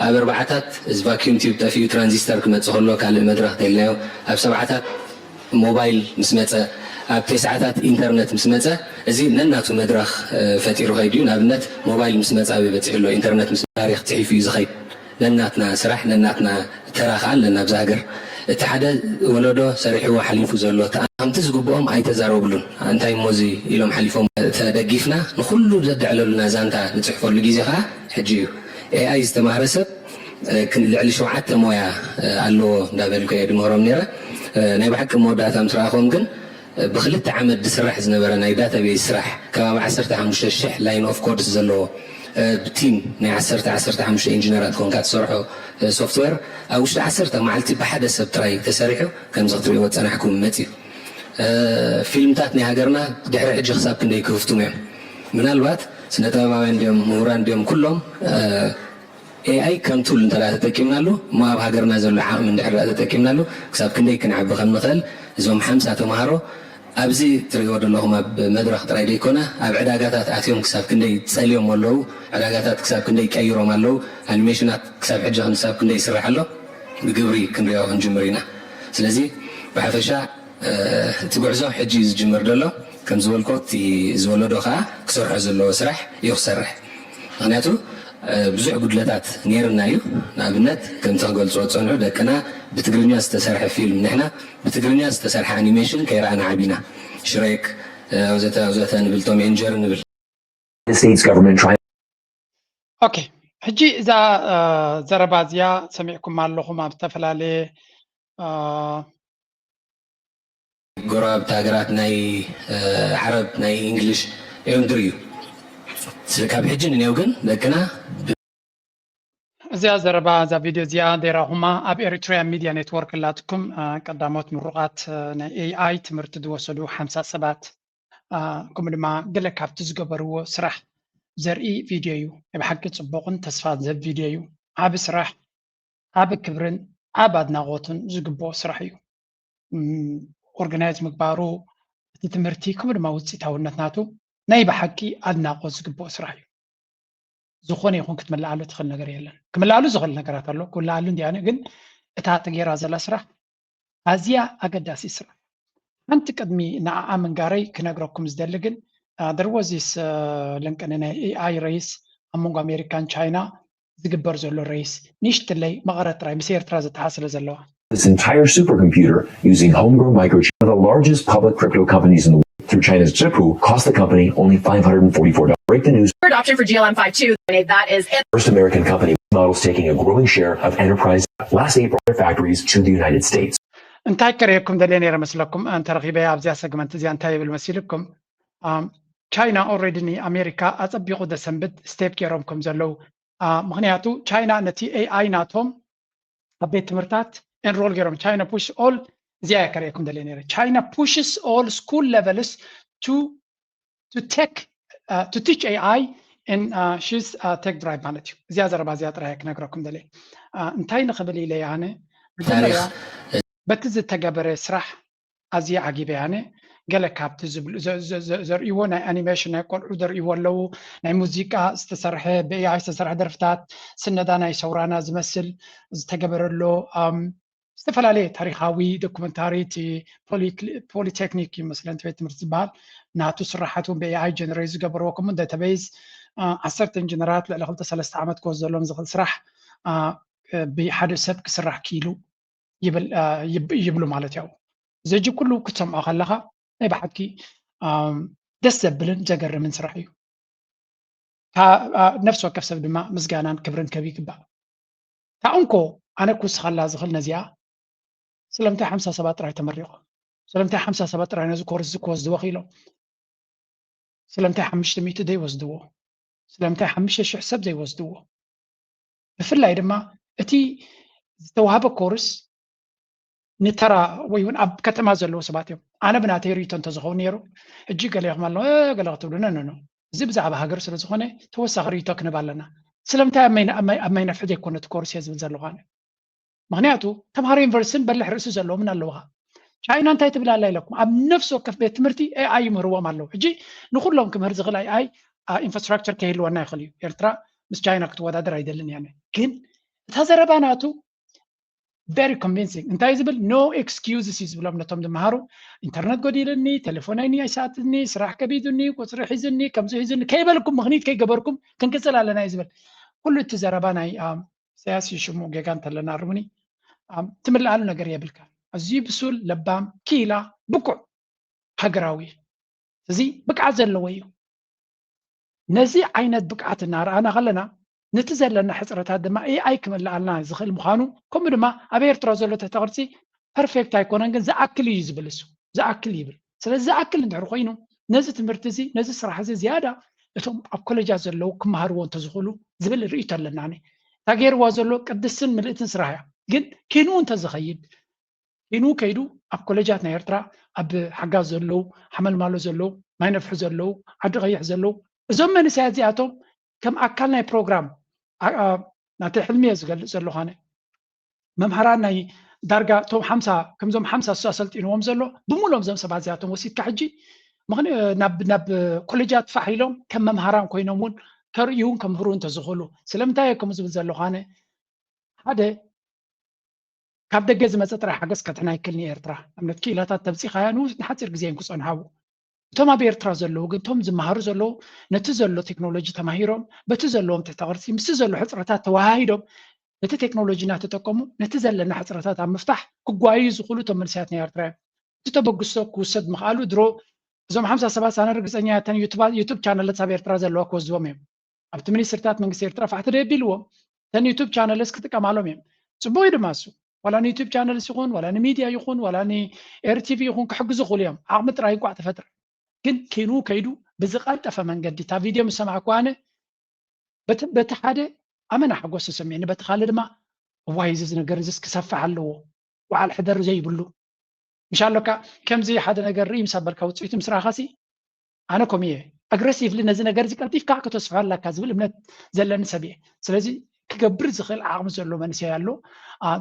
ኣብ ኣርባዓታት እዚ ቫክዩም ቲዩብ ጠፊኡ ትራንዚስተር ክመፅእ ከሎ ካልእ መድረክ ተልናዮ ኣብ 7ታት ሞባይል ምስ መፀ ኣብ 9ታት ኢንተርኔት ምስ መፀ እዚ ነናቱ መድረክ ፈጢሩ ከይድ እዩ ንኣብነት ሞባይል ምስ መፀ ኣበይ በፂሑ ኣሎ ኢንተርኔት ምስ ታሪክ ፅሒፉ እዩ ዝኸይድ ነናትና ስራሕ ነናትና ተራ ከዓ ኣለና ኣብዛ ሃገር እቲ ሓደ ወለዶ ሰሪሕዎ ሓሊፉ ዘሎ ከምቲ ዝግብኦም ኣይተዛረብሉን እንታይ ሞዚ ኢሎም ሓሊፎም ተደጊፍና ንኩሉ ዘድዕለሉና ዛንታ ንፅሕፈሉ ግዜ ከዓ ሕጂ እዩ ኤአይ ዝተማሃረ ሰብ ልዕሊ 7 ሞያ ኣለዎ እንዳበልኩ እየ ድምህሮም ነይረ ናይ ባሕቂ መወዳእታ ምስ ረኣኹም ግን ብክልተ ዓመት ዝስራሕ ዝነበረ ናይ ዳታቤዝ ስራሕ ከባቢ 15,000 ላይን ኦፍ ኮድስ ዘለዎ ብቲም ናይ 15 ኢንጂነራት ኮንካ ትሰርሖ ሶፍትዌር ኣብ ውሽጢ 10 መዓልቲ ብሓደ ሰብ ጥራይ ተሰሪሑ ከምዚ ክትሪእዎ ፀናሕኩም መፅኡ ፊልምታት ናይ ሃገርና ድሕሪ ሕጂ ክሳብ ክንደይ ክህፍቱም እዮም ምናልባት ስነ ጥበባውያን ድዮም ምሁራን ድዮም ኩሎም ኤአይ ከም ቱል እንተዳ ተጠቂምናሉ እሞ ኣብ ሃገርና ዘሎ ዓቕሚ እንድሕር ተጠቂምናሉ ክሳብ ክንደይ ክንዓቢ ከም ንኽእል እዞም 50 ተምሃሮ ኣብዚ ትሪእዎ ዘለኹም ኣብ መድረክ ጥራይ ደይኮነ ኣብ ዕዳጋታት ኣትዮም ክሳብ ክንደይ ፀልዮም ኣለዉ ዕዳጋታት ክሳብ ክንደይ ቀይሮም ኣለዉ ኣኒሜሽናት ክሳብ ሕጂ ክሳብ ክንደይ ይስራሕ ኣሎ ብግብሪ ክንሪኦ ክንጅምር ኢና ስለዚ ብሓፈሻ እቲ ጉዕዞ ሕጂ ዝጅምር ዘሎ ከም ዝበልኮ እቲ ዝወለዶ ከዓ ክሰርሖ ዘለዎ ስራሕ እዩ ክሰርሕ ምክንያቱ ብዙሕ ጉድለታት ነይርና እዩ ንኣብነት ከምቲ ክገልፅዎ ዝፀንዑ ደቅና ብትግርኛ ዝተሰርሐ ፊልም ንሕና ብትግርኛ ዝተሰርሐ ኣኒሜሽን ከይረኣና ዓቢና ሽሬክ ወዘተ ንብል ቶም ኤንጀር ንብል ኦኬ ሕጂ እዛ ዘረባ እዚኣ ሰሚዕኩም ኣለኹም ኣብ ዝተፈላለየ ጎረባብቲ ሃገራት ናይ ዓረብ ናይ እንግሊሽ እዮም ድርዩ ካብ ሕጂ ንኔው ግን ደቅና እዚኣ ዘረባ እዛ ቪድዮ እዚኣ ደይራኹማ ኣብ ኤሪትሪያ ሚድያ ኔትወርክ ላትኩም ቀዳሞት ምሩቃት ናይ ኤአይ ትምህርቲ ዝወሰዱ 50 ሰባት ከምኡ ድማ ገለ ካብቲ ዝገበርዎ ስራሕ ዘርኢ ቪድዮ እዩ ብሓቂ ፅቡቕን ተስፋ ዝህብ ቪድዮ እዩ ዓብ ስራሕ ዓብ ክብርን ዓብ ኣድናቆትን ዝግብኦ ስራሕ እዩ ኦርጋናይዝ ምግባሩ እቲ ትምህርቲ ከምኡ ድማ ውፅኢታውነት ናቱ ናይ ብሓቂ ኣድናቆት ዝግብኦ ስራሕ እዩ ዝኾነ ይኹን ክትመላኣሉ ትኽእል ነገር የለን ክመላኣሉ ዝኽእል ነገራት ኣሎ ክመላኣሉ እንዲኣነ ግን እታ ተገይራ ዘላ ስራሕ ኣዝያ ኣገዳሲ ስራሕ ሓንቲ ቅድሚ ንዓኣ መንጋረይ ክነግረኩም ዝደሊ ግን there was this ለንቀነ ናይ ኤአይ ሬስ ኣብ መንጎ ኣሜሪካን ቻይና ዝግበር ዘሎ ሬስ ንሽትለይ መቐረት ጥራይ ምስ ኤርትራ ዝተሓሰለ ዘለዋ This entire supercomputer using homegrown microchips, one of the largest public crypto companies in the world, through China's Zhipu, cost the company only $544. Break the news. Adoption for GLM-5 too. That is it. First American company models taking a growing share of enterprise last April their factories to the United States. እንታይ ከሪአኩም ደልየ ነይረ መስለኩም እንተረኺበ ኣብዚያ ሰግመንት እዚኣ እንታይ ይብል መሲልኩም ቻይና ኦልሬዲ ንኣሜሪካ ኣፀቢቑ ደሰንብት ስቴፕ ገይሮም ከም ዘለው ምክንያቱ ቻይና ነቲ ኤአይ ናቶም ኣብ ቤት ትምህርታት enroll ገይሮም China push all እዚያ ከሪኩም ደለኔ China pushes all school levels to take to teach AI and she's tech drive ማለት እዩ እዚያ ዘረባ እዚያ ጥራይ ክነግረኩም ደለ እንታይ ንኽብል ኢለ ያነ መጀመሪያ በቲ ዝተገበረ ስራሕ ኣዝያ ዓጊበ ያነ ገለ ካብቲ ዘርእይዎ ናይ ኣኒሜሽን ናይ ቆልዑ ዘርእይዎ ኣለዉ ናይ ሙዚቃ ዝተሰርሐ ብኤአይ ዝተሰርሐ ደርፍታት ስነዳ ናይ ሰውራና ዝመስል ዝተገበረሎ ዝተፈላለየ ታሪኻዊ ዶኩመንታሪ ፖሊቴክኒክ ይመስለን ቤት ትምህርቲ ዝበሃል ናቱ ስራሓቱ ብኤአይ ጀነሬት ዝገበርዎ ከምኡ ዳታቤዝ 10 ኢንጂነራት ልዕሊ 2-3 ዓመት ክወስድ ዘሎም ዝኽእል ስራሕ ብሓደ ሰብ ክስራሕ ኪኢሉ ይብሉ ማለት እዩ ዘጂ ኩሉ ክትሰምዖ ከለኻ ናይ ባሕቂ ደስ ዘብልን ዘገርምን ስራሕ እዩ ነፍሲ ወከፍ ሰብ ድማ ምስጋናን ክብርን ከብ ይግባእ ታንኮ ኣነ ክውስኻላ ዝኽእል ነዚኣ ስለምንታይ 57 ጥራይ ተመሪቖም ስለምንታይ 57 ጥራይ ነዚ ኮርስ ክወስድዎ ኺኢሎም ስለምንታይ 500 ዘይወስድዎ ስለምንታይ 5000 ሰብ ዘይወስድዎ ብፍላይ ድማ እቲ ዝተዋህበ ኮርስ ንተራ ወይ እውን ኣብ ከተማ ዘለዉ ሰባት እዮም ኣነ ብናተይ ሪቶ እንተዝኸውን ነይሩ ሕጂ ገለ ይኹም ኣሎ ገለ ክትብሉ ነኖ እዚ ብዛዕባ ሃገር ስለ ዝኾነ ተወሳኺ ሪቶ ክንብ ኣለና ስለምንታይ ኣብ ማይ ነፍሒ ዘይኮነ እቲ ኮርስ እየ ዝብል ዘለኹ ኣነ ምክንያቱ ተምሃሮ ዩኒቨርሲቲን በልሕ ርእሲ ዘለዎምን ኣለውኻ ቻይና እንታይ ትብል ኣላ ኢለኩም ኣብ ነፍሲ ወከፍ ቤት ትምህርቲ ኤአይ ይምህርዎም ኣለዉ ሕጂ ንኩሎም ክምህር ዝኽእል ኤአይ ኢንፍራስትራክቸር ከይህልወና ይኽእል እዩ ኤርትራ ምስ ቻይና ክትወዳደር ኣይደልን ያነ ግን እታ ዘረባ ናቱ very convincing እንታይ ዝብል no excuses ዝብሎም ነቶም ዝመሃሩ ኢንተርኔት ጎዲልኒ ቴሌፎናይኒ ኣይሰኣትኒ ስራሕ ከቢዱኒ ቁፅሪ ሒዝኒ ከምዚ ሒዝኒ ከይበልኩም ምኽኒት ከይገበርኩም ክንቅፅል ኣለና እዩ ዝብል ኩሉ እቲ ዘረባ ናይ سياسي شمو جيجان تلنا رمني تمل على نجار يبلك الزيب سول لبام كيلا بكع حجراوي زي بقعة زلويو نزي عينت بقعة النار أنا غلنا نتزل لنا حسرة هذا ما أي كمل لنا زخل مخانو كم ما أبير ترازلو تتغرسي perfect هيكون عن زأكل يزبلسو زأكل يبل سلا زأكل ندعرقينو نزت مرتزي نزت صراحة زيادة لتهم أبكل جاز اللو كم هارون تزخلو زبل ريت لنا يعني تغير وازلو قدسن ملئتن صراحة جن كينو انت زخيد كينو كيدو أبكل جاتنا يرترا أب حجاز اللو حمل مالو زلو ما ينفع زلو عد غيح زلو زمن سياداتهم كم أكلنا بروجرام ناتي حلمي زلو خانة ممهرانا درجة توم حمسة كم زم حمسة ساسلت إنهم زلو بمولهم زم سبعة زياتهم وسيد كحجي مغني نب كوليجات فحيلهم كم ممهران كوينمون كريون كم هرون تزخلو سلامتاي كم زلو خانة هذا كابدا جز ما تطرح حجز كتنا يكلني إرترا أمنت كيلا تبسي خيانو نحتر جزين كوس أنهاو توم بيرترا زلو جن توم زمهر زلو نتزلو تكنولوجيا تماهيرهم بتزلوهم تتغرسي مسزلو حصرتات تواهيدهم نت تكنولوجيا نتتقمو نتزل لنا حصرتات عم مفتاح كجوايز وخلو توم من ساعتنا إرترا تتبقصو كوسد مخالو درو زم 57 سنة رجعنا تاني يوتيوب channel تسابير إرترا زلو كوس دوميم أبتمني سرتات من قصير إرترا فحتى بيلوم تاني يوتيوب channel اسكت كمالهم سبوي دماسو ولا ني يوتيوب channel يخون ولا ني ميديا يخون ولا ني ار تي في يخون كحجزو خليهم عقمت راي قعدت فترة كينو كيدو بزقال تفهم قد تا فيديو مسمع كوانه بتحاده امنا حقوس سمعني بتخالد ما وايز نجرزس كسفع له وعلى الحدر زي بلو ان شاء الله كم زي حدا نجري مسبر كوتصيت مسرا خاسي انا كوميه اجريسيف لنا زي نجرزي كلتيف كاك تصفع لك كازبل امنت زلن سبيه ስለዚህ ክገብር ዝኽእል ዓቕሚ ዘሎ መንእሰይ ኣሎ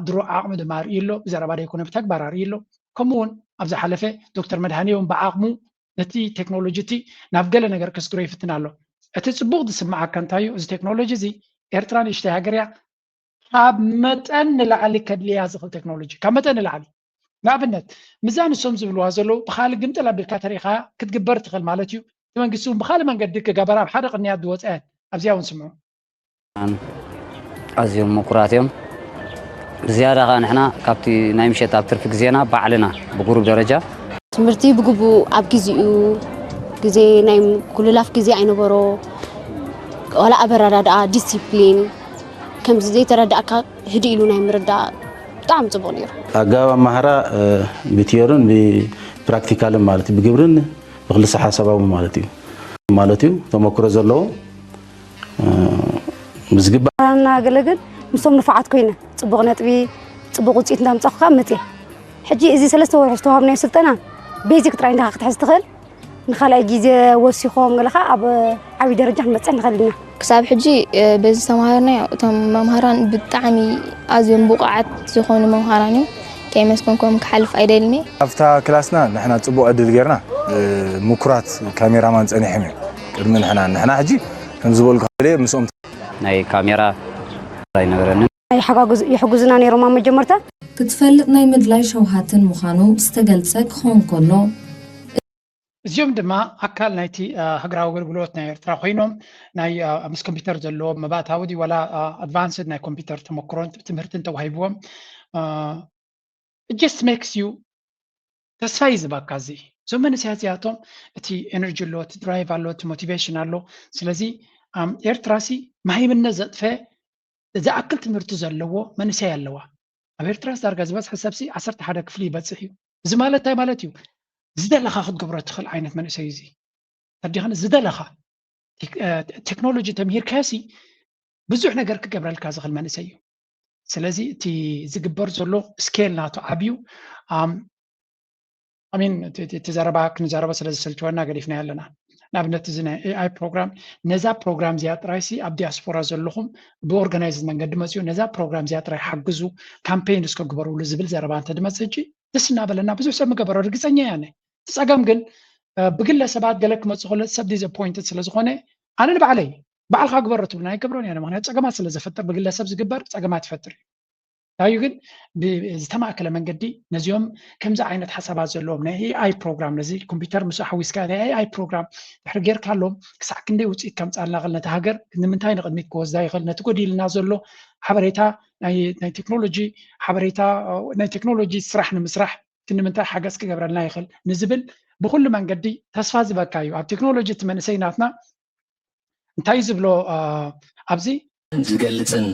ድሮ ዓቕሚ ድማር ኢሎ ብዘረባ ደይኮነ ብተግባራር ኢሎ ከምኡውን ኣብ ዝሓለፈ ዶክተር መድሃኒዮም ብዓቕሙ ነቲ ቴክኖሎጂ እቲ ናብ ገለ ነገር ከስግሮ ይፍትን ኣሎ እቲ ፅቡቕ ዝስማዓካ እንታይ እዩ እዚ ቴክኖሎጂ እዚ ኤርትራ ንእሽተይ ሃገር እያ ካብ መጠን ንላዕሊ ከድልያ ዝኽእል ቴክኖሎጂ ካብ መጠን ንላዕሊ ንኣብነት ምዛን ንሶም ዝብልዋ ዘለዉ ብካልእ ግምጥል ኣቢልካ ተሪእኻ ክትግበር ትኽእል ማለት እዩ እቲ መንግስቲ እውን ብካልእ መንገዲ ክገበራ ኣብ ሓደ ቅንያት ዝወፅአን ኣብዚያ እውን ስምዑ أزيهم مقراتهم زيادة نحنا كابتي نايم شتى بترف جزينا بعلنا بجروب درجة تمرتي بجوبو أبجزيو جزي نايم كل لاف جزي عينه برو ولا أبرد ديسيبلين كم زي ترى دعك هديلو نايم ردا تعم تبونير أجا مهرة بتيرن ببراكتيكال مالتي بجبرن بخلص حسابه مالتي ثم كرزلو مزجب أنا قلقت مسوم نفعت كوينة صبغنا تبي ፅቡቅ ውፅኢት እንዳምፃኹ ከዓ መፅእ ሕጂ እዚ 3 ወርሒ ዝተዋሃብናዮ ስልጠና ቤዚክ ጥራይ እንዳ ክትሕዝ ትኽእል ንኻልኣይ ግዜ ወሲኾም ገለኻ ኣብ ዓብይ ደረጃ ክንበፅሕ ንኽእል ኢና ክሳብ ሕጂ በዚ ተምሃርናዮ እቶም መምሃራን ብጣዕሚ ኣዝዮም ብቑዓት ዝኾኑ መምሃራን እዮም ከይመስኮንኩም ክሓልፍ ኣይደልኒ ኣብታ ክላስና ንሕና ፅቡቅ ዕድል ጌርና ምኩራት ካሜራማን ፀኒሖም እዮም ቅድሚ ንሕና ሕጂ ከም ዝበልኩ ምስኦም ናይ ካሜራ ኣይነበረን ይሕጉዝና ነይሮም ኣብ መጀመርታ ክትፈልጥ ናይ ምድላይ ሸውሃትን ምዃኑ ዝተገልጸ ክኾን ከሎ እዚኦም ድማ ኣካል ናይቲ ሃገራዊ ኣገልግሎት ናይ ኤርትራ ኮይኖም ናይ ምስ ኮምፒተር ዘለዎም መባእታዊ ድዩ ዋላ ኣድቫንስድ ናይ ኮምፒተር ተመክሮን ትምህርትን ተዋሂብዎም it just makes you ተስፋ ይዝባካ እዚ እዞም መንእሰያት እዚኣቶም እቲ ኤነርጂ ኣሎ እቲ ድራይቭ ኣሎ እቲ ሞቲቬሽን ኣሎ ስለዚ ኤርትራሲ ማሂምነት ዘጥፈ ዝኣክል ትምህርቲ ዘለዎ መንእሰይ ኣለዋ ኣብ ኤርትራ ዳርጋ ዝበፅሐ ሰብሲ 11 ክፍሊ ይበፅሕ እዩ እዚ ማለት እንታይ ማለት እዩ ዝደለኻ ክትገብሮ ትኽእል ዓይነት መንእሰይ እዚ ተዲኸን ዝደለኻ ቴክኖሎጂ ተምሂርካሲ ብዙሕ ነገር ክገብረልካ ዝኽእል መንእሰይ እዩ ስለዚ እቲ ዝግበር ዘሎ ስኬል ናቱ ዓብዩ ኣሚን ተዛረባ ክንዛረባ ስለ ዝሰልችወና ገዲፍና ኣለና ንኣብነት እዚ ናይ ኤአይ ፕሮግራም ነዛ ፕሮግራም እዚኣ ጥራይሲ ኣብ ዲያስፖራ ዘለኹም ብኦርጋናይዝድ መንገዲ መፅኡ ነዛ ፕሮግራም እዚኣ ጥራይ ሓግዙ ካምፔይን እስከግበርሉ ዝብል ዘረባ እንተድመፅእ ሕጂ ደስ እናበለና ብዙሕ ሰብ ምገበሮ ርግፀኛ ያነ ፀገም ግን ብግለሰባት ገለ ክመፅእ ከሎ ሰብ ዲስኣፖይንትድ ስለዝኾነ ኣነ ንባዕለይ ባዕልካ ግበሮ ትብሉና ኣይገብሮን እያ ምክንያቱ ፀገማት ስለዘፈጥር ብግለሰብ ዝግበር ፀገማት ይፈጥር እዩ ታዩ ግን ብዝተማእከለ መንገዲ ነዚኦም ከምዚ ዓይነት ሓሳባት ዘለዎም ናይ ኤአይ ፕሮግራም ነዚ ኮምፒተር ምስ ሓዊስካ ናይ ኤአይ ፕሮግራም ድሕሪ ጌርካሎም ክሳዕ ክንደይ ውፅኢት ከምፃልና ኽእል ነቲ ሃገር ንምንታይ ንቅድሚት ክወስዳ ይኽእል ነቲ ጎዲልና ዘሎ ሓበሬታ ናይ ቴክኖሎጂ ሓበሬታ ናይ ቴክኖሎጂ ስራሕ ንምስራሕ ንምንታይ ሓገዝ ክገብረልና ይኽእል ንዝብል ብኩሉ መንገዲ ተስፋ ዝበካ እዩ ኣብ ቴክኖሎጂ እቲ መንእሰይ ናትና እንታይ ዝብሎ ኣብዚ ዝገልፅን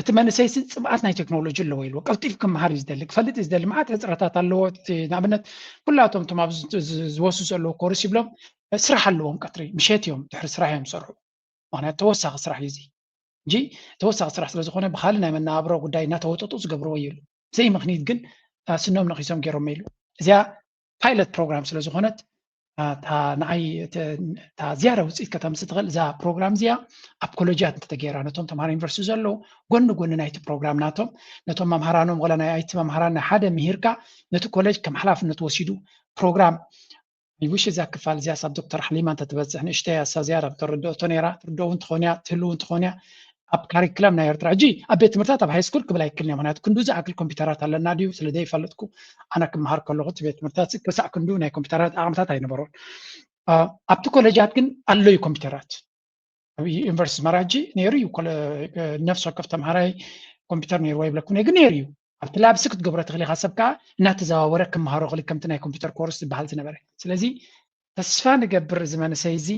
እቲ መንእሰይ ፅብዓት ናይ ቴክኖሎጂ ኣለዎ ኢልዎ ቀልጢፍ ክመሃር እዩ ዝደሊ ክፈልጥ እዩ ዝደሊ መዓት ሕፅረታት ኣለዎ ንኣብነት ኩላቶም እቶም ኣብ ዝወስዱ ዘለዉ ኮርስ ይብሎም ስራሕ ኣለዎም ቀትሪ ምሸት እዮም ድሕሪ ስራሕ እዮም ዝሰርሑ ምክንያቱ ተወሳኺ ስራሕ እዩ እዚ እንጂ ተወሳኺ ስራሕ ስለዝኾነ ብካልእ ናይ መናባብሮ ጉዳይ እናተወጠጡ ዝገብርዎ እየሉ ዘይ ምክንያት ግን ስኖም ነኺሶም ገይሮም ኢሉ እዚኣ ፓይለት ፕሮግራም ስለዝኾነት ንዓይ ዝያዳ ውፅኢት ከተምፅእ ትኽእል እዛ ፕሮግራም እዚኣ ኣብ ኮሌጃት እንተተገይራ ነቶም ተምሃሮ ዩኒቨርሲቲ ዘለዉ ጎኒ ጎኒ ናይቲ ፕሮግራም ናቶም ነቶም መምሃራኖም ወላ ናይ ኣይቲ መምሃራን ናይ ሓደ ምሂርካ ነቲ ኮሌጅ ከም ሓላፍነት ወሲዱ ፕሮግራም ይውሽ እዛ ክፋል እዚኣ ሳብ ዶክተር ሓሊማ እንተትበፅሕ ንእሽተይ ሳብ ዝያዳ ተረድኦቶ ነይራ ትርድኦ እንትኾንያ ትህልው እንትኾንያ ኣብ ካሪክለም ናይ ኤርትራ ሕጂ ኣብ ቤት ትምህርታት ኣብ ሃይስኩል ክብል ኣይክልኒ ምክንያቱ ክንዱ ዝኣክል ኮምፒተራት ኣለና ድዩ ስለዘይፈለጥኩ ኣነ ክመሃር ከለኹ እቲ ቤት ትምህርታት ክሳዕ ክንዱ ናይ ኮምፒተራት ኣቕምታት ኣይነበሮን ኣብቲ ኮሌጃት ግን ኣለዩ ኮምፒተራት ኣብ ዩኒቨርሲቲ መራ ሕጂ ነይሩ እዩ ነፍሲ ወከፍ ተምሃራይ ኮምፒተር ነይርዎ ይብለኩም ግን ነይሩ እዩ ኣብቲ ላብሲ ክትገብሮ ትኽእል ኢኻ ሰብ ከዓ እናተዘዋወረ ክመሃሮ ክእል ከምቲ ናይ ኮምፒተር ኮርስ ዝበሃል ዝነበረ ስለዚ ተስፋ ንገብር እዚ መንእሰይ እዚ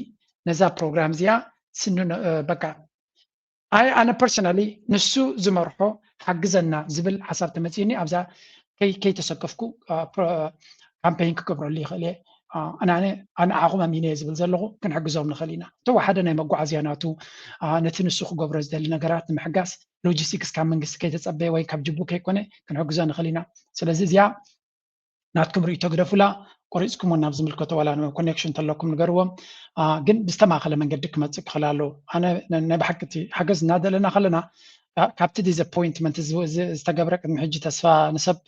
ነዛ ፕሮግራም እዚኣ ስኑ በቃ ኣነ ፐርሰናሊ ንሱ ዝመርሖ ሓግዘና ዝብል ሓሳብ ተመፂኒ ኣብዛ ከይተሰከፍኩ ካምፔይን ክገብረሉ ይኽእል እየ ኣነ ዓኹም ኣሚነ ዝብል ዘለኹ ክንሕግዞም ንኽእል ኢና ተዋሓደ ናይ መጓዓዝያ ናቱ ነቲ ንሱ ክገብሮ ዝደሊ ነገራት ንምሕጋዝ ሎጂስቲክስ ካብ መንግስቲ ከይተፀበየ ወይ ካብ ጅቡ ከይኮነ ክንሕግዞ ንኽእል ኢና ስለዚ እዚኣ ናትኩም ርእቶ ግደፉላ ቆሪፅኩም ናብ ዝምልከቶ ዋላ ኮኔክሽን ተለኩም ንገርዎም ግን ብዝተማእኸለ መንገዲ ክመፅእ ክኽእል ኣለዎ ኣነ ናይ ብሓቂ ሓገዝ እናደለና ከለና ካብቲ ዲስኣፖይንትመንት ዝተገብረ ቅድሚ ሕጂ ተስፋ ንሰብ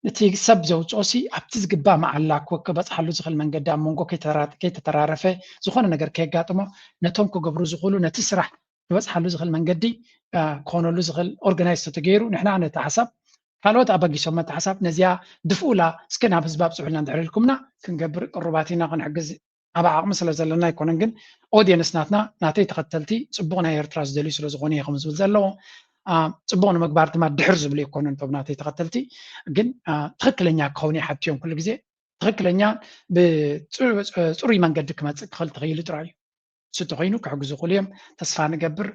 እቲ ሰብ ዘውፅኦሲ ኣብቲ ዝግባእ መዓላ ክበፅሓሉ ዝኽእል መንገዲ ኣብ መንጎ ከይተተራረፈ ዝኾነ ነገር ከየጋጥሞ ነቶም ክገብሩ ዝኽእሉ ነቲ ስራሕ ክበፅሓሉ ዝኽእል መንገዲ ክኾነሉ ዝኽእል ኦርጋናይዝ ተገይሩ ንሕና ነቲ ሓሳብ ካልኦት ኣበጊሶም ነቲ ሓሳብ ነዚኣ ድፍኡላ እስከ ናብ ህዝቢ ኣብፅሑልና እንድሕር ኢልኩምና ክንገብር ቅሩባት ኢና ክንሕግዝ ኣብ ዓቕሚ ስለ ዘለና ኣይኮነን ግን ኦድየንስ ናትና ናተይ ተኸተልቲ ፅቡቕ ናይ ኤርትራ ዝደልዩ ስለዝኾነ እየ ከም ዝብል ዘለዎ ፅቡቕ ንምግባር ድማ ድሕር ዝብሉ ይኮኑን ቶም ናተይ ተኸተልቲ ግን ትኽክለኛ ክኸውን ይሓትዮም ኩሉ ግዜ ትኽክለኛ ብፅሩይ መንገዲ ክመፅእ ክኽእል ተኽኢሉ ጥራይ እዩ እሱ እንተኮይኑ ክሕግዙ ክእሉ እዮም ተስፋ ንገብር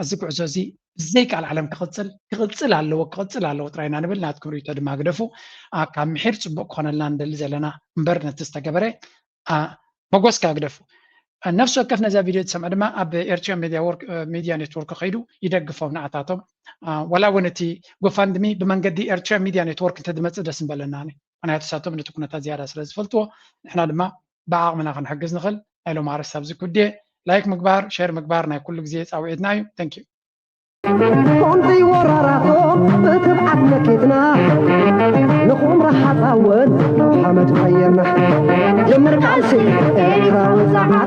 እዚ ጉዕዞ እዚ ብዘይካል ዓለም ክቕፅል ኣለዎ ጥራይና ንብል ናትኩም ርእቶ ድማ ግደፉ ካብ ምሒር ፅቡቅ ክኾነልና ንደሊ ዘለና እምበር ነቲ ዝተገበረ መጎስካ ግደፉ نفس وقف نزا فيديو تسمع دما اب ارتشا ميديا نتورك خيدو يدغفوا نعتاتهم ولا ونتي غوفاندمي بمنقدي ارتشا ميديا نتورك انت دمص دس نبلناني انا تساتم نتكونتا زياده سلاز فلتو احنا دما بعقمنا كنحجز نخل الو مع رساب زكودي لايك مقبار شير مقبارنا كل جزء صاوعدنايو ثانك يو كونتي وراراتهم بتبعت مكتنا نقوم راح اطول حمد خيرنا جمر قاسي اقرا وزعا